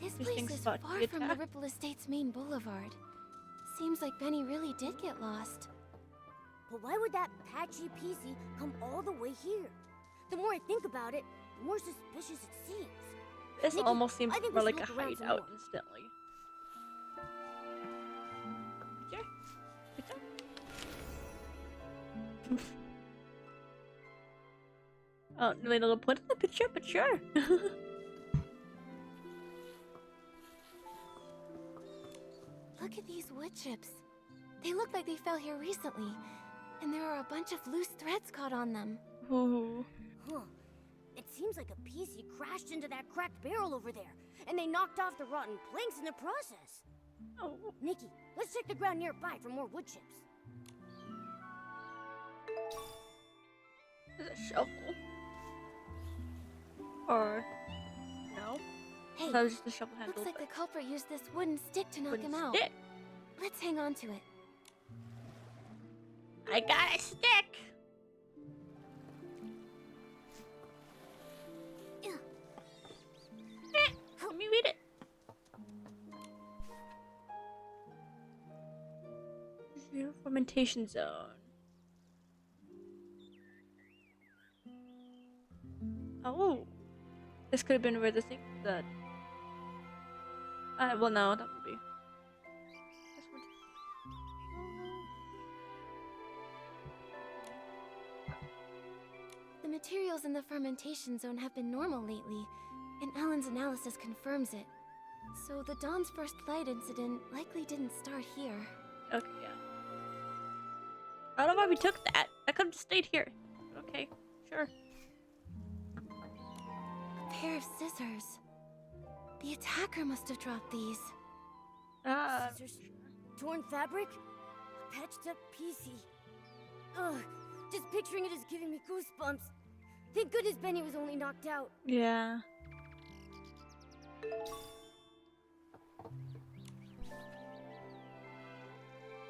This Interesting place is spot to far be from the attacked. Ripple Estate's main boulevard. Seems like Benny really did get lost. But why would that patchy PC come all the way here? The more I think about it, the more suspicious it seems. This Nikki, almost seems I think we more should like a look around some hideout more. instantly. Picture? Picture? Oh, really little put in the picture, but sure. Look at these wood chips. They look like they fell here recently, and there are a bunch of loose threads caught on them. Ooh. Huh. It seems like a PC crashed into that cracked barrel over there, and they knocked off the rotten planks in the process. Oh. Nikki, let's check the ground nearby for more wood chips. Is it a shovel? Or no? Hey, That was just a shovel handle. looks like the culprit used this wooden stick to knock wooden him out. stick. Let's hang on to it. I got a stick. Let me read it. Zero fermentation zone. Oh, this could have been where the thing that. Well, no, that would be. This one. The materials in the fermentation zone have been normal lately, and Alan's analysis confirms it. So the Dawn's first light incident likely didn't start here. Okay, yeah. I don't know why we took that. I could have just stayed here. Okay, sure. A pair of scissors. The attacker must have dropped these. Scissors, torn fabric, patched up PC. Ugh, just picturing it is giving me goosebumps. Thank goodness Benny was only knocked out. Yeah.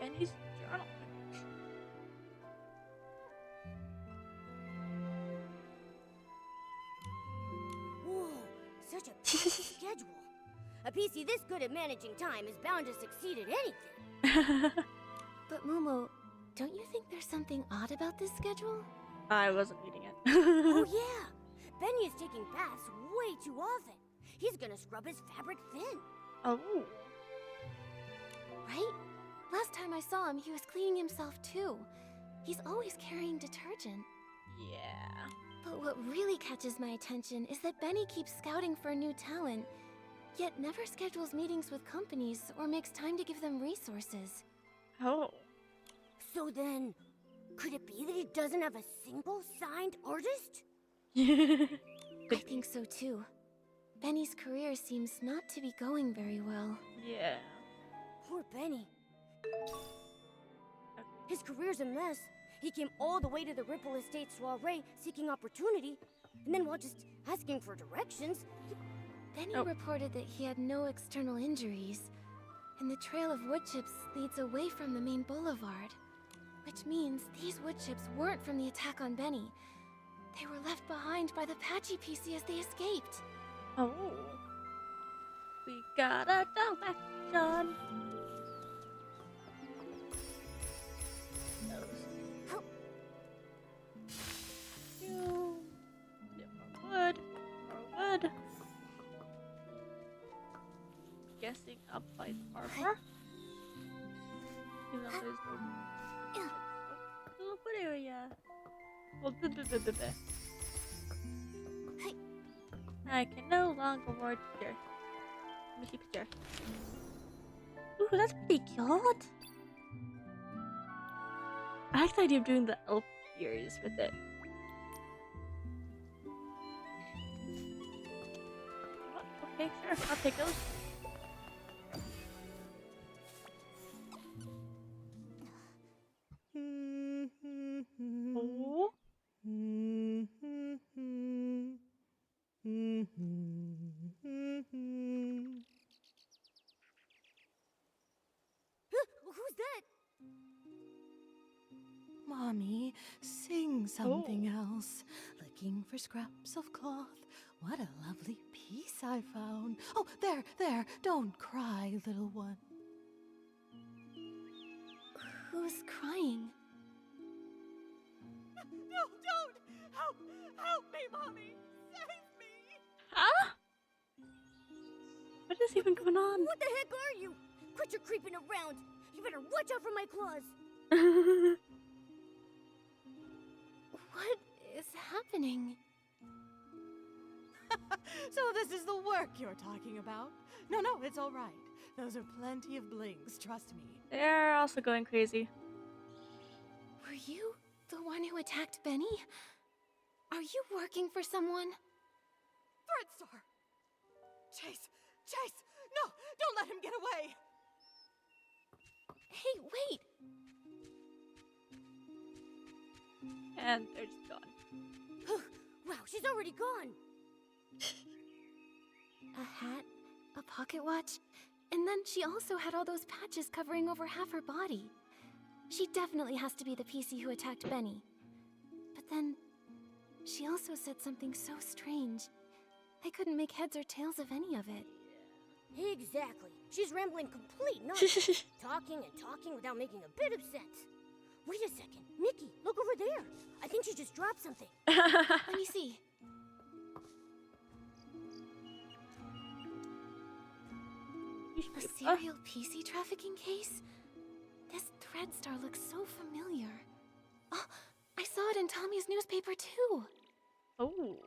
Benny's journal. Whoa, such a busy schedule. A PC this good at managing time is bound to succeed at anything. But Momo, don't you think there's something odd about this schedule? I wasn't reading it. Oh yeah, Benny is taking baths way too often. He's gonna scrub his fabric thin. Oh. Right? Last time I saw him, he was cleaning himself too. He's always carrying detergent. Yeah. But what really catches my attention is that Benny keeps scouting for new talent, yet never schedules meetings with companies or makes time to give them resources. Oh. So then, could it be that he doesn't have a single signed artist? I think so too. Benny's career seems not to be going very well. Yeah. Poor Benny. His career's a mess. He came all the way to the Ripple Estate soiree seeking opportunity, and then while just asking for directions, Benny reported that he had no external injuries, and the trail of wood chips leads away from the main boulevard. Which means these wood chips weren't from the attack on Benny. They were left behind by the Patchy PC as they escaped. Oh. We gotta go back, John. Help. You. Get more wood. More wood. Guessing up by the arbor. Even though there's no little wood area. Well, I can no longer ward here. Let me see picture. Ooh, that's pretty cute. I like the idea of doing the elf ears with it. Oh, okay, sure, I'll take those. Oh. Who's that? Mommy, sing something Oh. else. Looking for scraps of cloth. What a lovely piece I found. Oh, there. Don't cry, little one. Who's crying? No, don't! Help me, Mommy! Save me! Huh? What is even going on? What the heck are you? Quit your creeping around. You better watch out for my claws. What is happening? So this is the work you're talking about? No, it's all right. Those are plenty of blings, trust me. They're also going crazy. Were you the one who attacked Benny? Are you working for someone? Threadstar! Chase! No, don't let him get away! Hey, wait! And they're just gone. Wow, she's already gone. A hat, a pocket watch, and then she also had all those patches covering over half her body. She definitely has to be the PC who attacked Benny. But then, she also said something so strange. I couldn't make heads or tails of any of it. Exactly. She's rambling complete nonsense. Talking and talking without making a bit of sense. Wait a second. Nikki, look over there. I think she just dropped something. Let me see. A serial PC trafficking case? This Threadstar looks so familiar. Oh, I saw it in Tommy's newspaper too. Oh.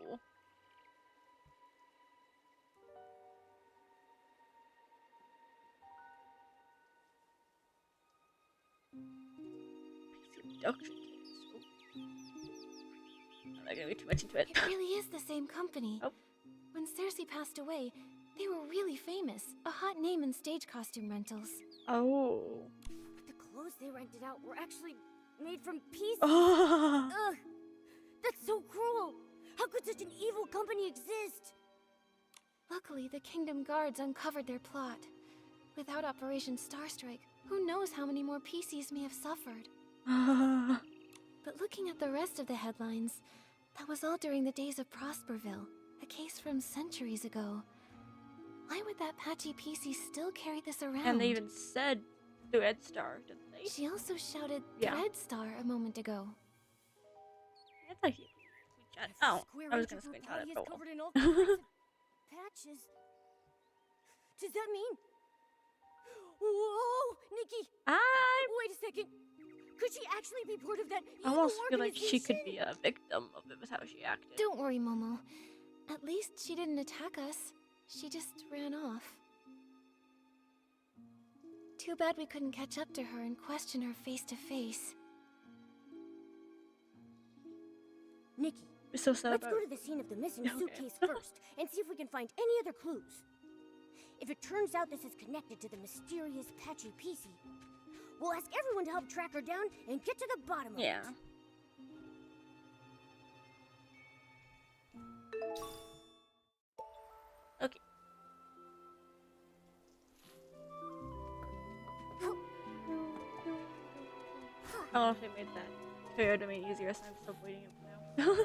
Abduction case. I'm not gonna get too much into it. It really is the same company. Oh. When Cersei passed away, they were really famous. A hot name in stage costume rentals. Oh. But the clothes they rented out were actually made from pieces. Oh. Ugh. That's so cruel. How could such an evil company exist? Luckily, the Kingdom Guards uncovered their plot. Without Operation Starstrike, who knows how many more PCs may have suffered. But looking at the rest of the headlines, that was all during the days of Prosperville, a case from centuries ago. Why would that patchy PC still carry this around? And they even said Threadstar, didn't they? She also shouted Yeah. Threadstar a moment ago. I thought he screenshot. Oh, I was gonna screenshot it, but covered well. in all kinds of patches. Does that mean? Whoa, Nikki! Wait a second. Could she actually be part of that I evil almost feel like she could organization? be a victim of it with how she acted. Don't worry, Momo. At least she didn't attack us. She just ran off. Too bad we couldn't catch up to her and question her face to face. Nikki, I'm so sad let's about go to the scene of the missing Okay. suitcase first and see if we can find any other clues. If it turns out this is connected to the mysterious patchy PC, we'll ask everyone to help track her down and get to the bottom of Yeah. it. Okay. I don't know if they made that Toyota made easier, so I'm still bleeding it now.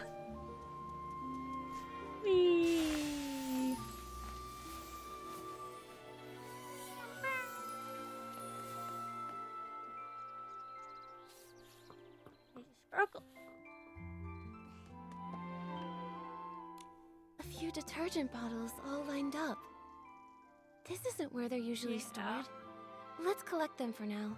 Whee! There's a sparkle. A few detergent bottles all lined up. This isn't where they're usually Yeah. stored. Let's collect them for now.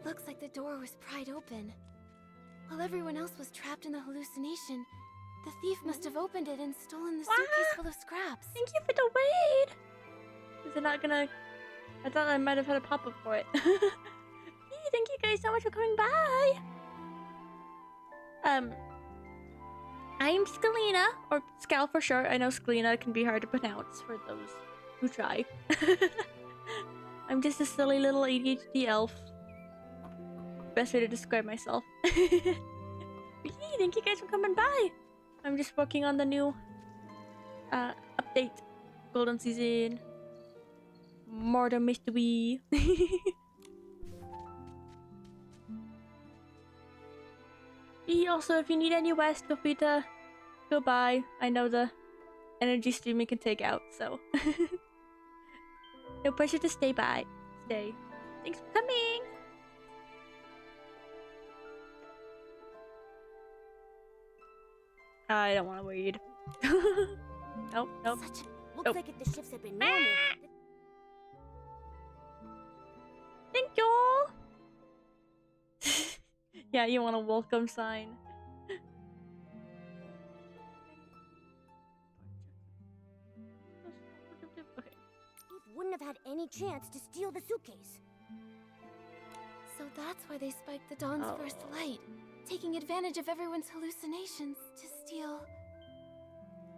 Looks like the door was pried open. While everyone else was trapped in the hallucination, the thief must have opened it and stolen the suitcase full of scraps. Thank you for the raid! Is it not gonna... I thought I might have had a pop-up for it. Hey, thank you guys so much for coming by! I'm Scalina, or Scal for short. I know Scalina can be hard to pronounce for those who try. I'm just a silly little ADHD elf. Best way to describe myself. Yee, thank you guys for coming by. I'm just working on the new update. Golden Season. Murder Mystery. Also, if you need any West, feel free to go by. I know the energy streaming can take out, so. No pressure to stay by. Stay. Thanks for coming! I don't want to read. Nope. Looks Nope. like if the shifts had been normal. Thank you! Yeah, you want a welcome sign. Okay. Eve wouldn't have had any chance to steal the suitcase. So that's why they spiked the dawn's first light, taking advantage of everyone's hallucinations to steal.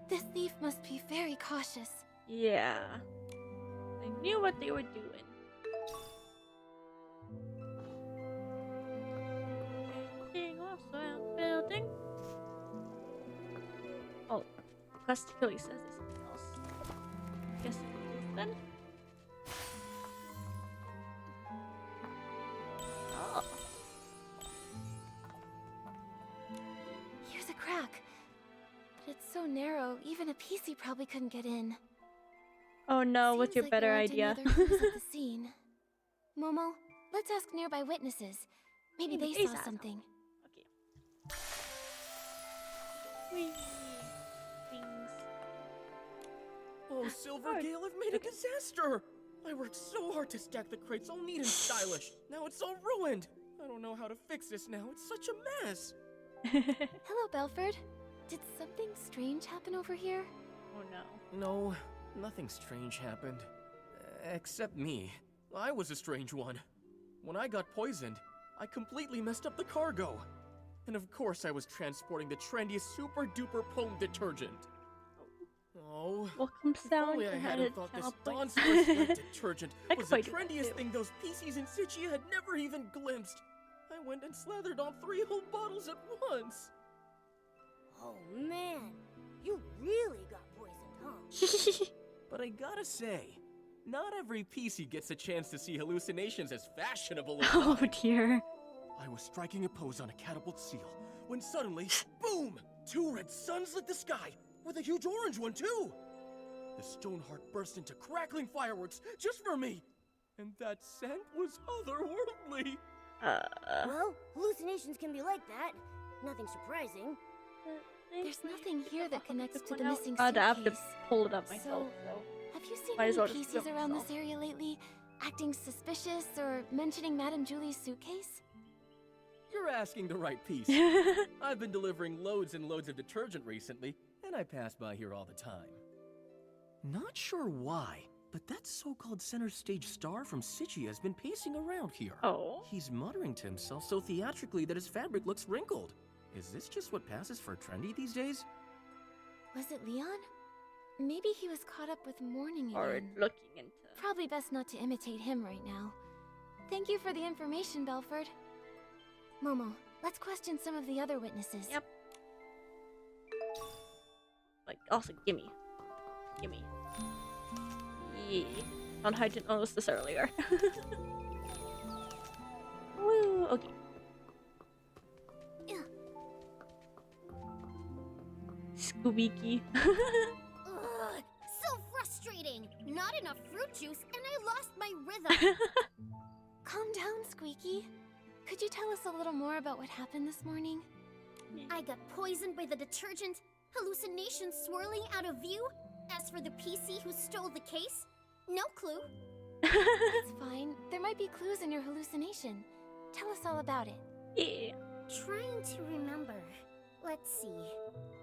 This thief must be very cautious. Yeah. They knew what they were doing. Anything else around the building? Oh, quest to kill you says there's something else. Guess then. Oh. Here's a crack. But it's so narrow, even a PC probably couldn't get in. Oh no, what's your Seems like better there aren't idea? any other clues at the scene. Momo, let's ask nearby witnesses. Maybe they saw something. Okay. Whee! Things. Oh, Silvergale, I've made a disaster! I worked so hard to stack the crates all neat and stylish. Now it's all ruined. I don't know how to fix this now. It's such a mess. Hello, Belford. Did something strange happen over here? Oh no. No, nothing strange happened. Except me. I was a strange one. When I got poisoned, I completely messed up the cargo. And of course I was transporting the trendiest super-duper foam detergent. Oh, Welcome if sound only I had hadn't it thought this teleport. Dawn's First Light detergent I was could the probably do that trendiest too. thing those PCs in Sichia had never even glimpsed. I went and slathered on 3 whole bottles at once. Oh man, you really got poisoned, huh? But I gotta say, not every PC gets a chance to see hallucinations as fashionable as Oh mine. dear. I was striking a pose on a catapult seal, when suddenly, boom! 2 red suns lit the sky, with a huge orange one too! The Stoneheart burst into crackling fireworks just for me! And that scent was otherworldly! Well, hallucinations can be like that. Nothing surprising. There's nothing here that connects to the One out. missing I'd have to suitcase. pull it up myself, so. Have you seen Might any as well just do PCs it around myself. this area lately, acting suspicious or mentioning Madame Julie's suitcase? You're asking the right piece. I've been delivering loads and loads of detergent recently, and I pass by here all the time. Not sure why, but that so-called center stage star from Sichia has been pacing around here. Oh. He's muttering to himself so theatrically that his fabric looks wrinkled. Is this just what passes for trendy these days? Was it Leon? Maybe he was caught up with mourning Or again. looking into. Probably best not to imitate him right now. Thank you for the information, Belford. Momo, let's question some of the other witnesses. Yep. Like, also, gimme. Gimme. Yeah. I didn't notice this earlier. Woo, okay. Squeaky. Ugh, so frustrating! Not enough fruit juice, and I lost my rhythm. Calm down, Squeaky. Could you tell us a little more about what happened this morning? I got poisoned by the detergent, hallucinations swirling out of view. As for the PC who stole the case, no clue. It's fine. There might be clues in your hallucination. Tell us all about it. Yeah. Trying to remember. Let's see.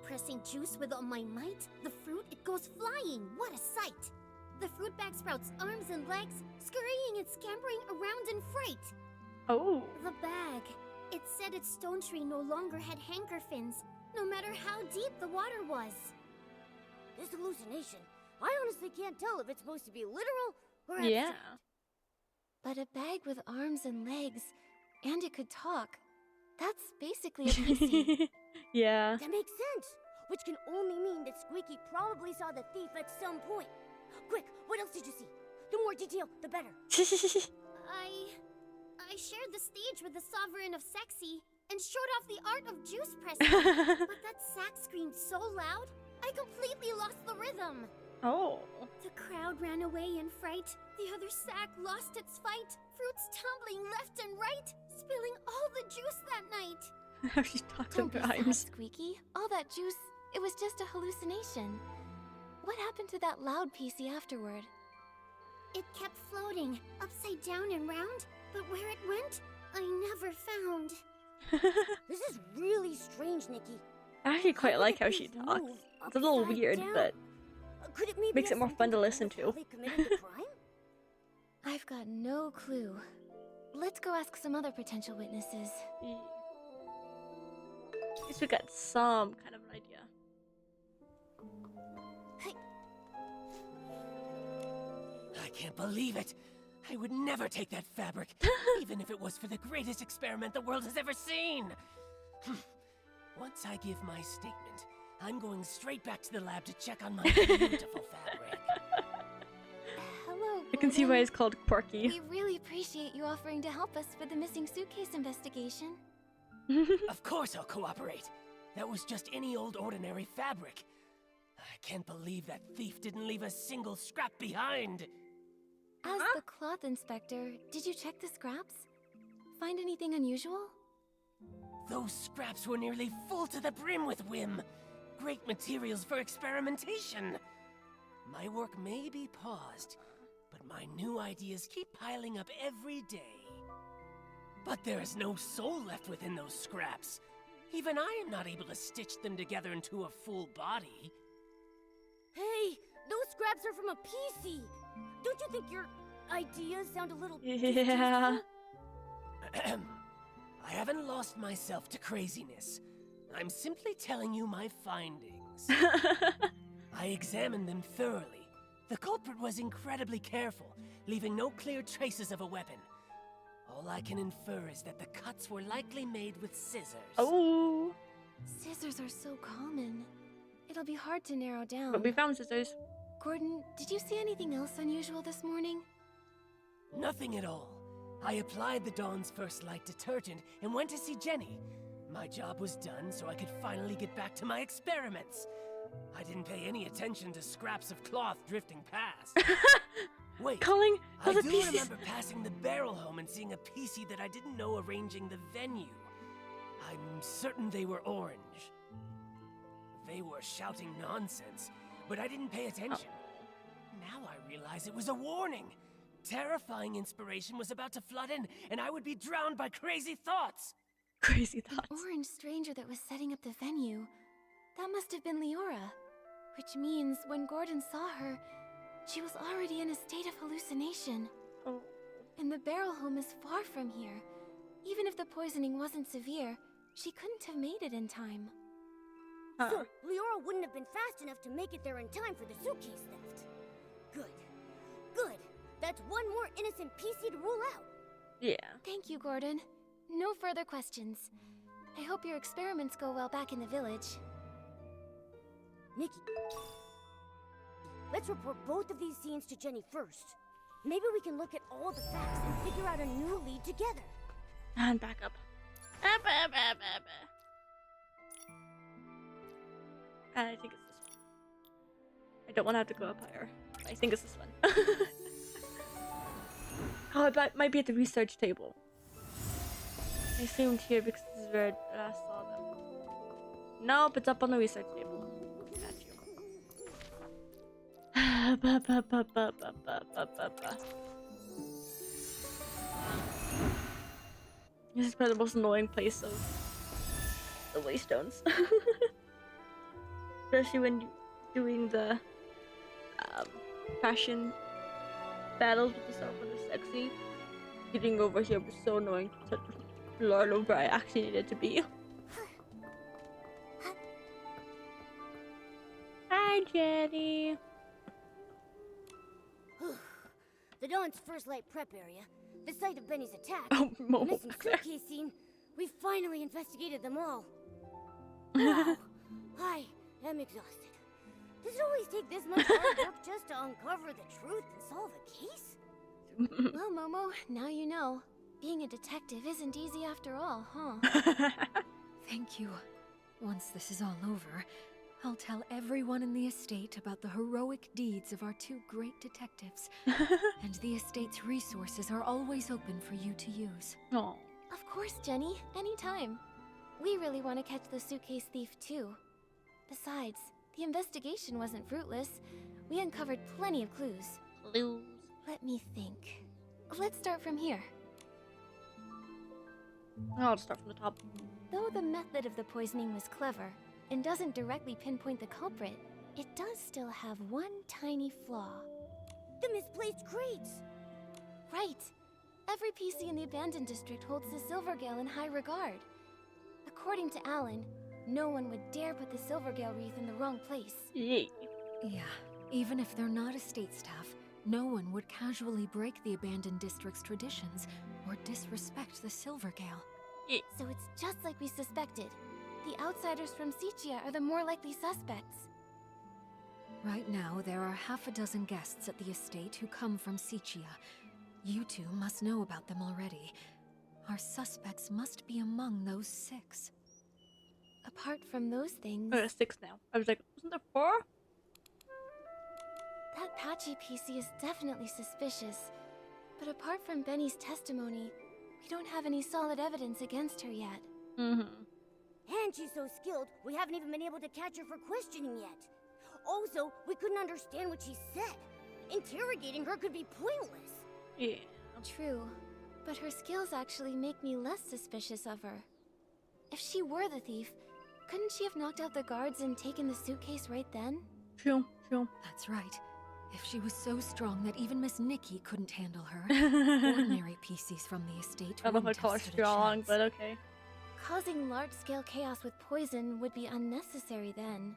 Pressing juice with all my might, the fruit, it goes flying. What a sight! The fruit bag sprouts arms and legs, scurrying and scampering around in fright. Oh. The bag. It said its stone tree no longer had hanker fins, no matter how deep the water was. This hallucination, I honestly can't tell if it's supposed to be literal or Yeah. abstract. But a bag with arms and legs, and it could talk. That's basically a PC. Yeah. That makes sense, which can only mean that Squeaky probably saw the thief at some point. Quick, what else did you see? The more detail, the better. I shared the stage with the Sovereign of Sexy and showed off the art of juice pressing. But that sax screamed so loud, I completely lost the rhythm. Oh. The crowd ran away in fright. The other sack lost its fight. Fruits tumbling left and right, spilling all the juice that night. How she talks in Don't be sad, rhymes. Squeaky. All that juice, it was just a hallucination. What happened to that loud PC afterward? It kept floating, upside down and round, but where it went, I never found. This is really strange, Nikki. I actually quite How like could how the she thief talks. move It's a little upside weird, down? but Could it maybe makes have it more something fun to do listen with to. how they committed the crime? I've got no clue. Let's go ask some other potential witnesses. yeah. At least we got some kind of an idea. I can't believe it. I would never take that fabric, even if it was for the greatest experiment the world has ever seen. Once I give my statement, I'm going straight back to the lab to check on my beautiful fabric. Hello, I can see why Gordon. it's called Quirky. We really appreciate you offering to help us with the missing suitcase investigation. Of course I'll cooperate. That was just any old ordinary fabric. I can't believe that thief didn't leave a single scrap behind. As the cloth inspector, did you check the scraps? Find anything unusual? Those scraps were nearly full to the brim with whim. Great materials for experimentation. My work may be paused, but my new ideas keep piling up every day. But there is no soul left within those scraps. Even I am not able to stitch them together into a full body. Hey, those scraps are from a PC. Don't you think your ideas sound a little Yeah. distasteful? I haven't lost myself to craziness. I'm simply telling you my findings. I examined them thoroughly. The culprit was incredibly careful, leaving no clear traces of a weapon. All I can infer is that the cuts were likely made with scissors. Oh. Scissors are so common. It'll be hard to narrow down. But we found scissors. Gordon, did you see anything else unusual this morning? Nothing at all. I applied the Dawn's First Light detergent and went to see Jenny. My job was done, so I could finally get back to my experiments. I didn't pay any attention to scraps of cloth drifting past. Wait, Calling I other do pieces. remember passing the barrel home and seeing a PC that I didn't know arranging the venue. I'm certain they were orange. They were shouting nonsense, but I didn't pay attention. Now I realize it was a warning. Terrifying inspiration was about to flood in, and I would be drowned by crazy thoughts. Crazy An thoughts. orange stranger that was setting up the venue. That must have been Leora. Which means when Gordon saw her, she was already in a state of hallucination. Oh. And the barrel home is far from here. Even if the poisoning wasn't severe, she couldn't have made it in time. Huh. So, Leora wouldn't have been fast enough to make it there in time for the suitcase theft. Good. Good. That's one more innocent PC to rule out. Yeah. Thank you, Gordon. No further questions. I hope your experiments go well back in the village. Nikki, let's report both of these scenes to Jenny first. Maybe we can look at all the facts and figure out a new lead together. And back up. Up, up, up, up. I think it's this one. I don't want to have to go up higher. I think it's this one. Oh, it might be at the research table. I assumed here because this is where I last saw them. Nope, it's up on the research table. Got you. Ba, ba, ba, ba, ba, ba, ba, ba, ba. This is probably the most annoying place of the Waystones. Especially when doing the fashion battles with the Sovereign of Sexy. Getting over here was so annoying to Lord over I actually needed to be. Hi, Jenny. The Dawn's first light prep area, the site of Benny's attack, Oh, the Momo missing back there. suitcase scene. We finally investigated them all. Wow, I am exhausted. Does it always take this much hard work just to uncover the truth and solve a case? Well, Momo, now you know. Being a detective isn't easy after all, huh? Thank you. Once this is all over, I'll tell everyone in the estate about the heroic deeds of our two great detectives. And the estate's resources are always open for you to use. Oh. Of course, Jenny. Anytime. We really want to catch the suitcase thief, too. Besides, the investigation wasn't fruitless. We uncovered plenty of clues. Clues. Let me think. Let's start from here. I'll start from the top. Though the method of the poisoning was clever and doesn't directly pinpoint the culprit, it does still have one tiny flaw. The misplaced crates! Right. Every PC in the abandoned district holds the Silvergale in high regard. According to Alan, no one would dare put the Silvergale wreath in the wrong place. Yeah. Yeah, even if they're not estate staff, no one would casually break the abandoned district's traditions or disrespect the Silvergale. So it's just like we suspected. The outsiders from Sichia are the more likely suspects. Right now, there are half a dozen guests at the estate who come from Sichia. You two must know about them already. Our suspects must be among those 6. Apart from those things... 6 now. I was like, wasn't there 4? That Patchy PC is definitely suspicious. But apart from Benny's testimony, we don't have any solid evidence against her yet. Mm-hmm. And she's so skilled, we haven't even been able to catch her for questioning yet. Also, we couldn't understand what she said. Interrogating her could be pointless. Yeah. True, but her skills actually make me less suspicious of her. If she were the thief, couldn't she have knocked out the guards and taken the suitcase right then? True. That's right. If she was so strong that even Miss Nikki couldn't handle her, ordinary PCs from the estate I don't know if wouldn't I'd call her have stood a strong, chance. but okay. Causing large-scale chaos with poison would be unnecessary then.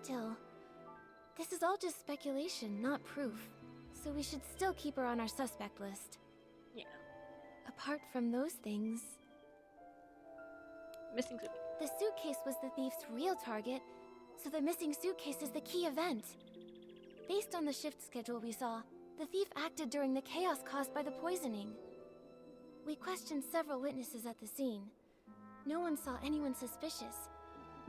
Still, this is all just speculation, not proof. So we should still keep her on our suspect list. Yeah. Apart from those things... Missing suitcase. The suitcase was the thief's real target, so the missing suitcase is the key event. Based on the shift schedule we saw, the thief acted during the chaos caused by the poisoning. We questioned several witnesses at the scene. No one saw anyone suspicious,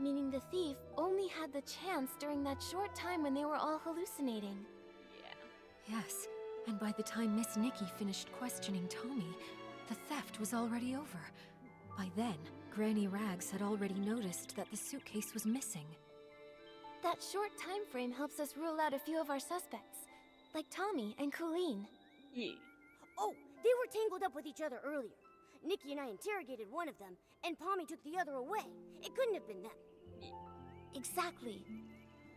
meaning the thief only had the chance during that short time when they were all hallucinating. Yes, and by the time Miss Nikki finished questioning Tommy, the theft was already over. By then, Granny Rags had already noticed that the suitcase was missing. That short time frame helps us rule out a few of our suspects, like Tommy and Colleen. Yeah. Oh, they were tangled up with each other earlier. Nikki and I interrogated one of them, and Pommy took the other away. It couldn't have been them. Exactly.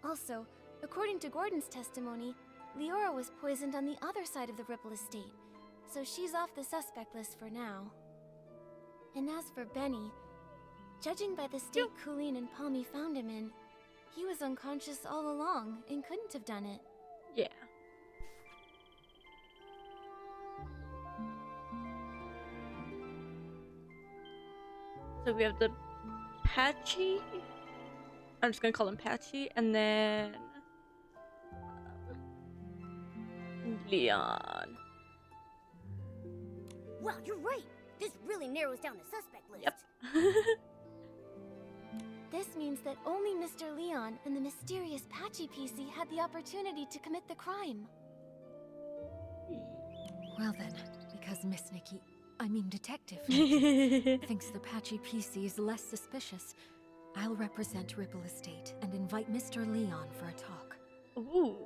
Also, according to Gordon's testimony, Leora was poisoned on the other side of the Ripple estate, so she's off the suspect list for now. And as for Benny, judging by the state Colleen and Pommy found him in, he was unconscious all along and couldn't have done it. Yeah. So we have the Patchy. I'm just gonna call him Patchy, and then Leon. Wow, you're right. This really narrows down the suspect list. Yep. This means that only Mr. Leon and the mysterious Patchy PC had the opportunity to commit the crime. Well then, because Miss Nikki, I mean Detective Nikki, thinks the Patchy PC is less suspicious, I'll represent Ripple Estate and invite Mr. Leon for a talk. Ooh.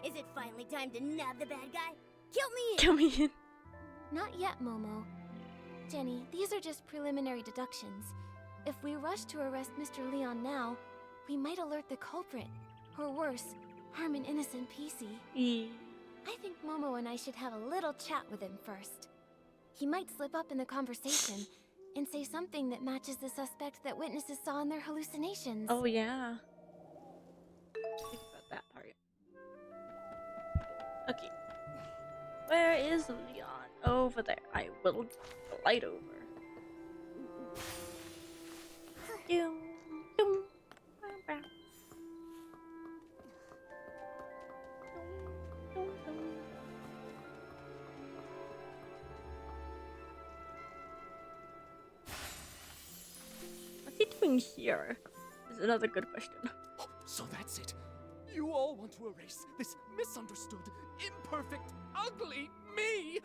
Is it finally time to nab the bad guy? Kill me in! Kill me in. Not yet, Momo. Jenny, these are just preliminary deductions. If we rush to arrest Mr. Leon now, we might alert the culprit. Or worse, harm an innocent PC. I think Momo and I should have a little chat with him first. He might slip up in the conversation and say something that matches the suspect that witnesses saw in their hallucinations. Oh, yeah. Think about that part. Okay. Where is Leon? Over there. I will glide over. Doom, doom, bam, bam. Doom, doom, doom. What's he doing here? Is another good question. So that's it. You all want to erase this misunderstood, imperfect, ugly me.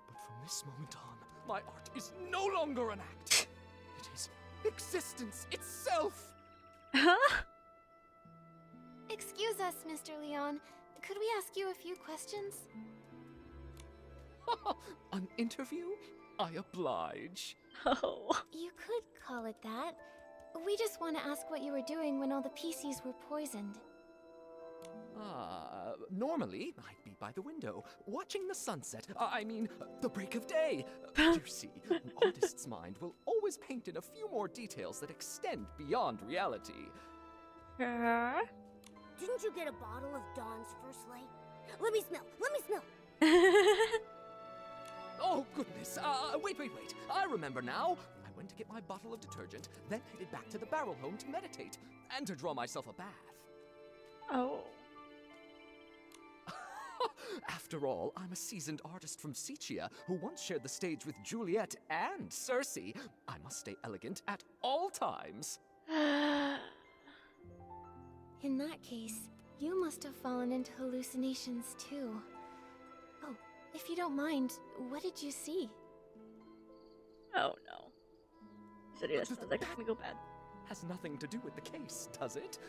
But from this moment on, my art is no longer an act. It is existence itself. Huh? Excuse us, Mr. Leon. Could we ask you a few questions? An interview? I oblige. Oh. You could call it that. We just want to ask what you were doing when all the PCs were poisoned. Normally, I'd be by the window, watching the sunset. I mean, the break of day. You see, an artist's mind will always paint in a few more details that extend beyond reality. Didn't you get a bottle of Dawn's first light? Let me smell! Let me smell! Oh, goodness. Wait. I remember now. I went to get my bottle of detergent, then headed back to the barrel home to meditate, and to draw myself a bath. Oh. After all, I'm a seasoned artist from Sicia who once shared the stage with Juliet and Circe. I must stay elegant at all times. In that case, you must have fallen into hallucinations too. Oh, if you don't mind, what did you see? Oh no. That sounds like it's gonna go bad. Has nothing to do with the case, does it?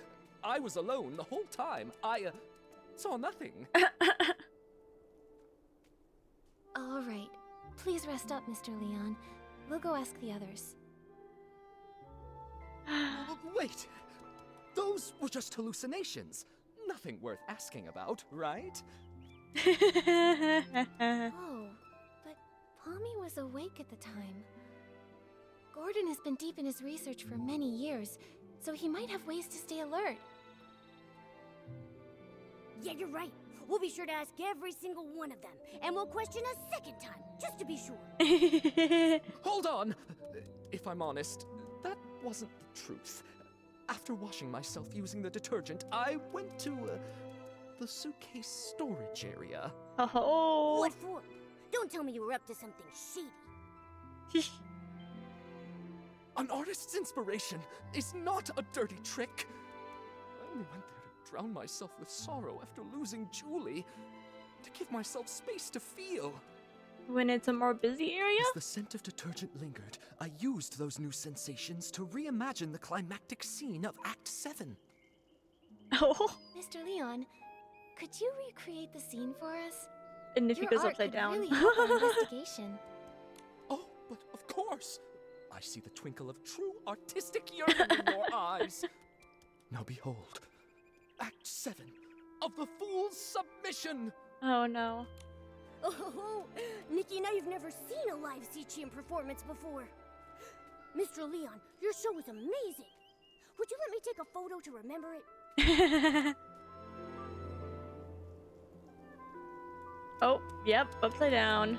I was alone the whole time. I saw nothing. All right. Please rest up, Mr. Leon. We'll go ask the others. Wait. Those were just hallucinations. Nothing worth asking about, right? Oh, but Pommy was awake at the time. Gordon has been deep in his research for many years, so he might have ways to stay alert. Yeah, you're right. We'll be sure to ask every single one of them, and we'll question a second time, just to be sure. Hold on! If I'm honest, that wasn't the truth. After washing myself using the detergent, I went to the suitcase storage area. Oh. What for? Don't tell me you were up to something shady. An artist's inspiration is not a dirty trick. I only went there to drown myself with sorrow after losing Julie, to give myself space to feel. When it's a more busy area? As the scent of detergent lingered, I used those new sensations to reimagine the climactic scene of Act 7. Oh. Mr. Leon, could you recreate the scene for us? And if he Your goes art upside could down. really help our investigation. Oh, but of course! I see the twinkle of true artistic yearning in your eyes. Now behold, Act 7 of the Fool's Submission! Oh no. Oh, Nikki and I have never seen a live Sicilian performance before. Mr. Leon, your show was amazing. Would you let me take a photo to remember it? Oh, yep, upside down.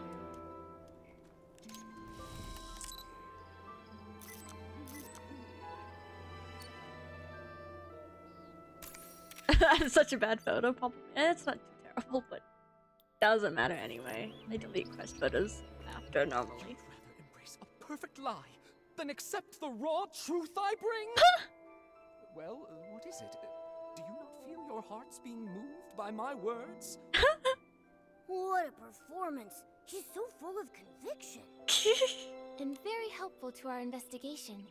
That's such a bad photo, probably. It's not too terrible, but doesn't matter anyway. I delete quest photos after normally. You'd rather embrace a perfect lie than accept the raw truth I bring? Well, what is it? Do you not feel your hearts being moved by my words? What a performance. He's so full of conviction. And very helpful to our investigation.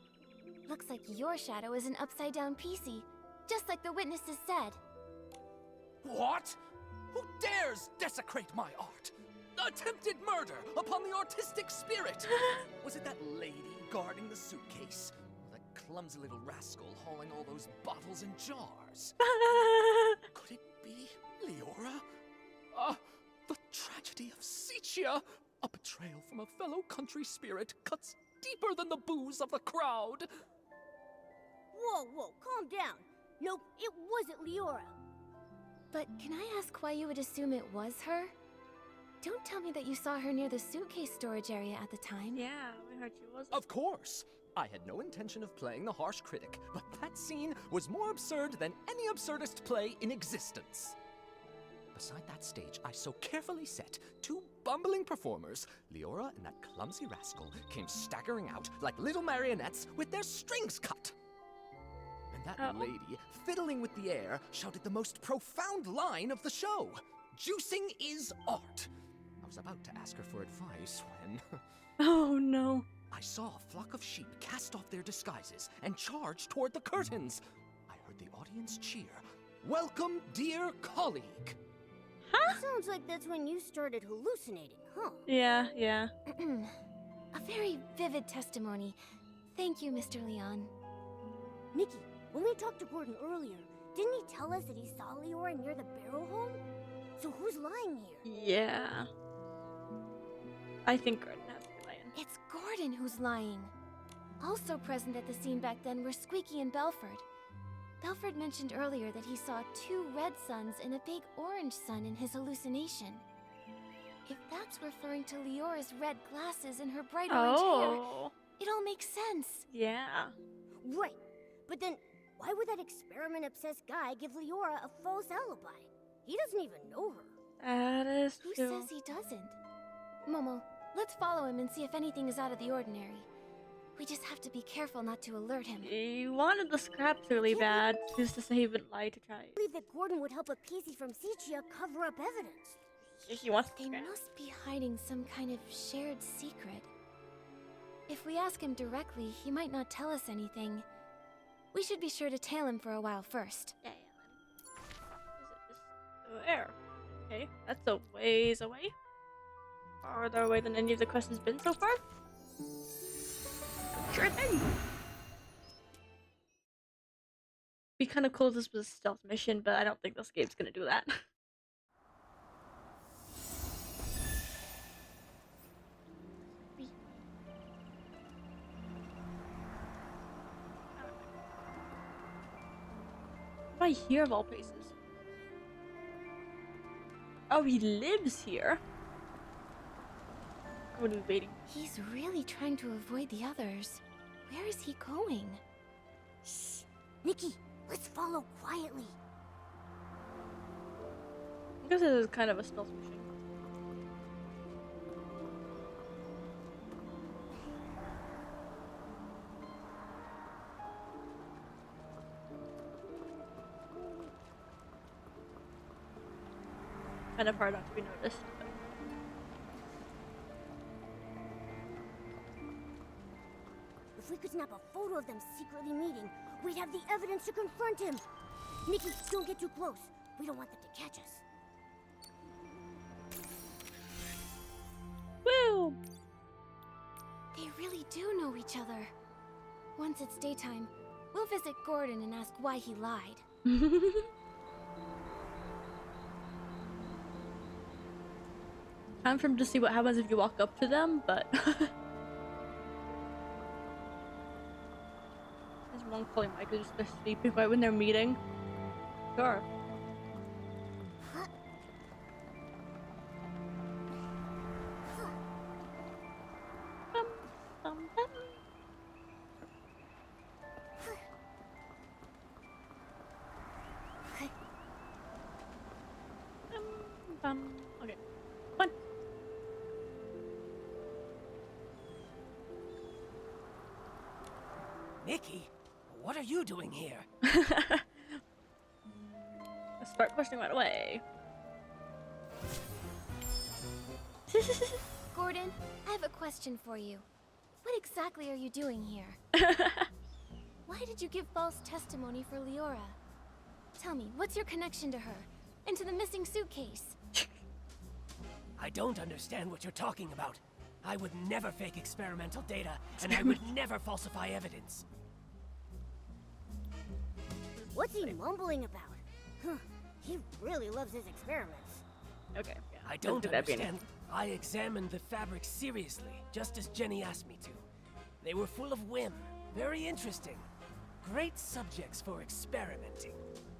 Looks like your shadow is an upside-down PC, just like the witnesses said. What? Who dares desecrate my art? Attempted murder upon the artistic spirit! Was it that lady guarding the suitcase? Or that clumsy little rascal hauling all those bottles and jars? Could it be Leora? The tragedy of Sicia! A betrayal from a fellow country spirit cuts deeper than the booze of the crowd. Whoa, calm down. Nope, it wasn't Leora. But can I ask why you would assume it was her? Don't tell me that you saw her near the suitcase storage area at the time. Yeah, we heard she was. Of course. I had no intention of playing the harsh critic, but that scene was more absurd than any absurdist play in existence. Beside that stage, I so carefully set two bumbling performers, Leora and that clumsy rascal, came staggering out like little marionettes with their strings cut. And that lady, fiddling with the air, shouted the most profound line of the show. Juicing is art. I was about to ask her for advice when... Oh no. I saw a flock of sheep cast off their disguises and charge toward the curtains. I heard the audience cheer, "Welcome, dear colleague." Sounds like that's when you started hallucinating, huh? Yeah. A very vivid testimony. Thank you, Mr. Leon. Nikki, when we talked to Gordon earlier, didn't he tell us that he saw Leora near the barrel home? So who's lying here? Yeah. I think Gordon has to be lying. It's Gordon who's lying. Also present at the scene back then were Squeaky and Belford. Belford mentioned earlier that he saw 2 red suns and a big orange sun in his hallucination. If that's referring to Leora's red glasses and her bright orange hair, it all makes sense. Yeah. Right. But then, why would that experiment-obsessed guy give Leora a false alibi? He doesn't even know her. That is Who true. says he doesn't? Momo, let's follow him and see if anything is out of the ordinary. We just have to be careful not to alert him. He wanted the scraps really bad. Who's to say he wouldn't lie to try? I believe that Gordon would help a PC from Sichia cover up evidence. He wants They must be hiding some kind of shared secret. If we ask him directly, he might not tell us anything. We should be sure to tail him for a while first. Yeah. Where? Okay, that's a ways away. Farther away than any of the quests has been so far. Sure thing. Be kind of cool if this was a stealth mission, but I don't think this game's gonna do that. Right here of all places. Oh, he lives here. What are we waiting? He's really trying to avoid the others. Where is he going? Shh! Nikki, let's follow quietly. I guess this is kind of a stealth mission. Kind of hard not to be noticed. But... If we could snap a photo of them secretly meeting, we'd have the evidence to confront him. Nikki, don't get too close. We don't want them to catch us. Woo! They really do know each other. Once it's daytime, we'll visit Gordon and ask why he lied. Time for him to see what happens if you walk up to them, but... There's one calling Mike who's just sleeping right when they're meeting. Sure. Okay. Fun. Nikki, what are you doing here? Let's start questioning right away. Gordon, I have a question for you. What exactly are you doing here? Why did you give false testimony for Leora? Tell me, what's your connection to her? And to the missing suitcase? I don't understand what you're talking about. I would never fake experimental data, and I would never falsify evidence. What's he mumbling about? Huh, he really loves his experiments. Okay, yeah. I don't understand I examined the fabrics seriously, just as Jenny asked me to. They were full of whim, very interesting. Great subjects for experimenting.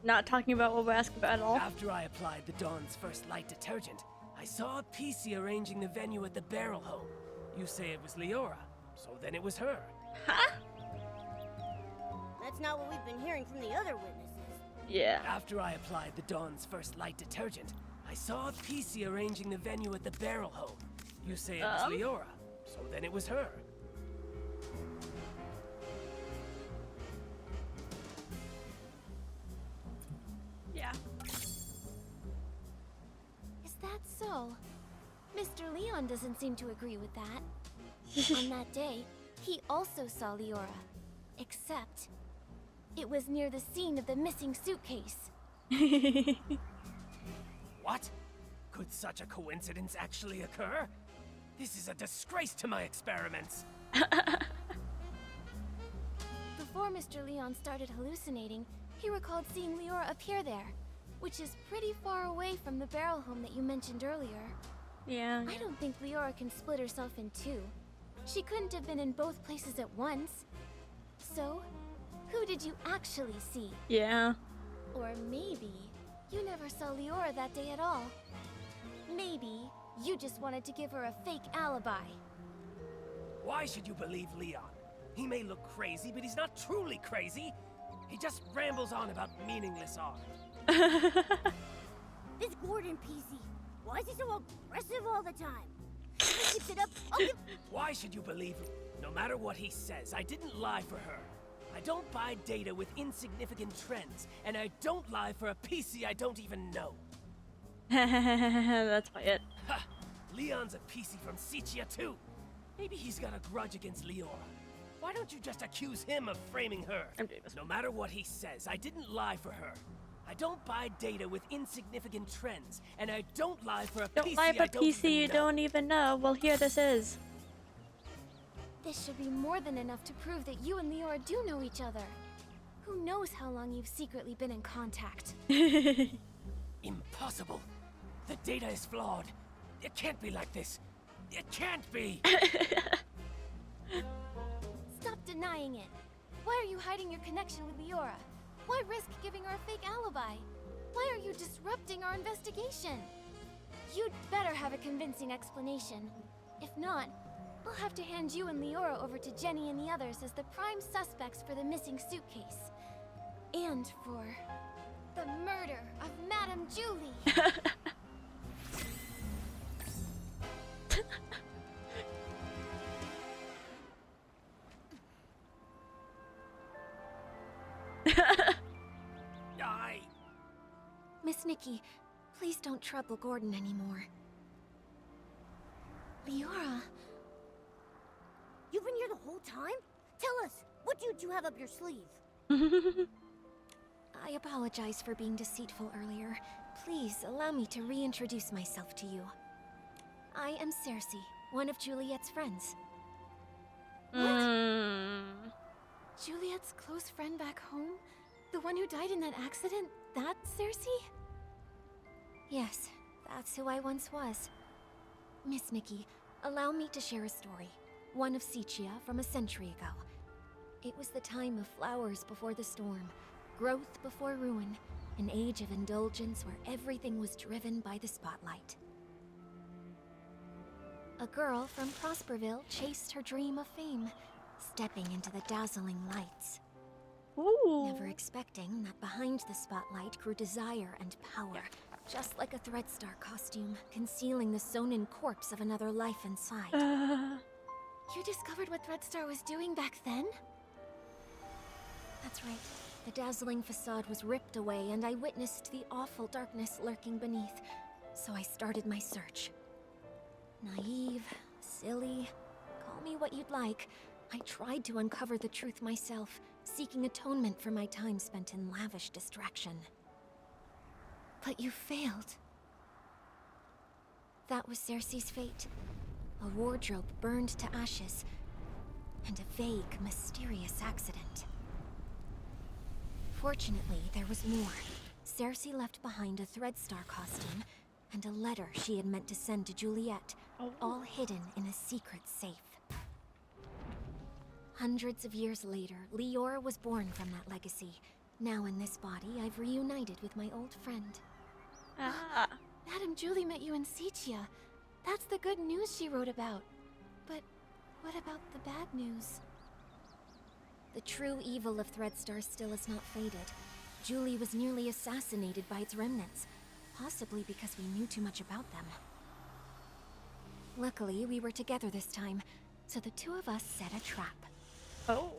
Not talking about what we're asking about at all. After I applied the Dawn's first light detergent, I saw a PC arranging the venue at the Barrel Home. You say it was Leora, so then it was her. Huh? That's not what we've been hearing from the other witnesses. Yeah. After I applied the Dawn's first light detergent, I saw a PC arranging the venue at the Barrel Home. You say it was Leora, so then it was her. Yeah. Is that so? Mr. Leon doesn't seem to agree with that. On that day, he also saw Leora. Except, it was near the scene of the missing suitcase. What? Could such a coincidence actually occur? This is a disgrace to my experiments. Before Mr. Leon started hallucinating, he recalled seeing Leora appear there, which is pretty far away from the Barrel Home that you mentioned earlier. Yeah. I don't think Leora can split herself in two. She couldn't have been in both places at once. So, who did you actually see? Yeah. Or maybe you never saw Leora that day at all. Maybe you just wanted to give her a fake alibi. Why should you believe Leon? He may look crazy, but he's not truly crazy. He just rambles on about meaningless art. This Gordon PC, why is he so aggressive all the time? If he keeps it up, I'll give... Why should you believe him? No matter what he says, I didn't lie for her. I don't buy data with insignificant trends, and I don't lie for a PC I don't even know. That's why it. Ha! Leon's a PC from Sichia too. Maybe he's got a grudge against Leora. Why don't you just accuse him of framing her? I'm doing this. No matter what he says, I didn't lie for her. I don't buy data with insignificant trends, and I don't lie for a Don't PC lie for I don't PC even you know. don't even know. Well, here this is. This should be more than enough to prove that you and Leora do know each other. Who knows how long you've secretly been in contact? Impossible. The data is flawed. It can't be like this. It can't be. Stop denying it. Why are you hiding your connection with Leora? Why risk giving her a fake alibi? Why are you disrupting our investigation? You'd better have a convincing explanation. If not, I'll have to hand you and Leora over to Jenny and the others as the prime suspects for the missing suitcase. And for the murder of Madame Julie. Miss Nikki, please don't trouble Gordon anymore. Leora. You've been here the whole time? Tell us, what did you have up your sleeve? I apologize for being deceitful earlier. Please allow me to reintroduce myself to you. I am Cersei, one of Juliet's friends. What? Juliet's close friend back home? The one who died in that accident? That's Cersei? Yes, that's who I once was. Miss Nikki, allow me to share a story. One of Sichia from a century ago. It was the time of flowers before the storm, growth before ruin, an age of indulgence where everything was driven by the spotlight. A girl from Prosperville chased her dream of fame, stepping into the dazzling lights. Ooh. Never expecting that behind the spotlight grew desire and power, just like a Threadstar costume, concealing the sewn-in corpse of another life inside. You discovered what Threadstar was doing back then? That's right. The dazzling facade was ripped away, and I witnessed the awful darkness lurking beneath, so I started my search. Naive, silly, call me what you'd like. I tried to uncover the truth myself, seeking atonement for my time spent in lavish distraction. But you failed. That was Cersei's fate. A wardrobe burned to ashes, and a vague, mysterious accident. Fortunately, there was more. Cersei left behind a Threadstar costume, and a letter she had meant to send to Juliet, Oh. all hidden in a secret safe. Hundreds of years later, Leora was born from that legacy. Now in this body, I've reunited with my old friend. Ah. Madame Julie met you in Sitia. That's the good news she wrote about. But what about the bad news? The true evil of Threadstar still has not faded. Julie was nearly assassinated by its remnants, possibly because we knew too much about them. Luckily, we were together this time, so the two of us set a trap. Oh.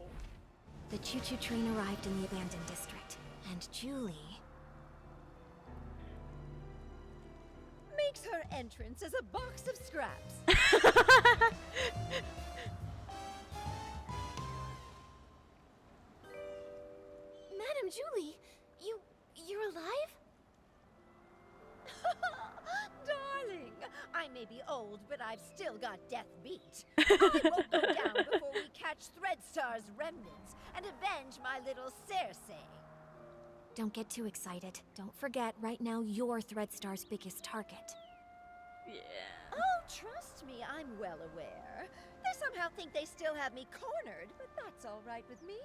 The choo-choo train arrived in the abandoned district, and Julie... makes her entrance as a box of scraps. Madame Julie, you're alive? Darling, I may be old, but I've still got death beat. I won't go down before we catch Threadstar's remnants and avenge my little Circe. Don't get too excited. Don't forget, right now you're Threadstar's biggest target. Yeah. Oh, trust me, I'm well aware. They somehow think they still have me cornered, but that's all right with me.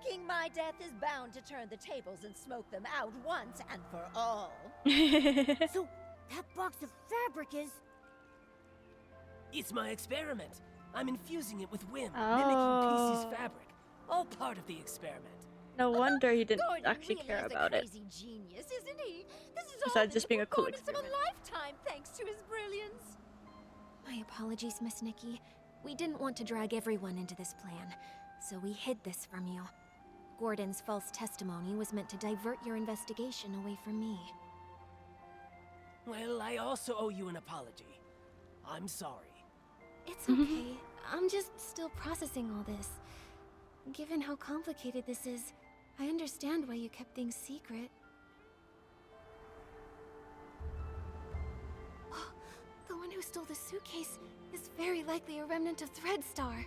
Faking my death is bound to turn the tables and smoke them out once and for all. So, that box of fabric is... It's my experiment. I'm infusing it with whim, Oh. mimicking PC's fabric. All part of the experiment. No wonder he didn't Gordon actually really care is about a it. crazy genius, isn't he? This is Besides all been just the being a cool performance of experiment. a lifetime, thanks to his brilliance. My apologies, Miss Nikki. We didn't want to drag everyone into this plan, so we hid this from you. Gordon's false testimony was meant to divert your investigation away from me. Well, I also owe you an apology. I'm sorry. It's okay. I'm just still processing all this. Given how complicated this is, I understand why you kept things secret. The one who stole the suitcase is very likely a remnant of Threadstar.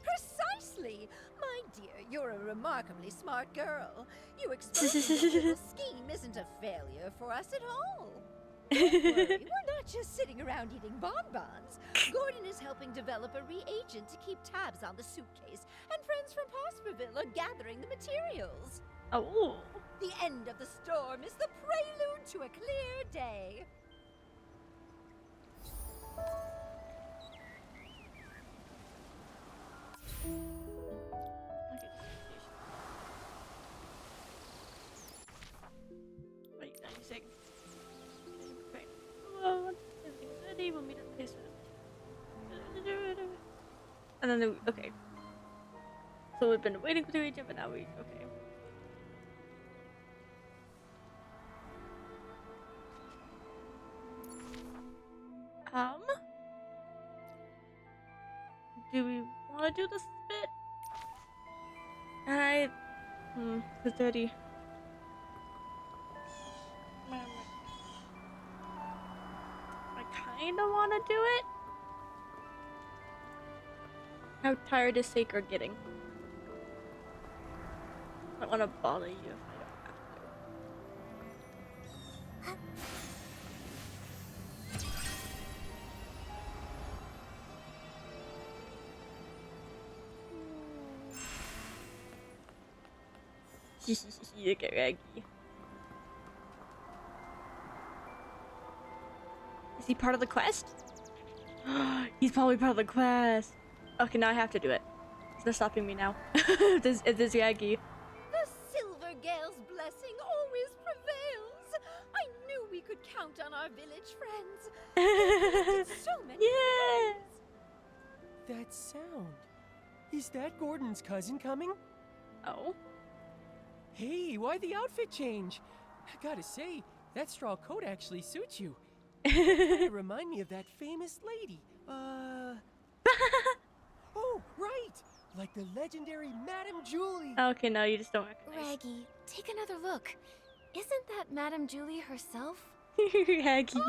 Precisely! My dear, you're a remarkably smart girl. You exposing this little scheme isn't a failure for us at all. Don't worry, we're not just sitting around eating bonbons. Gordon is helping develop a reagent to keep tabs on the suitcase, and friends from Prosperville are gathering the materials. Oh. The end of the storm is the prelude to a clear day. Wait, 90 seconds. Okay. Well, everything's ready. We'll meet at the place. And then, okay. So we've been waiting for the agent, but now we, okay. Do we want to do this bit? It's dirty. I kinda want to do it. How tired is Saker getting? I don't want to bother you if I don't have to. Look at Raggy. Is he part of the quest? He's probably part of the quest. Okay, now I have to do it. There's no stopping me now. This is Raggy. The Silver Gale's blessing always prevails. I knew we could count on our village friends. They've collected so many Yeah. berries. That sound. Is that Gordon's cousin coming? Oh. Hey, why the outfit change? I gotta say, that straw coat actually suits you. Remind me of that famous lady. Oh, right! Like the legendary Madame Julie. Okay, no, you just don't recognize. Raggy, take another look. Isn't that Madame Julie herself? Raggy.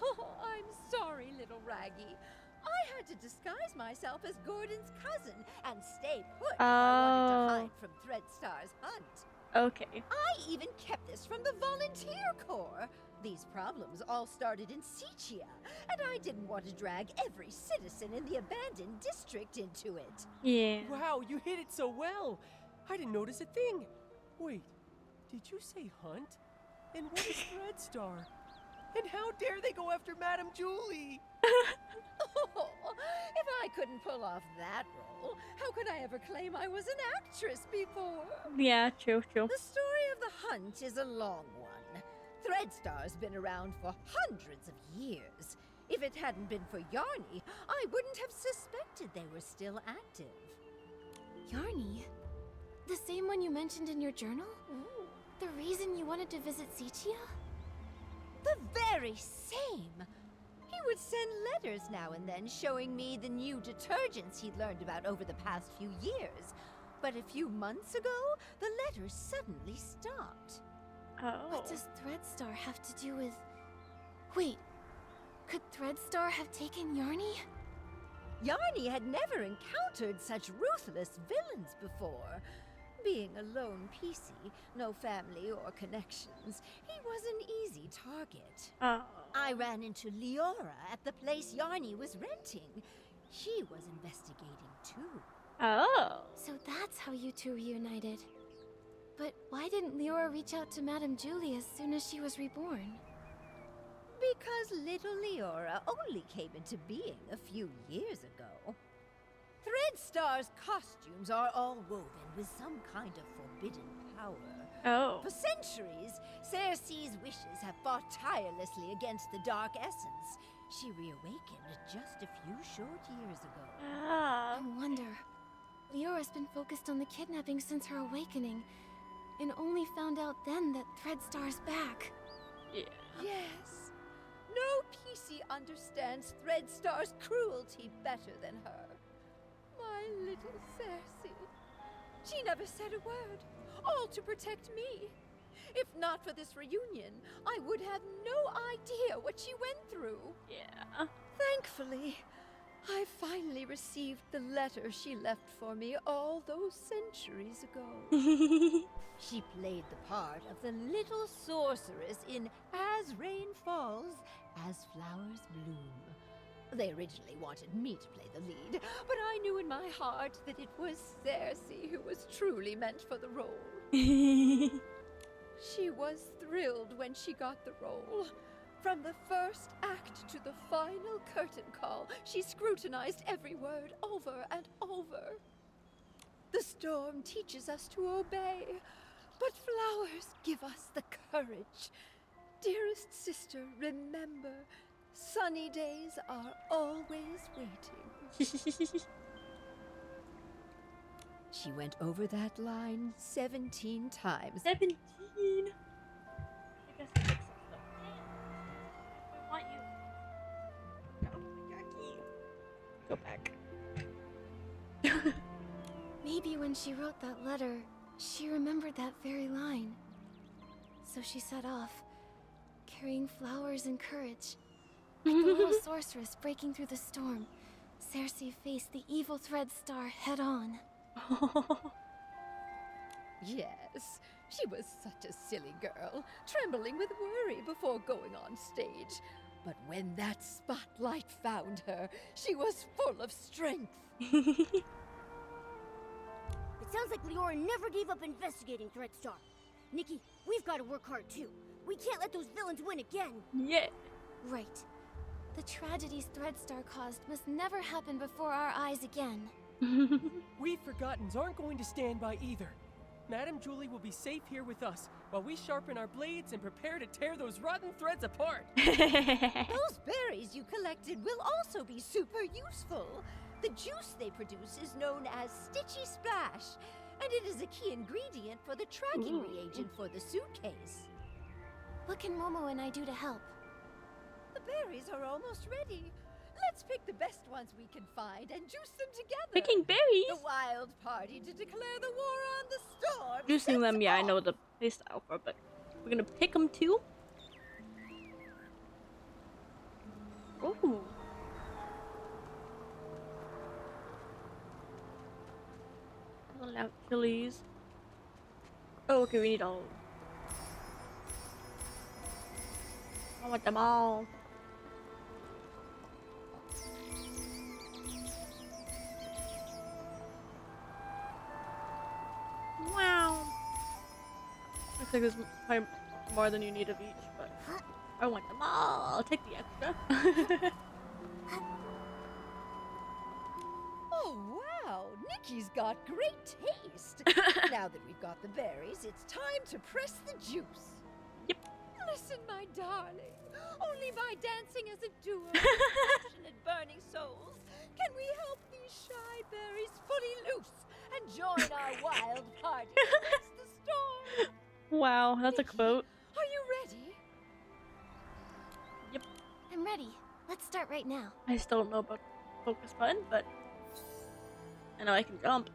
Oh, I'm sorry, little Raggy. I had to disguise myself as Gordon's cousin and stay put if I wanted to hide from Threadstar's hunt. Okay. I even kept this from the volunteer corps. These problems all started in Sichia, and I didn't want to drag every citizen in the abandoned district into it. Yeah. Wow, you hit it so well. I didn't notice a thing. Wait, did you say hunt? And what is Threadstar? And how dare they go after Madame Julie? Oh, if I couldn't pull off that role, how could I ever claim I was an actress before? Yeah, true. The story of the hunt is a long one. Threadstar's been around for hundreds of years. If it hadn't been for Yarny, I wouldn't have suspected they were still active. Yarny? The same one you mentioned in your journal? Ooh. The reason you wanted to visit Sichia? The very same! He would send letters now and then showing me the new detergents he'd learned about over the past few years. But a few months ago, the letters suddenly stopped. Oh. What does Threadstar have to do with... Wait, could Threadstar have taken Yarny? Yarny had never encountered such ruthless villains before. Being a lone PC, no family or connections, he was an easy target. Oh. I ran into Leora at the place Yarny was renting. She was investigating too. Oh. So that's how you two reunited. But why didn't Leora reach out to Madame Julie as soon as she was reborn? Because little Leora only came into being a few years ago. Threadstar's costumes are all woven with some kind of forbidden power. Oh. For centuries, Cersei's wishes have fought tirelessly against the Dark Essence. She reawakened just a few short years ago. Ah. I wonder. Leora's been focused on the kidnapping since her awakening, and only found out then that Threadstar's back. Yeah. Yes. No PC understands Threadstar's cruelty better than her. My little Cersei. She never said a word, all to protect me. If not for this reunion, I would have no idea what she went through. Yeah. Thankfully, I finally received the letter she left for me all those centuries ago. She played the part of the little sorceress in As Rain Falls, As Flowers Bloom. They originally wanted me to play the lead, but I knew in my heart that it was Cersei who was truly meant for the role. She was thrilled when she got the role. From the first act to the final curtain call, she scrutinized every word over and over. The storm teaches us to obey, but flowers give us the courage. Dearest sister, remember, sunny days are always waiting. She went over that line 17 times. 17. I guess it makes sense though. I want you. No, Jackie. Go back. Maybe when she wrote that letter, she remembered that very line. So she set off, carrying flowers and courage. Like the little sorceress breaking through the storm, Cersei faced the evil Threadstar head-on. Yes, she was such a silly girl, trembling with worry before going on stage. But when that spotlight found her, she was full of strength. It sounds like Leora never gave up investigating Threadstar. Nikki, we've got to work hard too. We can't let those villains win again. Yeah. Right. The tragedies Threadstar caused must never happen before our eyes again. We Forgottens aren't going to stand by either. Madame Julie will be safe here with us while we sharpen our blades and prepare to tear those rotten threads apart. Those berries you collected will also be super useful. The juice they produce is known as Stitchy Splash, and it is a key ingredient for the tracking reagent for the suitcase. What can Momo and I do to help? The berries are almost ready. Let's pick the best ones we can find and juice them together. Picking berries? The wild party to declare the war on the storm. Juicing them, yeah, I know the playstyle for, but we're gonna pick them too. Ooh. Calling out chilies. Oh, okay, we need all. I want them all. Wow. Looks like there's probably more than you need of each, but I want them all. I'll take the extra. Oh, wow! Nikki's got great taste! Now that we've got the berries, it's time to press the juice. Yep. Listen, my darling. Only by dancing as a duo with passionate burning souls can we help these shy berries fully loose and join our wild party against the storm. Wow, that's Nikki, a quote. Are you ready? Yep. I'm ready. Let's start right now. I still don't know about the focus button, but I know I can jump.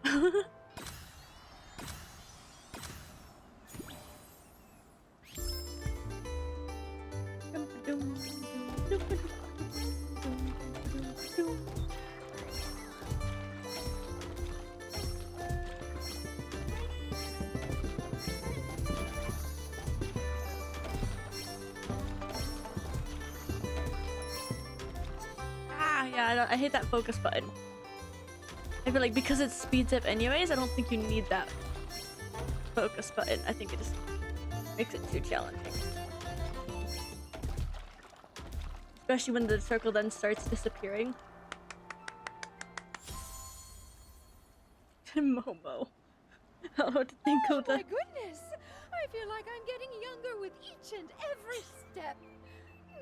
Yeah, I hate that focus button. I feel like because it speeds up anyways, I don't think you need that focus button. I think it just makes it too challenging. Especially when the circle then starts disappearing. Momo. I don't know what to think Oh of that. my goodness! I feel like I'm getting younger with each and every step.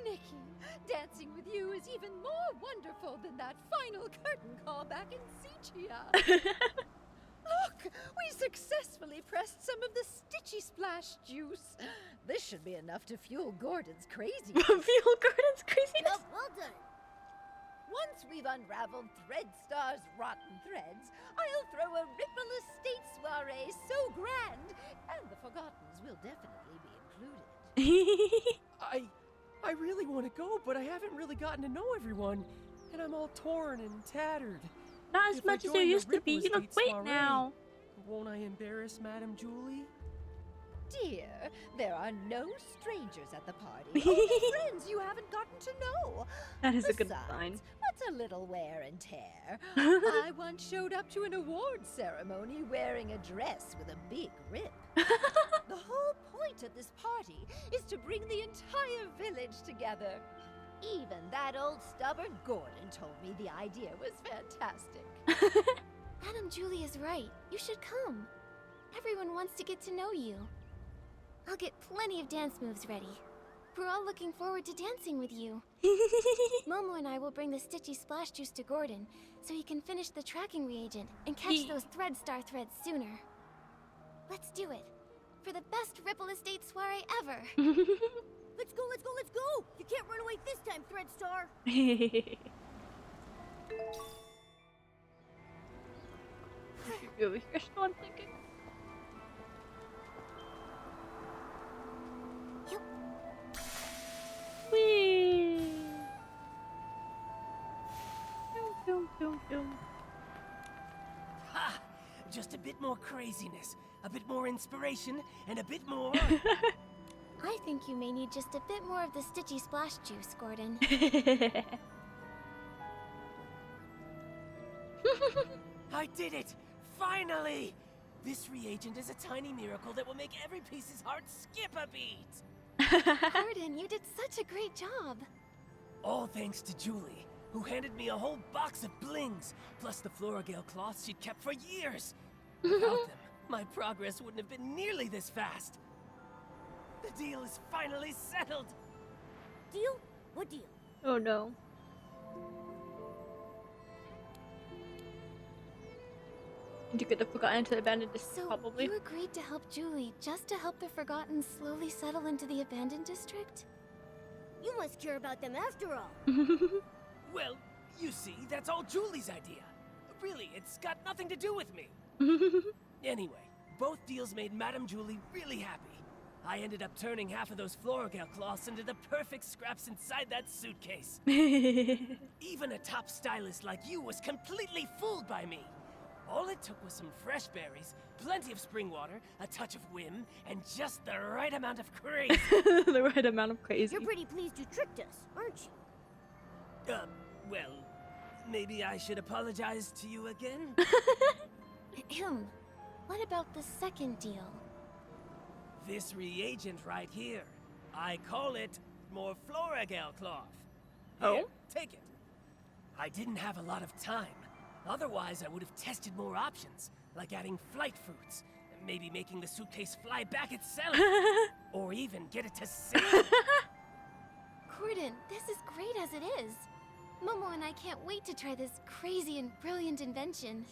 Nikki, dancing with you is even more wonderful than that final curtain call back in Sichia. Look, we successfully pressed some of the Stitchy Splash juice. This should be enough to fuel Gordon's craziness. Fuel Gordon's craziness? Job well done. Once we've unraveled Threadstar's rotten threads, I'll throw a Ripple Estate soiree so grand, and the Forgottens will definitely be included. I really want to go, but I haven't really gotten to know everyone, and I'm all torn and tattered. Not as If I much as join you the used to be. Ripple You look Estate great soiree, now. Won't I embarrass Madame Julie? Dear, there are no strangers at the party, only friends you haven't gotten to know. That is a good Besides, sign. what's a little wear and tear? I once showed up to an awards ceremony wearing a dress with a big rip. The whole point of this party is to bring the entire village together. Even that old stubborn Gordon told me the idea was fantastic. Madame Julie is right. You should come. Everyone wants to get to know you. I'll get plenty of dance moves ready. We're all looking forward to dancing with you. Momo and I will bring the Stitchy Splash Juice to Gordon, so he can finish the tracking reagent and catch those Threadstar threads sooner. Let's do it. For the best Ripple Estate soiree ever. Let's go, let's go, let's go! You can't run away this time, Threadstar! You're still I'm thinking. Whee! Dum, dum, dum. Ha! Just a bit more craziness, a bit more inspiration, and a bit more... I think you may need just a bit more of the Stitchy Splash Juice, Gordon. I did it! Finally! This reagent is a tiny miracle that will make every piece's heart skip a beat! Gordon, you did such a great job. All thanks to Julie, who handed me a whole box of blings, plus the Floragale cloths she'd kept for years. Without them, my progress wouldn't have been nearly this fast. The deal is finally settled! Deal? What deal? Oh no. And you could have forgotten to abandon this, So, probably. you agreed to help Julie just to help the Forgotten slowly settle into the abandoned district? You must care about them after all. Well, you see, that's all Julie's idea. Really, it's got nothing to do with me. Anyway, both deals made Madame Julie really happy. I ended up turning half of those Floragale cloths into the perfect scraps inside that suitcase. Even a top stylist like you was completely fooled by me. All it took was some fresh berries, plenty of spring water, a touch of whim, and just the right amount of crazy. The right amount of crazy. You're pretty pleased you tricked us, aren't you? Well, maybe I should apologize to you again? Ahem. What about the second deal? This reagent right here. I call it Morfloragale cloth. Here, take it. I didn't have a lot of time. Otherwise, I would have tested more options, like adding flight fruits, maybe making the suitcase fly back itself, or even get it to sing. Gordon, this is great as it is. Momo and I can't wait to try this crazy and brilliant invention.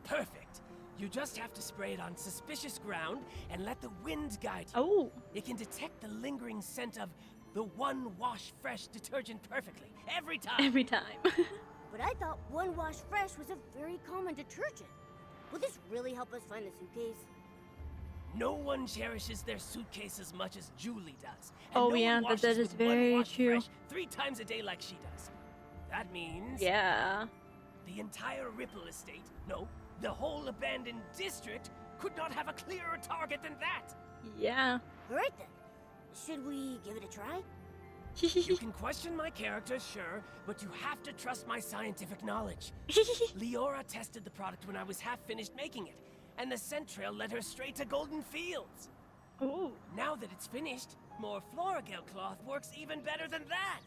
Perfect. You just have to spray it on suspicious ground and let the wind guide you. Oh. It can detect the lingering scent of the One Wash Fresh detergent perfectly, every time. Every time. But I thought One Wash Fresh was a very common detergent. Will this really help us find the suitcase? No one cherishes their suitcase as much as Julie does. And Oh no yeah, one washes that is with very One Wash true. Fresh 3 times a day like she does. That means... Yeah. The entire Ripple estate, no, the whole abandoned district, could not have a clearer target than that. Yeah. Alright then. Should we give it a try? You can question my character, sure, but you have to trust my scientific knowledge. Leora tested the product when I was half finished making it, and the scent trail led her straight to Golden Fields. Ooh. Now that it's finished, more Floragale cloth works even better than that.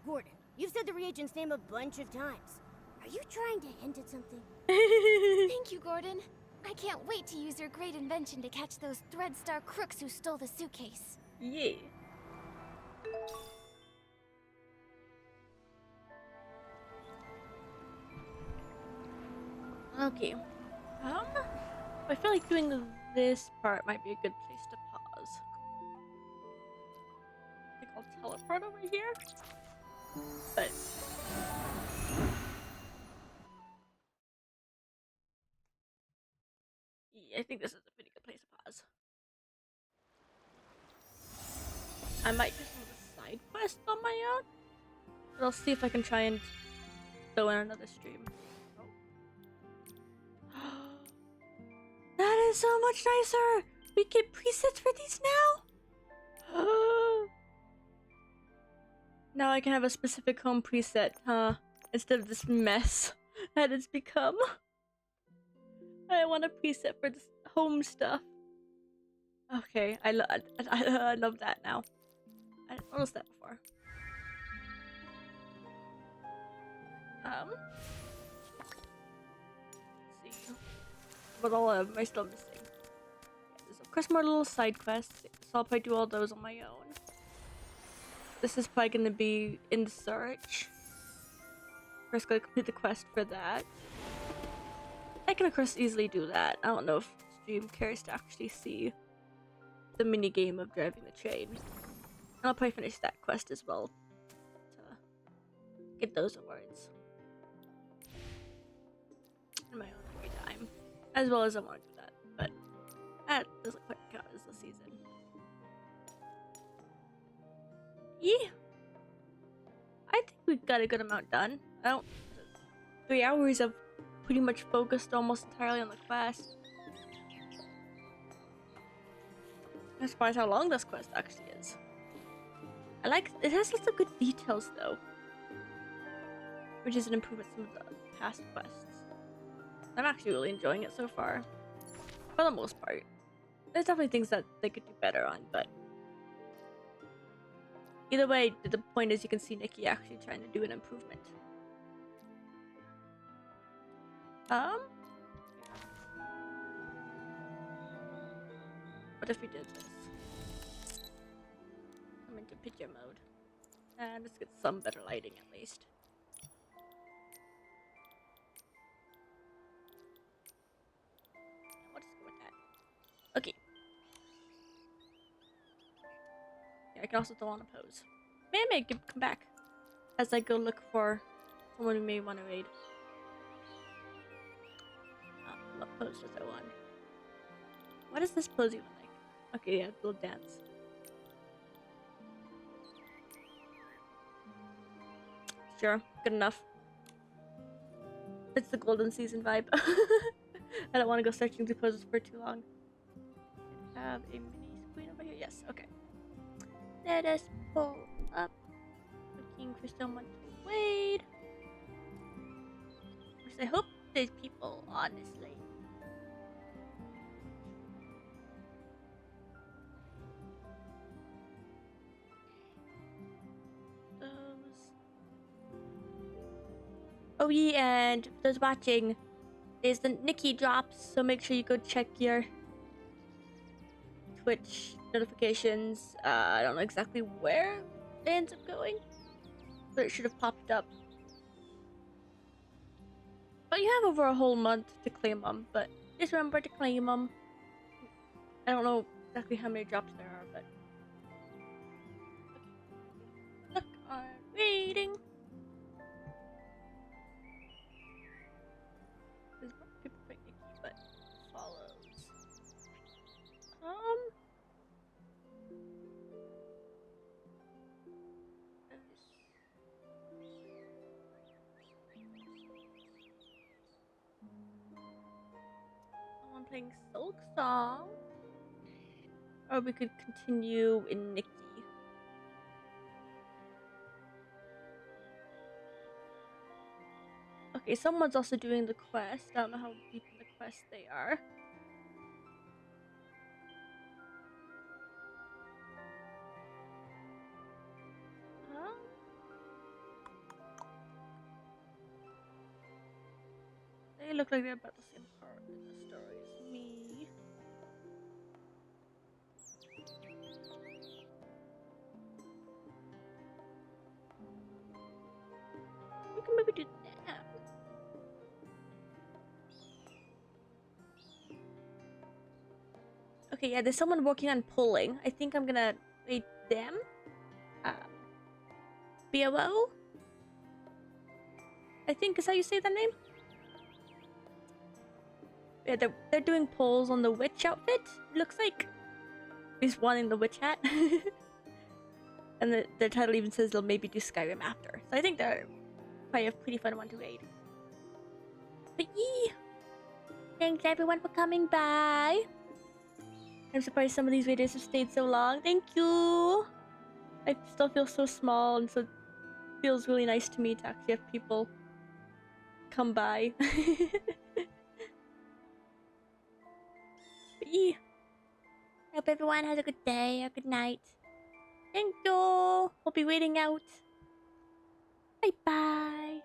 Gordon, you've said the reagent's name a bunch of times. Are you trying to hint at something? Thank you, Gordon. I can't wait to use your great invention to catch those Threadstar crooks who stole the suitcase. Yeah. Okay. I feel like doing this part might be a good place to pause. I think I'll teleport over here. But yeah, I think this is a pretty good place to pause. I might do some of the side quests on my own, but I'll see if I can try and throw in another stream. That is so much nicer! We get presets for these now? Now I can have a specific home preset, huh? Instead of this mess that it's become. I want a preset for this home stuff. Okay, I love that now. I didn't notice that before. Let's see. What all am I still missing? Okay, there's of course more little side quests, so I'll probably do all those on my own. This is probably gonna be in search. First, gotta complete the quest for that. I can of course easily do that. I don't know if stream cares to actually see the mini game of driving the train. And I'll probably finish that quest as well to get those awards in my own free time, as well as I want to do that. But that doesn't quite count as the season. Yeah, I think we got a good amount done. 3 hours of pretty much focused almost entirely on the quest. I'm surprised how long this quest actually is. I like it. Has lots of good details though, which is an improvement from the past quests. I'm actually really enjoying it so far, for the most part. There's definitely things that they could do better on, but either way, the point is you can see Nikki actually trying to do an improvement. What if we did this? I'm into picture mode. And let's get some better lighting at least. What is good with that? Okay. Yeah, I can also throw on a pose. Maybe come back as I go look for someone who may want to raid. What pose does I want? What is this pose even like? Okay, yeah, little dance. Sure, good enough. It's the golden season vibe. I don't want to go searching through poses for too long. Have a mini screen over here. Yes, okay. Let us pull up. Looking for someone to wait. Which I hope there's people, honestly. Oh yeah, and for those watching, there's the Nikki drops, so make sure you go check your Twitch notifications. I don't know exactly where it ends up going, but it should have popped up. But you have over a whole month to claim them, but just remember to claim them. I don't know exactly how many drops there are, but... Look, I'm waiting. There's more people playing Nikki, but follows. Someone playing Silk Song. Or we could continue in Nikki. Okay, someone's also doing the quest. I don't know how deep in the quest they are. They look like they're about the same part in the story as me. We can maybe do that. Okay, yeah, there's someone working on pulling. I think I'm gonna wait them. BOO? I think is how you say that name? Yeah, they're doing pulls on the witch outfit. Looks like he's wanting the witch hat. And the title even says they'll maybe do Skyrim after. So I think they're probably a pretty fun one to raid. But yeah, thanks everyone for coming by. I'm surprised some of these videos have stayed so long. Thank you. I still feel so small, and so it feels really nice to me to actually have people come by. But yeah, hope everyone has a good day or good night. Thank you. We'll be waiting out. Bye bye.